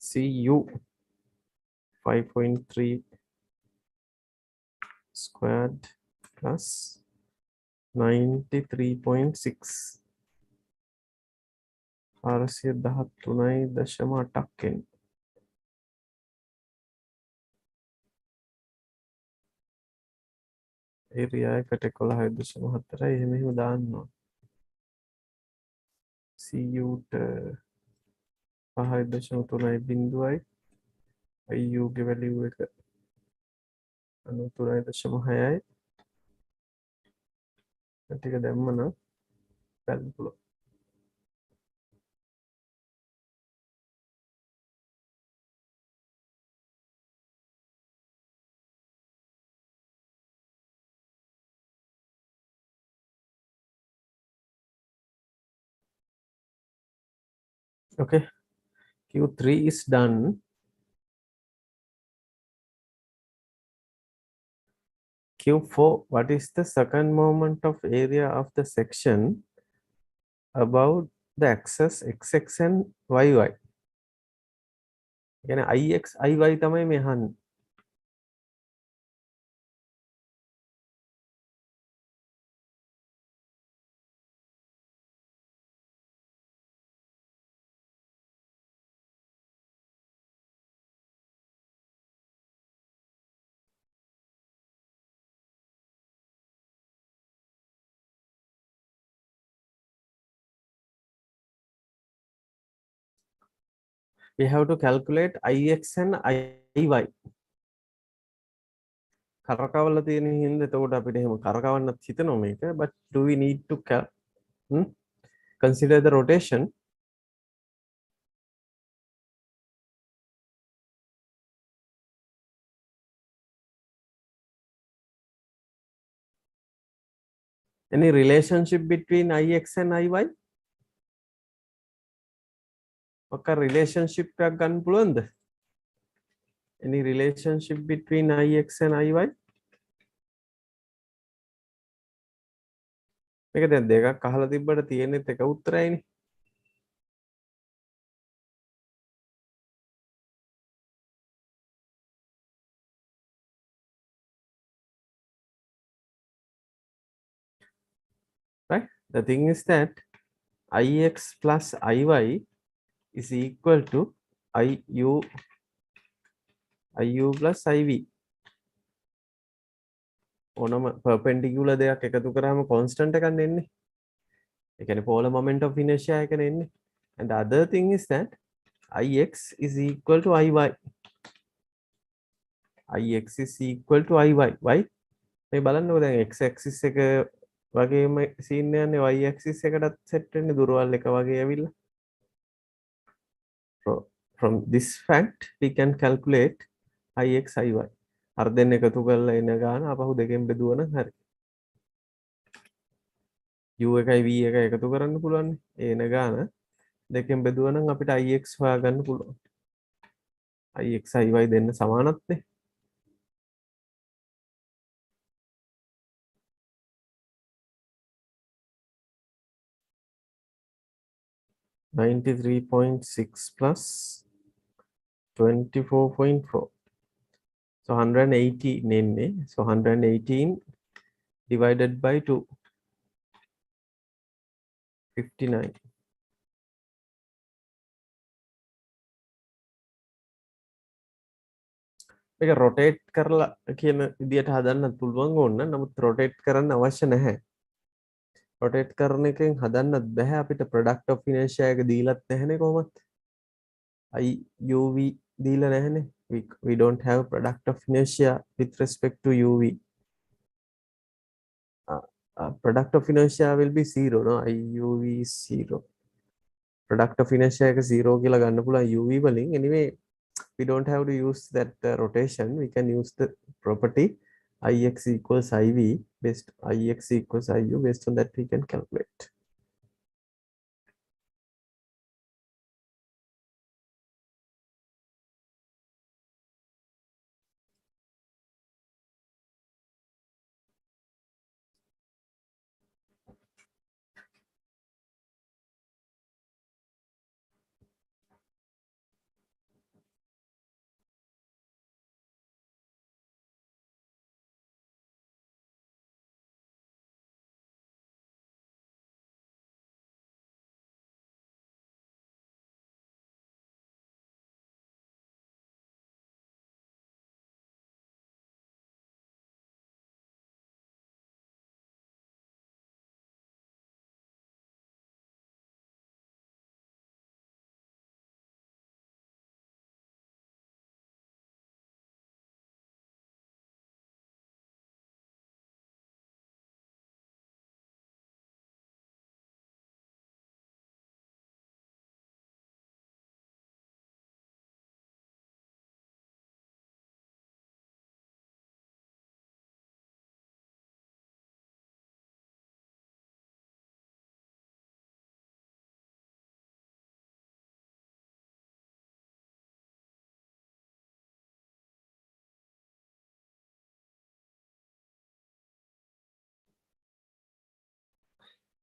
CU 5.3 squared plus 93.6 413.8 area එකට 11.4යි එහෙම එහෙම දාන්න ඕන. CU-ට 5.3යි බිඳුවයි IU ගේ වැලියු එක 93.6යි. ටික දැම්මනම් බලන්න පුළුවන්. Okay, Q3 is done. Q4, what is the second moment of area of the section about the axis XX and YY? කියන්නේ IX IY තමයි මේ අහන්නේ. We have to calculate IX and IY. කරකවල තියෙන හින්දා එතකොට අපිට එහෙම කරකවන්නත් හිතනවා මේක, but do we need to consider the rotation? Any relationship between IX and IY? මොකක් relationship එකක් ගන්න පුළුවන්ද? Any relationship between IX and IY? මේක දැන් දෙකක් අහලා තිබ්බට තියෙනෙත් එක උත්තරයයිනේ. Right? The thing is that IX plus IY is equal to IU plus IV. ඕනම perpendicular දෙයක් එකතු කරාම constant එකක් එන්නේ. ඒ කියන්නේ polar moment of inertia එක එන්නේ. And the other thing is that IX is equal to IY. IX is equal to IY. Why? මේ බලන්නකො දැන් x axis එක වගේම සීන් යන්නේ y axis එකටත් සෙට් වෙන්නේ දුරවල් එක වගේ ඇවිල්ලා. So from this fact we can calculate IX IY. අර දෙන්න එකතු කරලා එන ගාන අපහු දෙකෙන් බෙදුවනම් හරි. U එකයි V එකයි එකතු කරන්න පුළුවන්. ඒ එන ගාන දෙකෙන් බෙදුවනම් අපිට IX හොයාගන්න පුළුවන්. IX IY දෙන්න සමානත්නේ. $93.6 plus 24.4. So 118 එන්නේ. So 118 divided by 2. 59. මේක rotate කරලා කියන විදියට හදන්නත් පුළුවන් ඕන. නමුත් rotate කරන්න අවශ්‍ය නැහැ. rotate කරන එකෙන් හදන්නත් බෑ අපිට product of inertia එක දීලත් නැහැනේ කොහොමත්. UV දීලා නැහැනේ. We don't have product of inertia with respect to UV. Product of inertia will be 0, no? IUV is 0. Product of inertia එක 0 කියලා ගන්න පුළුවන් UV වලින්. Anyway, we don't have to use that rotation. We can use the property IX equals IV based IX equals IU. Based on that we can calculate.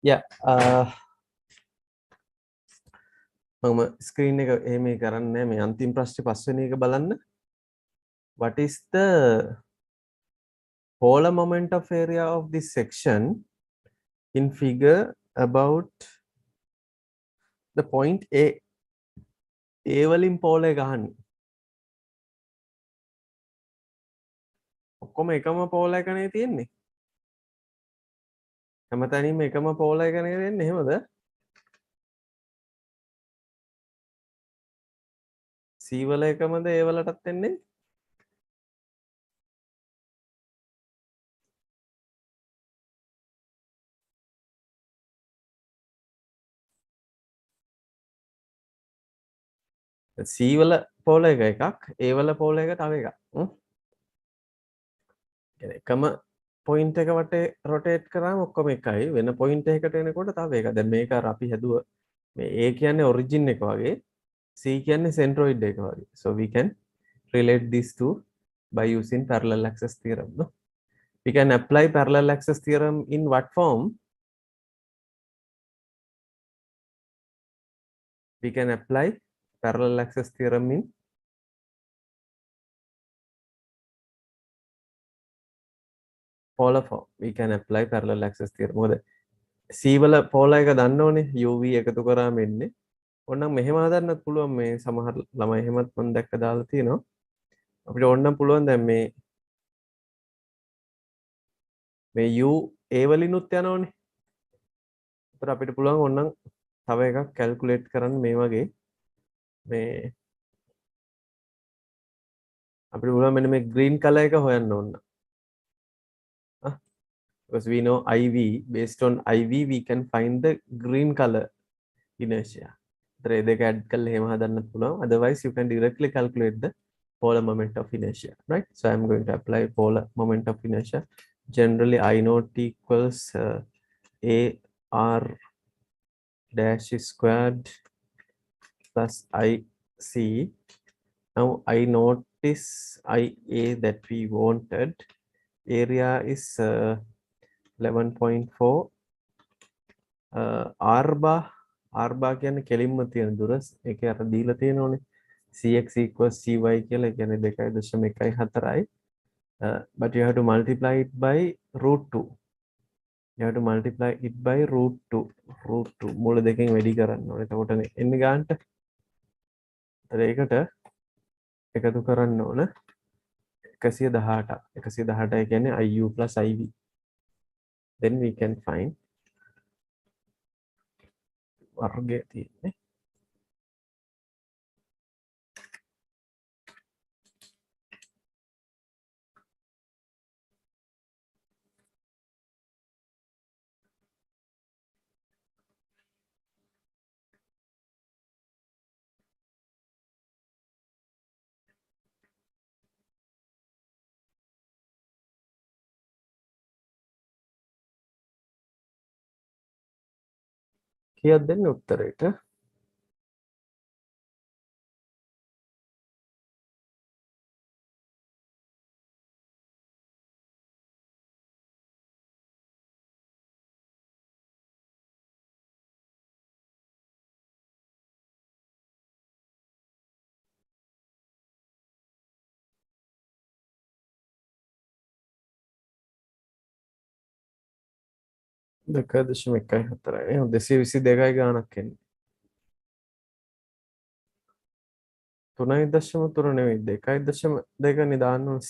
yeah මම screen එක එහෙම කරන්නේ මේ අන්තිම ප්‍රශ්නේ පස්වෙනි එක බලන්න. What is the polar moment of area of this section in figure about the point A? A වලින් පෝල එක ගහන්නේ. ඔක්කොම එකම පෝල එකනේ තියෙන්නේ. හැමතැනින්ම එකම පෝල එකනේ වෙන්නේ එහෙමද? C වල එකමද A වලටත් එන්නේ? C වල පෝල එක එකක්, A වල පෝල එක තව එකක්. එකම පොයින්ට් එක වටේ රොටේට් කරාම ඔක්කොම එකයි. වෙන පොයින්ට් එකකට එනකොට තව එකක්. දැන් මේක අර අපි හැදුව මේ A කියන්නේ ඔරිජින් එක වගේ, C කියන්නේ සෙන්ට්‍රොයිඩ් එක වගේ. So we can relate these two by using parallel access theorem. No? We can apply parallel access theorem in what form? We can apply parallel access theorem in polar form. We can apply parallel access theorem. මොකද C වල polar එක දන්න ඕනේ UV එකතු කරාම එන්නේ. ඕනනම් මෙහෙම හදන්නත් පුළුවන් මේ සමහර ළමයි එහෙමත් මම දැක්ක දාලා තියෙනවා. අපිට ඕනනම් පුළුවන් දැන් මේ U A වලිනුත් යනවනේ. ඒතර අපිට පුළුවන් ඕනනම් තව එකක් කැල්කියුලේට් කරන්න මේ වගේ මේ අපිට පුළුවන් මෙන්න මේ green color එක හොයන්න ඕන. Because we know IV, based on IV we can find the green color inertia. දෙක add කරලා එහෙම හදන්නත් පුළුවන්. Otherwise you can directly calculate the polar moment of inertia, right? So I'm going to apply polar moment of inertia. Generally I naught equals A R dash squared plus IC. Now I notice IA that we wanted. Area is 11.4. R bar කියන්නේ කෙලින්ම තියෙන දුර. ඒකේ අර දීලා තියෙනෝනේ. Cx equals Cy කියලා. ඒ කියන්නේ 2.14යි. But you have to multiply it by root 2. You have to multiply it by root 2. Root 2. මූල දෙකෙන් වැඩි කරන්න ඕනේ. එතකොට එන්නේ ගන්නට. ඒකට එකතු කරන්න ඕන 118. 118 කියන්නේ IU plus IV. Then we can find වර්ගය තියෙන්නේ. කීයක් දෙන්න උත්තරේට? දෙක දශම එකයි හතරයි. 222යි ගානක් එන්නේ. 3.3 නෙවෙයි 2.2 නේ දාන්න ඕන.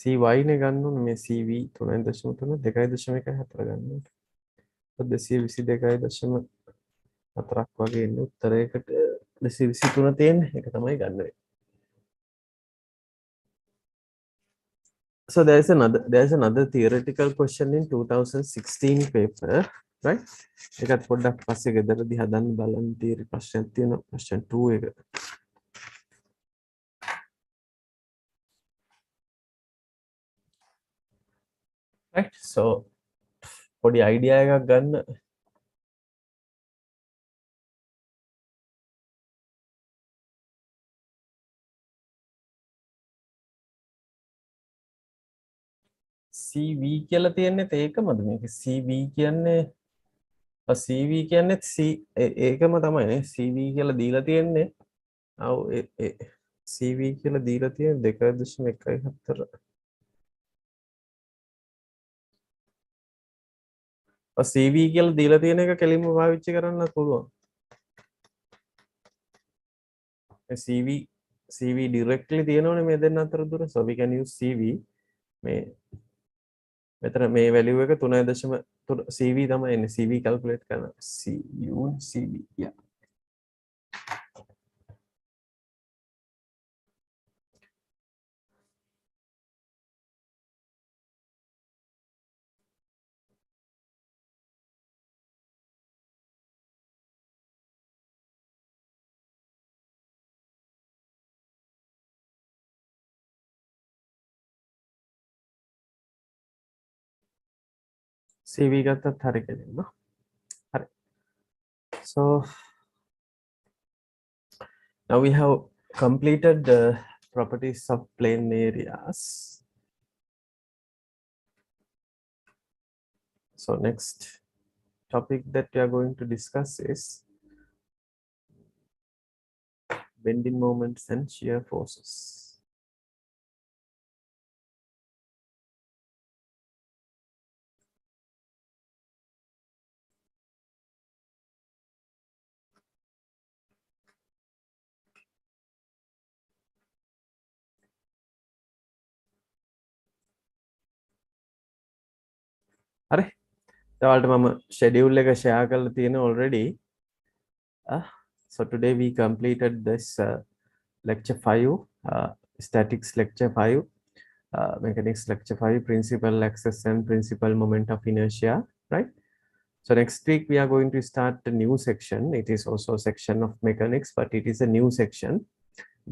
CY නේ ගන්න ඕනේ. මේ CV 3.3 2.1 ගන්න ඕනේ. 222.4ක් වගේ එන්නේ උත්තරයකට. 223 තියෙන්නේ. ඒක තමයි ගන්න වෙන්නේ. So there's another theoretical question in 2016 paper, right? එකත් පොඩ්ඩක් පස්සේ ගෙදරදී හදන්න බලන්න තියෙන ප්‍රශ්නයක් තියෙනවා. question 2 එක. Right? So පොඩි idea එකක් ගන්න. CV කියලා තියෙන්නේ ඒකමද මේක CV කියන්නේ CV කියන්නේ ඒකම තමයිනේ CV කියලා දීලා තියෙන්නේ ඔව් CV කියලා දීලා තියෙන 2.1.4 CV කියලා දීලා තියෙන එක කෙලින්ම පාවිච්චි කරන්නත් පුළුවන් CV directly තියෙනවනේ මේ දෙන්න අතර දුර so we can use CV මේ මෙතන මේ value එක 3.3 CV තමයි එන්නේ CV calculate කරන CV yeah CV ගත්තත් හරි කෙලින්ම හරි so now we have completed the properties of plane areas so next topic that we are going to discuss is bending moments and shear forces හරි ඔයාලට මම schedule එක share කරලා තියෙනවා already so today we completed this lecture 5 statics lecture 5 mechanics lecture 5 principal axis and principal moment of inertia right so next week we are going to start a new section it is also a section of mechanics but it is a new section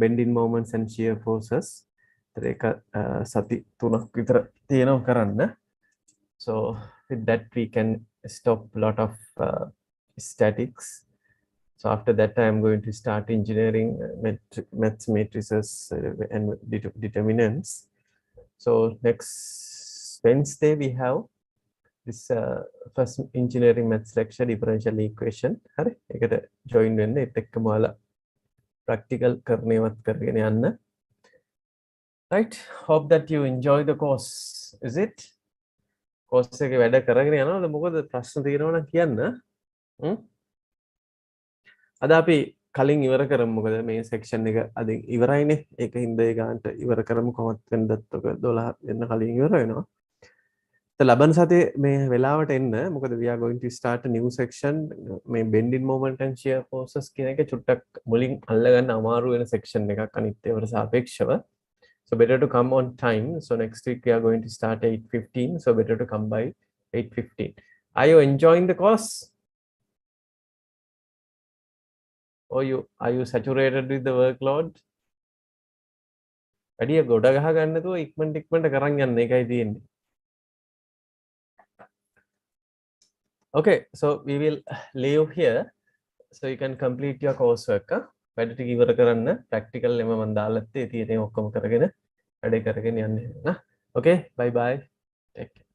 bending moments and shear forces ඒක සති 3ක් විතර තියෙනවා කරන්න so with that we can stop a lot of statics so after that I am going to start engineering maths matrices and determinants so next Wednesday we have this first engineering maths lecture differential equation හරි ඒකට join වෙන්න ඒත් එක්කම ඔයාලා practical කරන්නේවත් කරගෙන යන්න right hope that you enjoy the course is it course එකේ වැඩ කරගෙන යනවද මොකද ප්‍රශ්න තියෙනවා නම් කියන්න අද අපි කලින් ඉවර කරමු මොකද මේ section එක අද ඉවරයිනේ ඒක හින්දා ඒ ගානට ඉවර කරමු කොහොමද වෙනදත් ඔක 12 වෙන කලින් ඉවර වෙනවා ලබන සතියේ මේ වෙලාවට එන්න මොකද we are going to start a new section මේ bending moment and shear forces කියන එක චුට්ටක් මුලින් අල්ලගන්න අමාරු වෙන section එකක් අනිත් ඒවාට සාපේක්ෂව so better to come on time so next week we are going to start 8:15 so better to come by 8:15 are you enjoying the course or are you saturated with the workload වැඩිය ගොඩ ගහ ගන්න නැතුව ඉක්මනට කරන් යන්න ඒකයි තියෙන්නේ okay so we will leave here so you can complete your coursework වැඩ ටික ඉවර කරන්න practical එම මම දාලා තියෙන්නේ ඔක්කොම කරගෙන වැඩේ කරගෙන යන්න okay bye bye take care